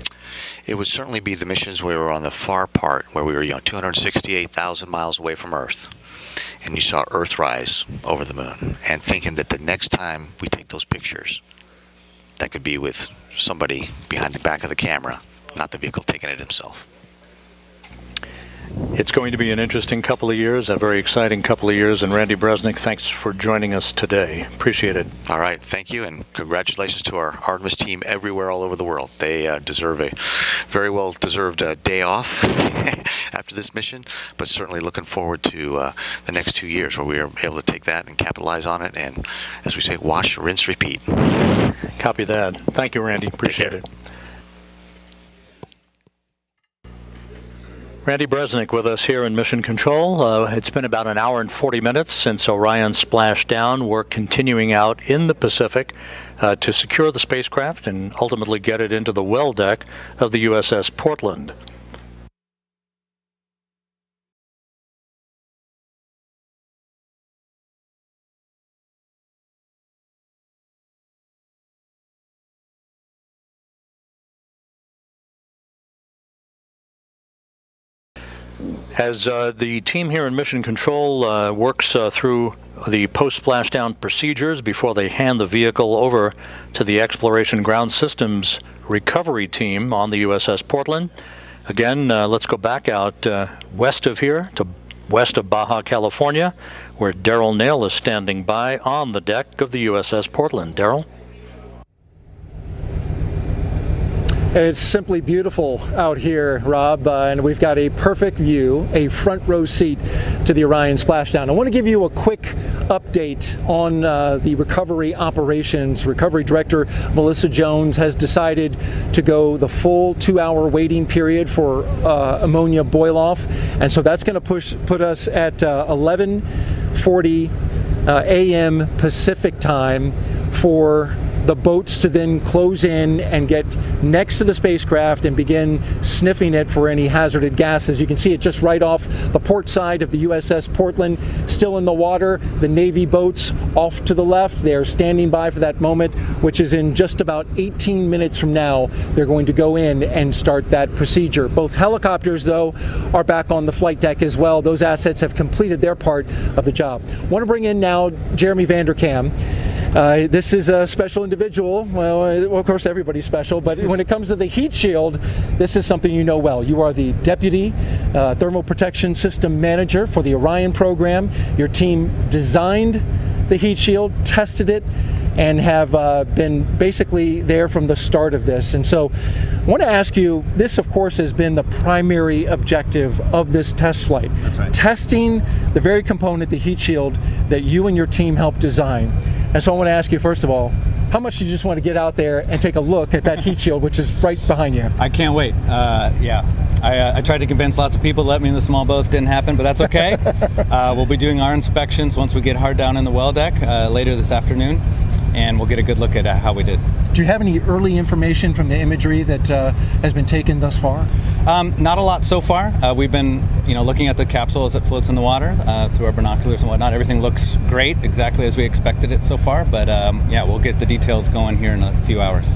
It would certainly be the missions where we were on the far part, where we were, you know, 268,000 miles away from Earth, and you saw Earthrise over the moon, and thinking that the next time we take those pictures, that could be with somebody behind the back of the camera, not the vehicle taking it himself. It's going to be an interesting couple of years, a very exciting couple of years, and Randy Bresnik, thanks for joining us today. Appreciate it. All right, thank you, and congratulations to our Artemis team everywhere all over the world. They deserve a very well-deserved day off after this mission, but certainly looking forward to the next 2 years where we are able to take that and capitalize on it, and, as we say, wash, rinse, repeat. Copy that. Thank you, Randy. Appreciate it. Randy Bresnik with us here in Mission Control. It's been about an hour and 40 minutes since Orion splashed down. We're continuing out in the Pacific to secure the spacecraft and ultimately get it into the well deck of the USS Portland. As the team here in Mission Control works through the post-splashdown procedures before they hand the vehicle over to the Exploration Ground Systems recovery team on the USS Portland. Again, let's go back out west of here to west of Baja, California, where Daryl Nail is standing by on the deck of the USS Portland. Daryl? It's simply beautiful out here, Rob, and we've got a perfect view, a front row seat to the Orion splashdown. I want to give you a quick update on the recovery operations. Recovery Director Melissa Jones has decided to go the full 2-hour waiting period for ammonia boil-off, and so that's going to put us at 11:40 a.m. Pacific time for the boats to then close in and get next to the spacecraft and begin sniffing it for any hazardous gases. You can see it just right off the port side of the USS Portland, still in the water. The Navy boats off to the left, they're standing by for that moment, which is in just about 18 minutes from now. They're going to go in and start that procedure. Both helicopters, though, are back on the flight deck as well. Those assets have completed their part of the job. I want to bring in now Jeremy Vanderkam. This is a special individual. Well, of course, everybody's special, but when it comes to the heat shield, this is something you know well. You are the Deputy Thermal Protection System Manager for the Orion program. Your team designed the heat shield, tested it, and have been basically there from the start of this. And so I want to ask you, this of course has been the primary objective of this test flight. That's right. Testing the very component, the heat shield, that you and your team helped design. And so I want to ask you, first of all, how much do you just want to get out there and take a look at that heat shield, which is right behind you? I can't wait. Yeah, I tried to convince lots of people to let me in the small boats. Didn't happen, but that's okay. We'll be doing our inspections once we get hard down in the well deck later this afternoon, and we'll get a good look at how we did. Do you have any early information from the imagery that has been taken thus far? Not a lot so far. We've been, looking at the capsule as it floats in the water through our binoculars and whatnot. Everything looks great, exactly as we expected it so far. But yeah, we'll get the details going here in a few hours.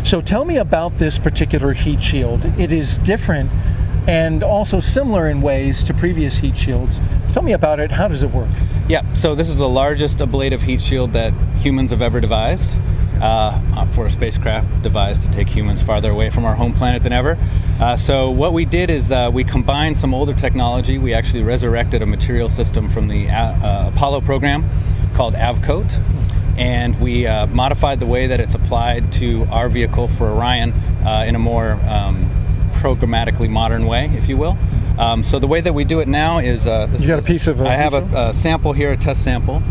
So tell me about this particular heat shield. It is different and also similar in ways to previous heat shields. Tell me about it. How does it work? Yeah, so this is the largest ablative heat shield that humans have ever devised. For a spacecraft devised to take humans farther away from our home planet than ever. So what we did is we combined some older technology. We actually resurrected a material system from the Apollo program called AvCoat, and we modified the way that it's applied to our vehicle for Orion in a more programmatically modern way, if you will. So the way that we do it now is you got a piece of I have a sample here, a test sample.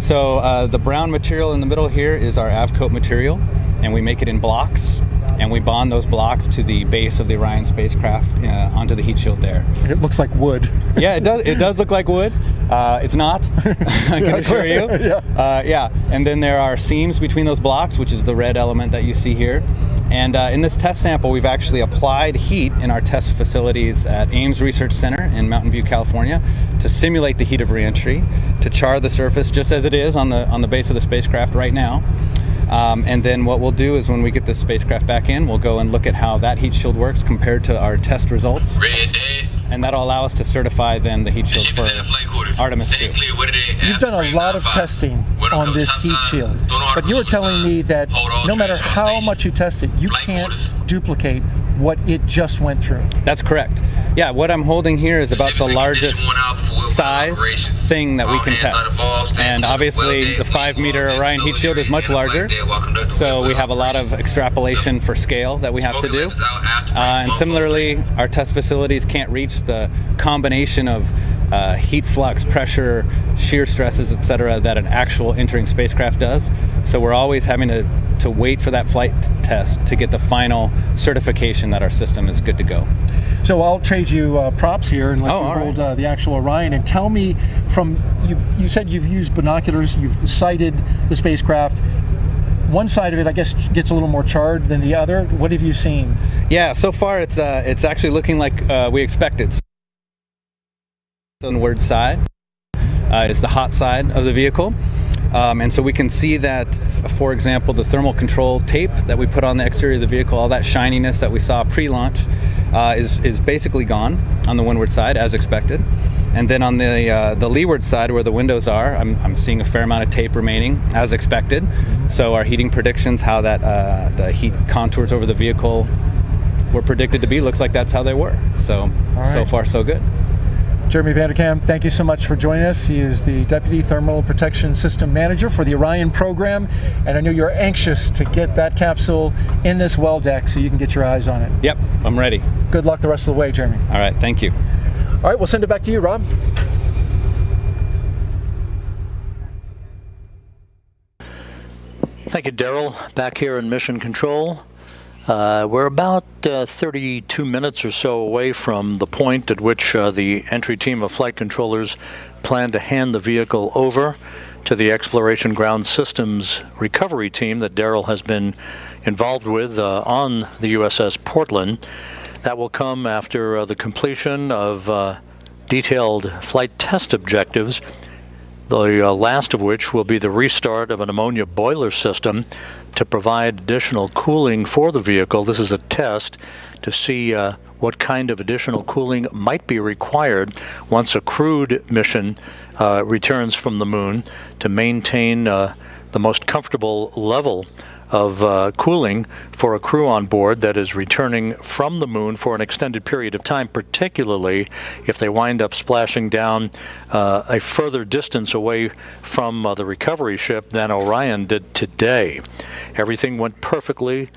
So the brown material in the middle here is our AvCoat material, and we make it in blocks, and we bond those blocks to the base of the Orion spacecraft onto the heat shield there. It looks like wood. Yeah, it does. It does look like wood. It's not. I can assure you. Yeah. And then there are seams between those blocks, which is the red element that you see here. And in this test sample, we've actually applied heat in our test facilities at Ames Research Center in Mountain View, California, to simulate the heat of reentry, to char the surface just as it is on the base of the spacecraft right now. And then what we'll do is when we get the spacecraft back in, we'll go and look at how that heat shield works compared to our test results. And that'll allow us to certify then the heat shield for Artemis 2. You've done a lot of testing on this heat shield, but you were telling me that no matter how much you test it, you can't duplicate what it just went through. That's correct. Yeah, what I'm holding here is about the largest size thing that we can test. And obviously the 5-meter Orion heat shield is much larger, so we have a lot of extrapolation for scale that we have to do. And similarly, our test facilities can't reach the combination of heat flux, pressure, shear stresses, etc. that an actual entering spacecraft does. So we're always having to wait for that flight test to get the final certification that our system is good to go. So I'll trade you props here and let you hold the actual Orion, and tell me from, you said you've used binoculars, you've sighted the spacecraft. One side of it, I guess, gets a little more charred than the other. What have you seen? Yeah, so far it's actually looking like we expected. On the word side is the hot side of the vehicle. And so we can see that, for example, the thermal control tape that we put on the exterior of the vehicle, all that shininess that we saw pre-launch is basically gone on the windward side as expected. And then on the leeward side where the windows are, I'm seeing a fair amount of tape remaining as expected. So our heating predictions, how that the heat contours over the vehicle were predicted to be, looks like that's how they were. So, so far so good. Jeremy Vanderkam, thank you so much for joining us. He is the Deputy Thermal Protection System Manager for the Orion program, and I know you're anxious to get that capsule in this well deck so you can get your eyes on it. Yep, I'm ready. Good luck the rest of the way, Jeremy. All right, thank you. All right, we'll send it back to you, Rob. Thank you, Daryl. Back here in Mission Control. We're about 32 minutes or so away from the point at which the entry team of flight controllers plan to hand the vehicle over to the Exploration Ground Systems recovery team that Daryl has been involved with on the USS Portland. That will come after the completion of detailed flight test objectives, the last of which will be the restart of an ammonia boiler system to provide additional cooling for the vehicle. This is a test to see what kind of additional cooling might be required once a crewed mission returns from the moon to maintain the most comfortable level of cooling for a crew on board that is returning from the moon for an extended period of time, particularly if they wind up splashing down a further distance away from the recovery ship than Orion did today. Everything went perfectly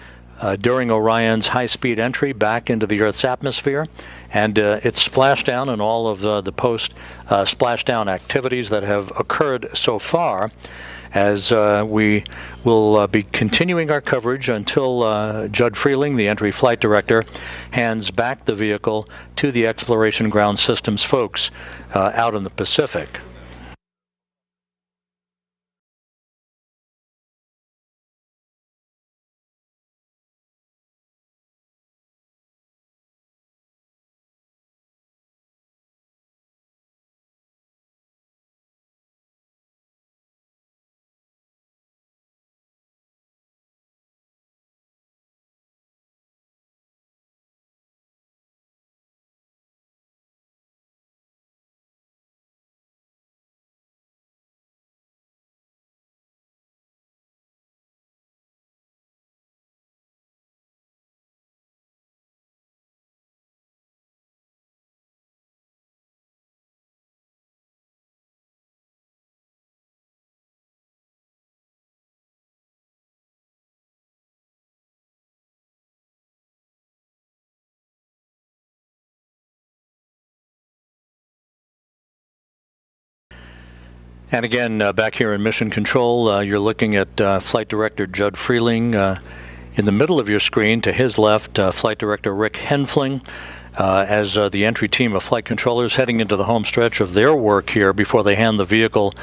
during Orion's high-speed entry back into the Earth's atmosphere, and its splashdown and all of the post-splashdown activities that have occurred so far, as we will be continuing our coverage until Judd Freeling, the entry flight director, hands back the vehicle to the Exploration Ground Systems folks out in the Pacific. And again, back here in Mission Control, you're looking at Flight Director Judd Freeling. In the middle of your screen, to his left, Flight Director Rick Henfling, as the entry team of flight controllers heading into the home stretch of their work here before they hand the vehicle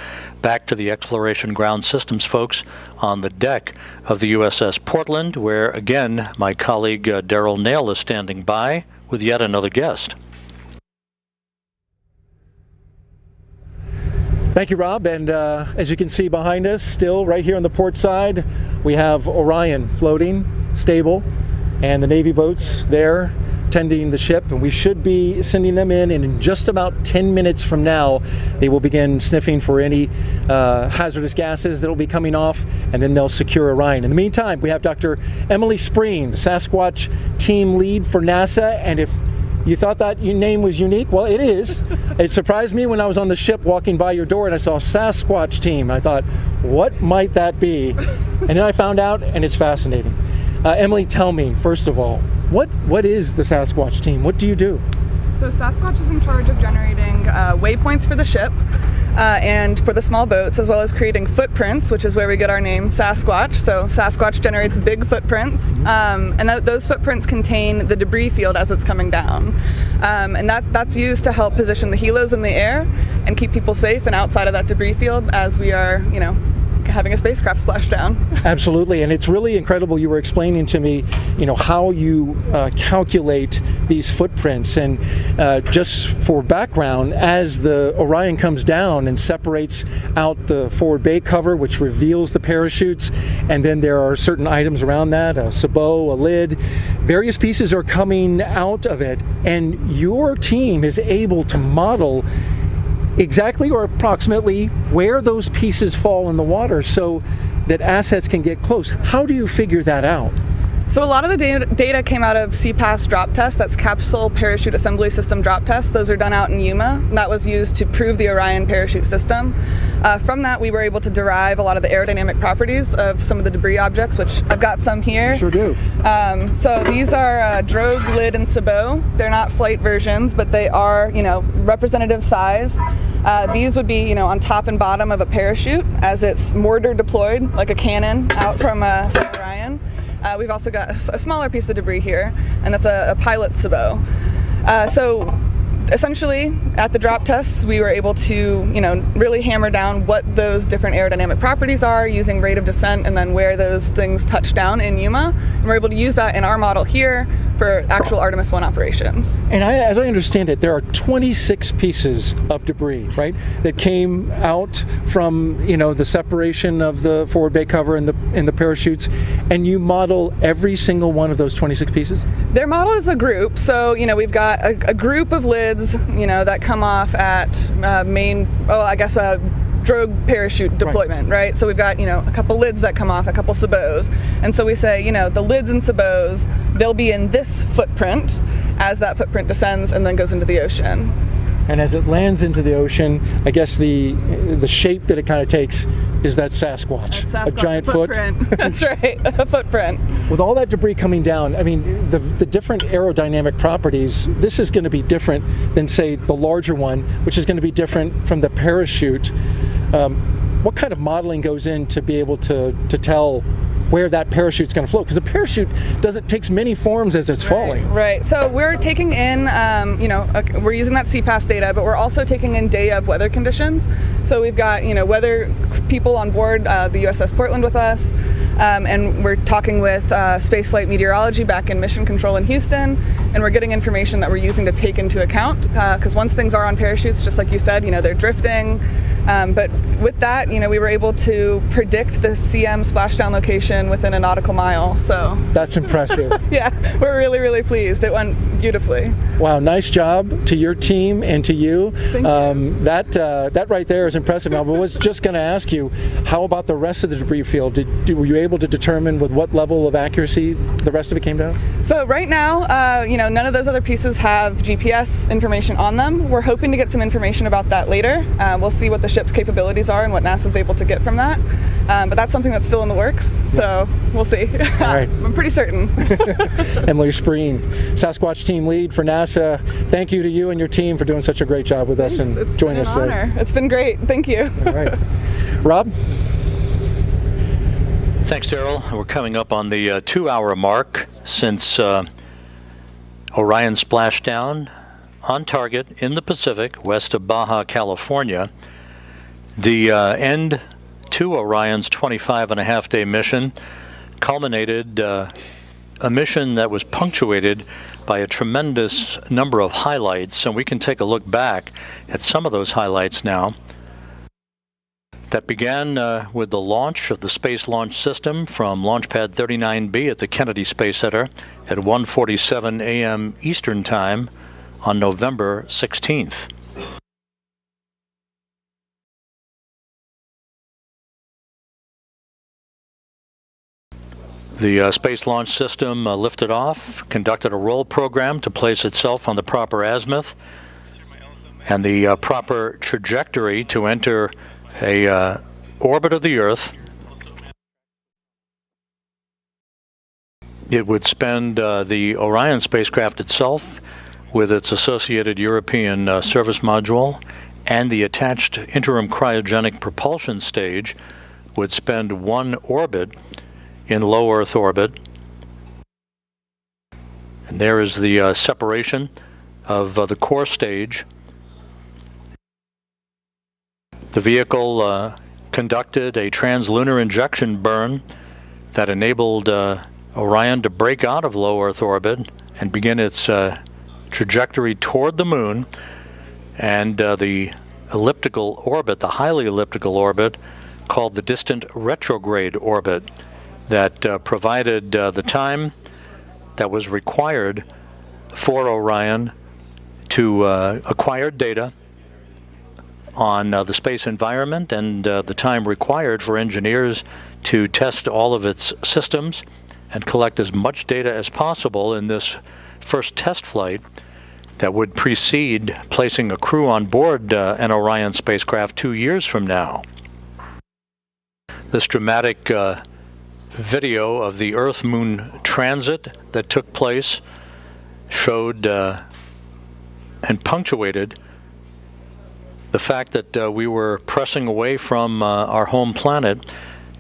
back to the Exploration Ground Systems folks on the deck of the USS Portland, where, again, my colleague Daryl Nail is standing by with yet another guest. Thank you, Rob. And as you can see behind us, still right here on the port side, we have Orion floating, stable, and the Navy boats there tending the ship. And we should be sending them in, and in just about 10 minutes from now, they will begin sniffing for any hazardous gases that will be coming off, and then they'll secure Orion. In the meantime, we have Dr. Emily Spreen, the Sasquatch team lead for NASA. And if you thought that your name was unique, well, it is. It surprised me when I was on the ship walking by your door and I saw Sasquatch team. I thought, what might that be? And then I found out, and it's fascinating. Emily, tell me, first of all, what is the Sasquatch team? What do you do? So Sasquatch is in charge of generating waypoints for the ship and for the small boats, as well as creating footprints, which is where we get our name Sasquatch. So Sasquatch generates big footprints, and those footprints contain the debris field as it's coming down. And that's used to help position the helos in the air and keep people safe and outside of that debris field as we are, you know, having a spacecraft splash down. Absolutely, and it's really incredible. You were explaining to me, you know, how you calculate these footprints, and just for background, as the Orion comes down and separates out the forward bay cover, which reveals the parachutes, and then there are certain items around that, a sabot, a lid, various pieces are coming out of it, and your team is able to model exactly or approximately where those pieces fall in the water so that assets can get close. How do you figure that out? So a lot of the data came out of CPAS drop test, that's Capsule Parachute Assembly System drop test. Those are done out in Yuma. That was used to prove the Orion parachute system. From that, we were able to derive a lot of the aerodynamic properties of some of the debris objects, which I've got some here. Sure do. So these are drogue, lid, and sabot. They're not flight versions, but they are, you know, representative size. These would be, you know, on top and bottom of a parachute as it's mortar deployed, like a cannon out from Orion. We've also got a smaller piece of debris here, and that's a pilot sabot. So essentially, at the drop tests, we were able to, you know, really hammer down what those different aerodynamic properties are using rate of descent and then where those things touch down in Yuma. And we're able to use that in our model here for actual Artemis 1 operations. And as I understand it, there are 26 pieces of debris, right, that came out from, you know, the separation of the forward bay cover and the parachutes, and you model every single one of those 26 pieces? Their model is a group, so, you know, we've got a group of lids, you know, that come off at drogue parachute deployment, right? So we've got, a couple lids that come off, a couple sabots. And so we say, the lids and sabots, they'll be in this footprint as that footprint descends and then goes into the ocean. And as it lands into the ocean, I guess the shape that it kind of takes is that Sasquatch, a giant footprint. That's right, a footprint. With all that debris coming down, I mean, the different aerodynamic properties, this is going to be different than, say, the larger one, which is going to be different from the parachute. What kind of modeling goes in to be able to tell where that parachute's going to float? Because a parachute takes many forms as it's falling. Right. So we're taking in, we're using that CPAS data, but we're also taking in day of weather conditions. So we've got, weather people on board the USS Portland with us, and we're talking with spaceflight meteorology back in Mission Control in Houston, and we're getting information that we're using to take into account, because once things are on parachutes, just like you said, they're drifting. But with that, we were able to predict the CM splashdown location within a nautical mile. So that's impressive. Yeah, we're really, really pleased. It went beautifully. Wow, nice job to your team and to you. Thank you. That right there is impressive. Now, I was just going to ask you, how about the rest of the debris field? Were you able to determine with what level of accuracy the rest of it came down? So right now, none of those other pieces have GPS information on them. We're hoping to get some information about that later. We'll see what the ship's capabilities are and what NASA's able to get from that. But that's something that's still in the works, so we'll see. All right. I'm pretty certain. Emily Spreen, Sasquatch team lead for NASA. Thank you to you and your team for doing such a great job with us and joining us. It's been an honor. It's been great. Thank you. All right. Rob? Thanks, Daryl. We're coming up on the 2-hour mark since Orion splashdown on target in the Pacific, west of Baja, California. The end to Orion's 25-and-a-half-day mission culminated a mission that was punctuated by a tremendous number of highlights, and we can take a look back at some of those highlights now. That began with the launch of the Space Launch System from Launch Pad 39B at the Kennedy Space Center at 1:47 a.m. Eastern Time on November 16th. The Space Launch System lifted off, conducted a roll program to place itself on the proper azimuth and the proper trajectory to enter a orbit of the Earth. It would spend the Orion spacecraft itself with its associated European service module and the attached interim cryogenic propulsion stage would spend one orbit in low Earth orbit. And there is the separation of the core stage. The vehicle conducted a translunar injection burn that enabled Orion to break out of low Earth orbit and begin its trajectory toward the moon, and the elliptical orbit, the highly elliptical orbit called the distant retrograde orbit, that provided the time that was required for Orion to acquire data on the space environment and the time required for engineers to test all of its systems and collect as much data as possible in this first test flight that would precede placing a crew on board an Orion spacecraft 2 years from now. This dramatic video of the Earth-Moon transit that took place showed and punctuated the fact that we were pressing away from our home planet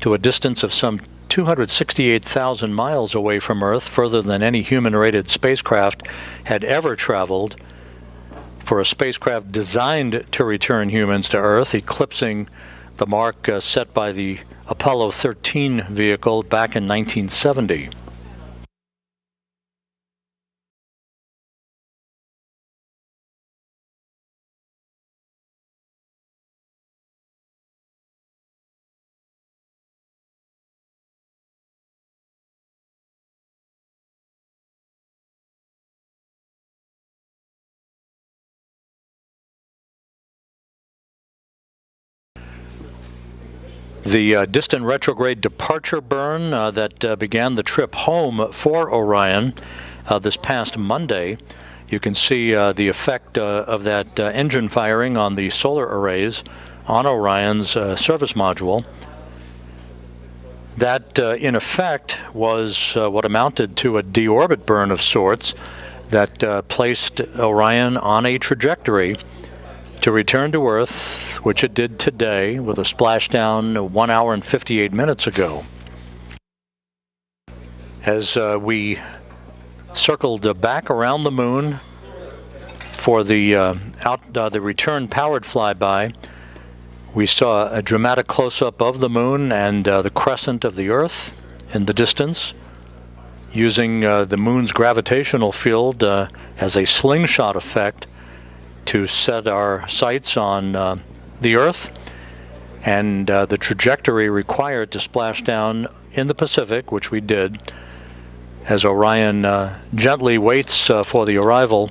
to a distance of some 268,000 miles away from Earth, further than any human-rated spacecraft had ever traveled, for a spacecraft designed to return humans to Earth, eclipsing the mark set by the Apollo 13 vehicle back in 1970. The distant retrograde departure burn that began the trip home for Orion this past Monday. You can see the effect of that engine firing on the solar arrays on Orion's service module. That, in effect, was what amounted to a deorbit burn of sorts that placed Orion on a trajectory to return to Earth, which it did today with a splashdown 1 hour and 58 minutes ago. As we circled back around the moon for the return powered flyby, we saw a dramatic close-up of the moon and the crescent of the Earth in the distance, using the moon's gravitational field as a slingshot effect to set our sights on the Earth and the trajectory required to splash down in the Pacific, which we did, as Orion gently waits for the arrival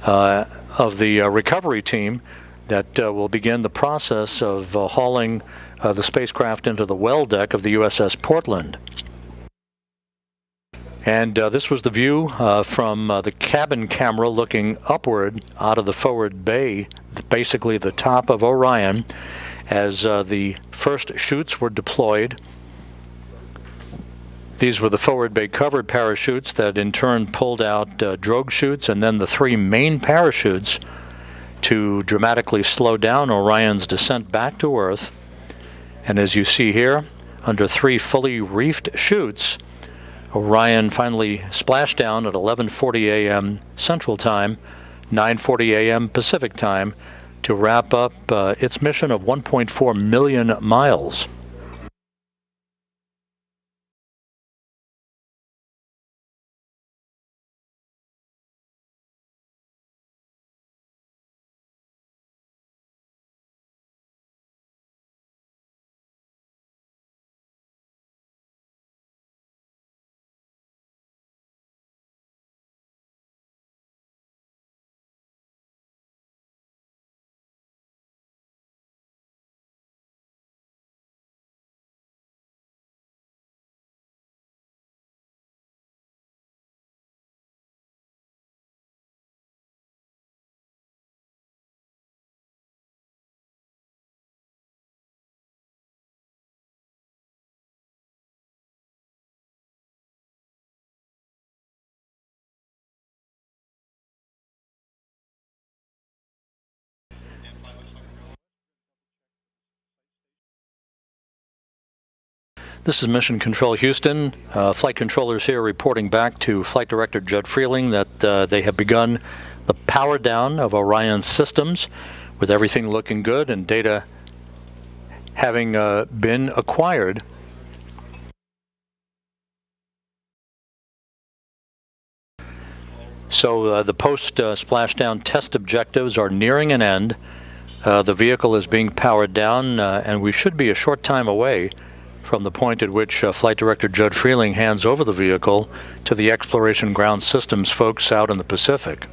of the recovery team that will begin the process of hauling the spacecraft into the well deck of the USS Portland. And this was the view from the cabin camera looking upward out of the forward bay, basically the top of Orion, as the first chutes were deployed. These were the forward bay covered parachutes that in turn pulled out drogue chutes and then the 3 main parachutes to dramatically slow down Orion's descent back to Earth. And as you see here, under 3 fully reefed chutes, Orion finally splashed down at 11:40 a.m. Central Time, 9:40 a.m. Pacific Time, to wrap up its mission of 1.4 million miles. This is Mission Control Houston. Flight controllers here reporting back to Flight Director Judd Freeling that they have begun the power down of Orion's systems, with everything looking good and data having been acquired. So the post-splashdown test objectives are nearing an end. The vehicle is being powered down, and we should be a short time away from the point at which Flight Director Judd Freeling hands over the vehicle to the Exploration Ground Systems folks out in the Pacific.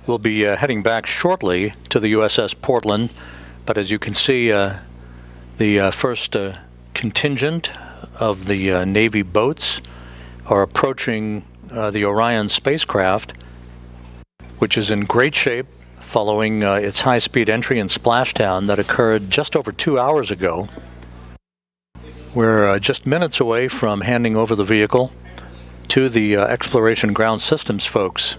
We'll be heading back shortly to the USS Portland, but as you can see, the first contingent of the Navy boats are approaching the Orion spacecraft, which is in great shape following its high-speed entry in Splashdown that occurred just over 2 hours ago. We're just minutes away from handing over the vehicle to the Exploration Ground Systems folks.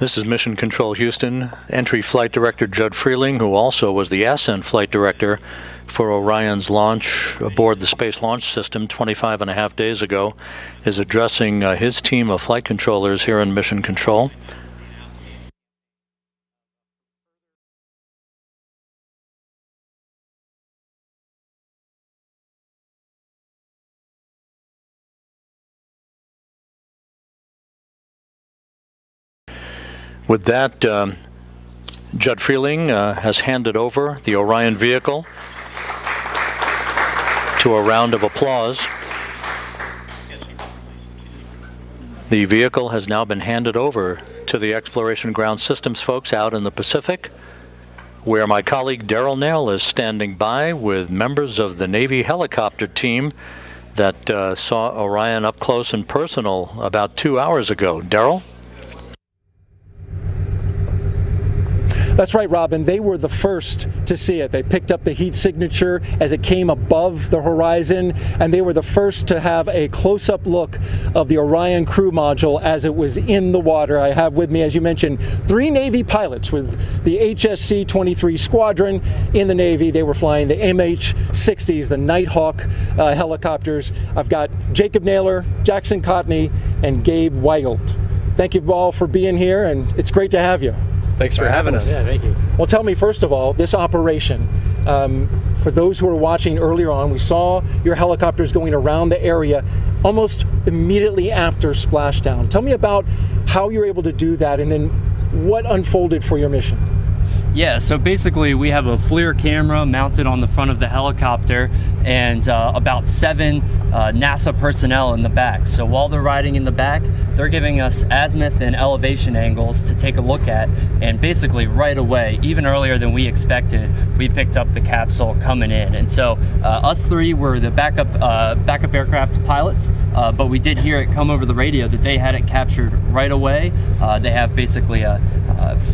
This is Mission Control Houston. Entry Flight Director Judd Freeling, who also was the Ascent Flight Director for Orion's launch aboard the Space Launch System 25.5 days ago, is addressing his team of flight controllers here in Mission Control. With that, Judd Freeling has handed over the Orion vehicle to a round of applause. The vehicle has now been handed over to the Exploration Ground Systems folks out in the Pacific, where my colleague Daryl Nail is standing by with members of the Navy helicopter team that saw Orion up close and personal about 2 hours ago. Daryl? That's right, Robin. They were the first to see it. They picked up the heat signature as it came above the horizon, and they were the first to have a close-up look of the Orion crew module as it was in the water. I have with me, as you mentioned, 3 Navy pilots with the HSC-23 squadron in the Navy. They were flying the MH-60s, the Nighthawk helicopters. I've got Jacob Naylor, Jackson Cotney, and Gabe Weigelt. Thank you all for being here, and it's great to have you. Thanks for having us. Yeah, thank you. Well, tell me, first of all, this operation, for those who were watching earlier on, we saw your helicopters going around the area almost immediately after splashdown. Tell me about how you were able to do that and then what unfolded for your mission. Yeah, so basically we have a FLIR camera mounted on the front of the helicopter and about 7 NASA personnel in the back. So while they're riding in the back, they're giving us azimuth and elevation angles to take a look at, and basically right away, even earlier than we expected, we picked up the capsule coming in. And so us 3 were the backup aircraft pilots, but we did hear it come over the radio that they had it captured right away. They have basically a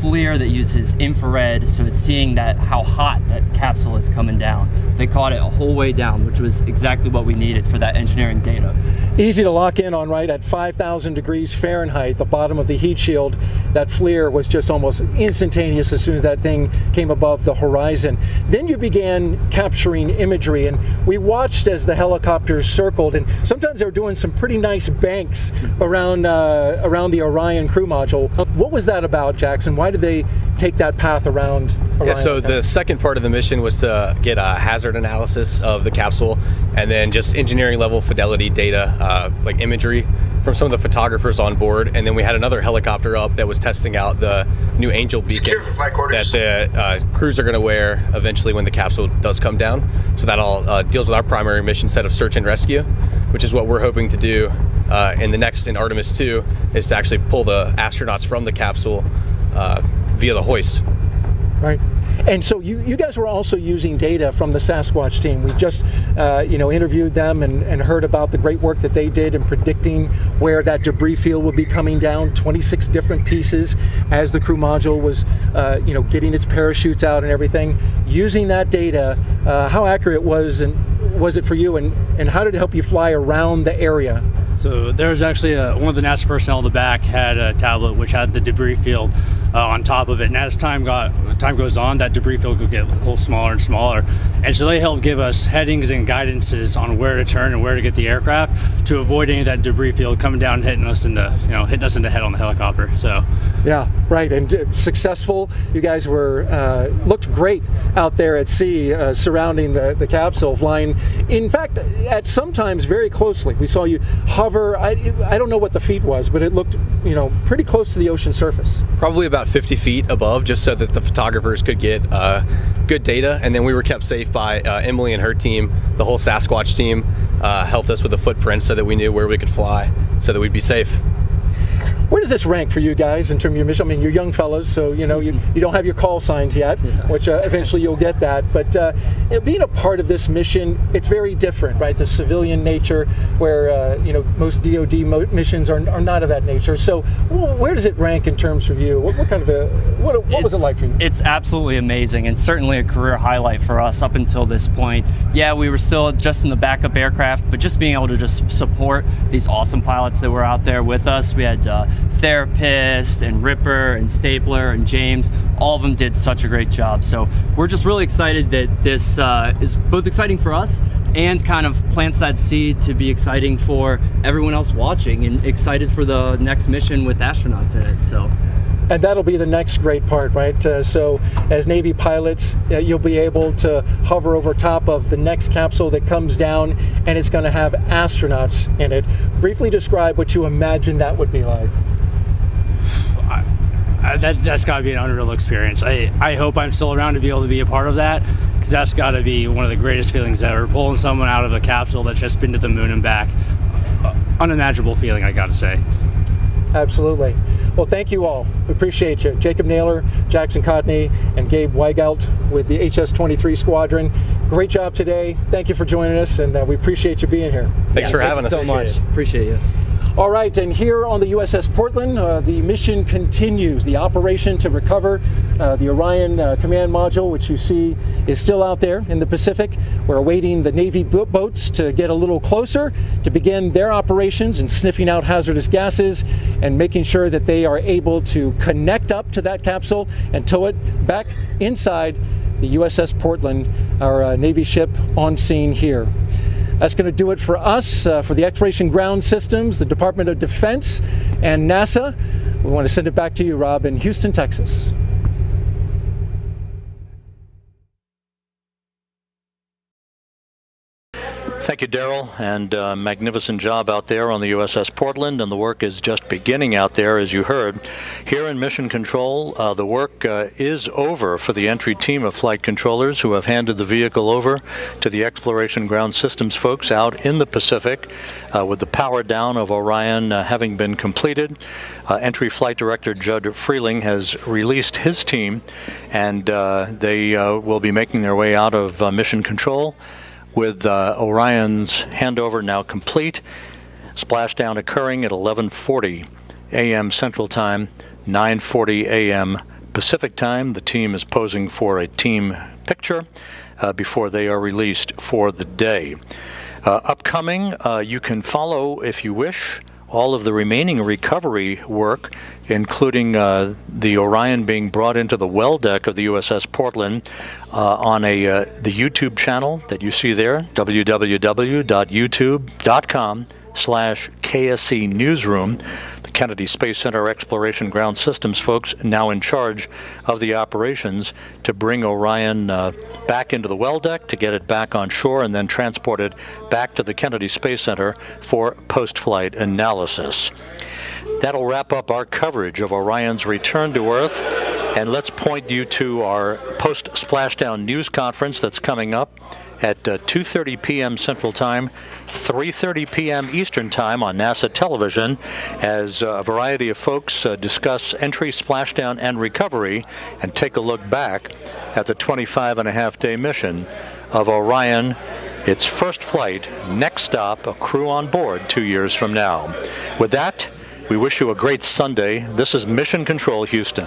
FLIR that uses infrared, so it's seeing that how hot that capsule is coming down. They caught it a whole way down, which was exactly what we needed for that engineering data. Easy to lock in on, right? At 5,000 degrees Fahrenheit, the bottom of the heat shield, that FLIR was just almost instantaneous as soon as that thing came above the horizon. Then you began capturing imagery, and we watched as the helicopters circled, and sometimes they were doing some pretty nice banks around the Orion crew module. What was that about, Jackson? Why did they take that path around Orion? Yeah, so the second part of the mission was to get a hazard analysis of the capsule, and then just engineering level fidelity data, like imagery from some of the photographers on board. And then we had another helicopter up that was testing out the new Angel beacon that the crews are going to wear eventually when the capsule does come down. So that all deals with our primary mission set of search and rescue, which is what we're hoping to do in Artemis 2, is to actually pull the astronauts from the capsule via the hoist. Right. And so you guys were also using data from the Sasquatch team. We just interviewed them and heard about the great work that they did in predicting where that debris field would be coming down, 26 different pieces as the crew module was getting its parachutes out and everything. Using that data, how accurate was it for you, and how did it help you fly around the area? So there was actually one of the NASA personnel in the back had a tablet which had the debris field on top of it, and as time goes on, that debris field would get a little smaller and smaller, and so they helped give us headings and guidances on where to turn and where to get the aircraft to avoid any of that debris field coming down and hitting us in the head on the helicopter. So yeah, right. And successful. You guys were looked great out there at sea, surrounding the capsule, flying, in fact, at sometimes very closely. We saw you hover. I don't know what the feet was, but it looked pretty close to the ocean surface. Probably about 50 feet above, just so that the photographers could get good data. And then we were kept safe by Emily and her team. The whole Sasquatch team helped us with the footprints so that we knew where we could fly, so that we'd be safe. Where does this rank for you guys in terms of your mission? I mean, you're young fellows, so you don't have your call signs yet, which eventually you'll get that. But being a part of this mission, it's very different, right? The civilian nature, where most DoD missions are not of that nature. So, where does it rank in terms of you? What kind of what was it like for you? It's absolutely amazing, and certainly a career highlight for us up until this point. Yeah, we were still just in the backup aircraft, but just being able to just support these awesome pilots that were out there with us. We had Therapist and Ripper and Stapler and James. All of them did such a great job. So we're just really excited that this is both exciting for us and kind of plants that seed to be exciting for everyone else watching, and excited for the next mission with astronauts in it. So. And that'll be the next great part, right? So as Navy pilots, you'll be able to hover over top of the next capsule that comes down, and it's going to have astronauts in it. Briefly describe what you imagine that would be like. That's got to be an unreal experience. I hope I'm still around to be able to be a part of that, because that's got to be one of the greatest feelings ever. Pulling someone out of a capsule that's just been to the moon and back. Unimaginable feeling, I got to say. Absolutely. Well, thank you all. We appreciate you. Jacob Naylor, Jackson Cotney, and Gabe Weigelt with the HS-23 Squadron. Great job today. Thank you for joining us, and we appreciate you being here. Thanks for having us. So much. Appreciate you. All right, and here on the USS Portland, the mission continues. The operation to recover the Orion command module, which you see is still out there in the Pacific. We're awaiting the Navy boats to get a little closer to begin their operations and sniffing out hazardous gases and making sure that they are able to connect up to that capsule and tow it back inside the USS Portland, our Navy ship on scene here. That's going to do it for us, for the Exploration Ground Systems, the Department of Defense, and NASA. We want to send it back to you, Rob, in Houston, Texas. Thank you, Daryl, and magnificent job out there on the USS Portland, and the work is just beginning out there, as you heard. Here in Mission Control, the work is over for the entry team of flight controllers who have handed the vehicle over to the Exploration Ground Systems folks out in the Pacific, with the power down of Orion having been completed. Entry Flight Director Judd Freeling has released his team, and they will be making their way out of Mission Control, with Orion's handover now complete. Splashdown occurring at 11:40 a.m. Central Time, 9:40 a.m. Pacific Time. The team is posing for a team picture before they are released for the day. Upcoming, you can follow, if you wish, all of the remaining recovery work, including the Orion being brought into the well deck of the USS Portland on the YouTube channel that you see there, www.youtube.com/KSC Newsroom. The Kennedy Space Center Exploration Ground Systems folks now in charge of the operations to bring Orion back into the well deck, to get it back on shore, and then transport it back to the Kennedy Space Center for post-flight analysis. That'll wrap up our coverage of Orion's return to Earth, and let's point you to our post-Splashdown news conference that's coming up at 2:30 p.m. Central Time, 3:30 p.m. Eastern Time on NASA television, as a variety of folks discuss entry, splashdown, and recovery, and take a look back at the 25-and-a-half-day mission of Orion, its first flight, next stop, a crew on board 2 years from now. With that, we wish you a great Sunday. This is Mission Control Houston.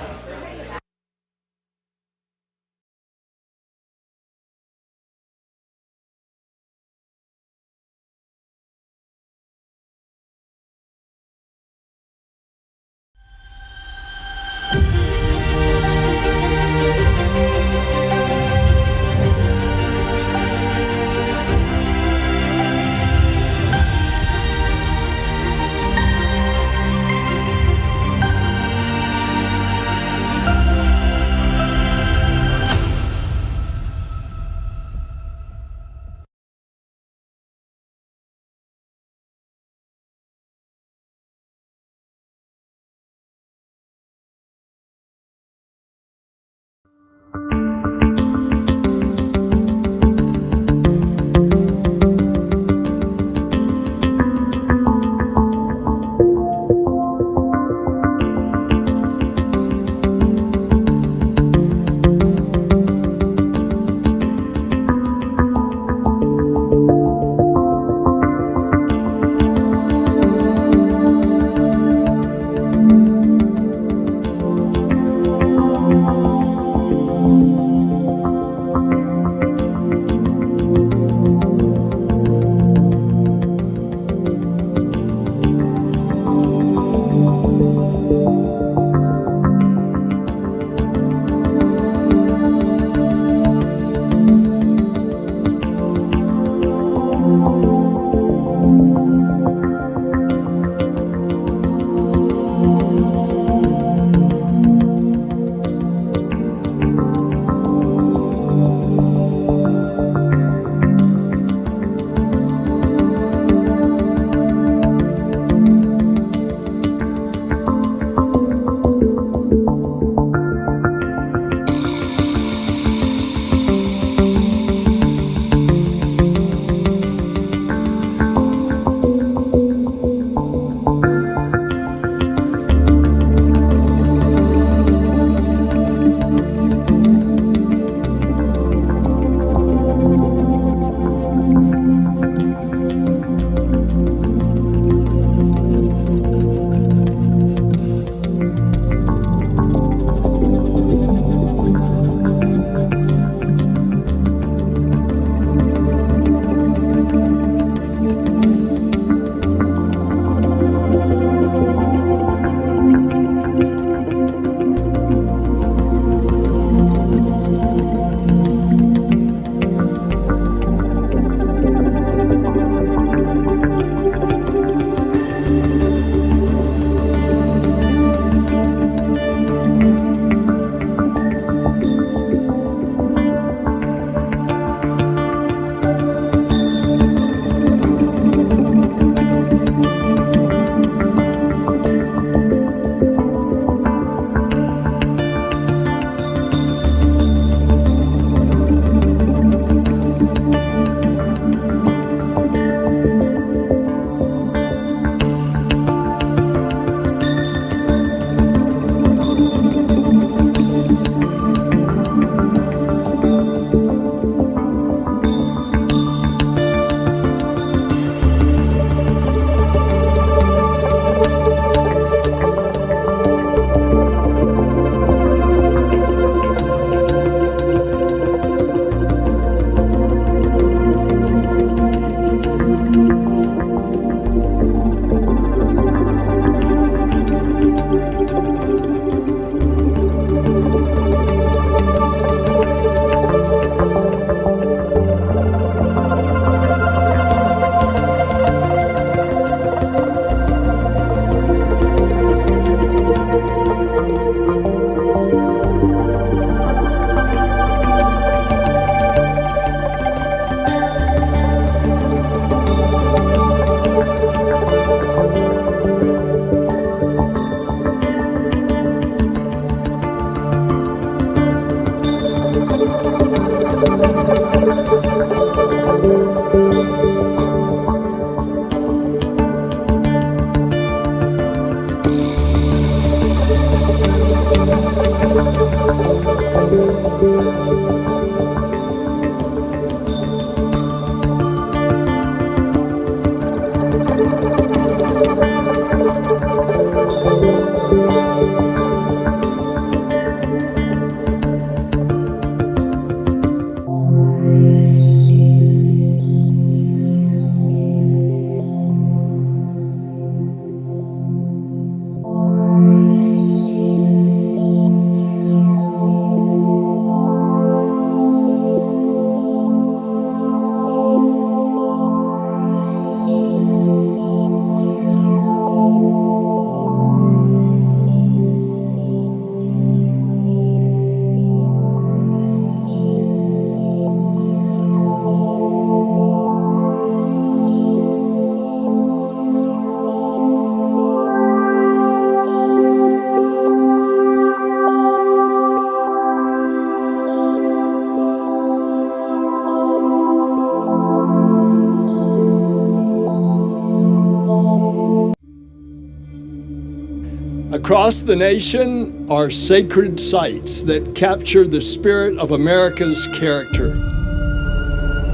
Across the nation are sacred sites that capture the spirit of America's character.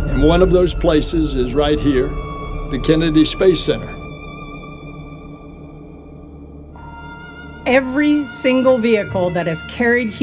And one of those places is right here, the Kennedy Space Center. Every single vehicle that has carried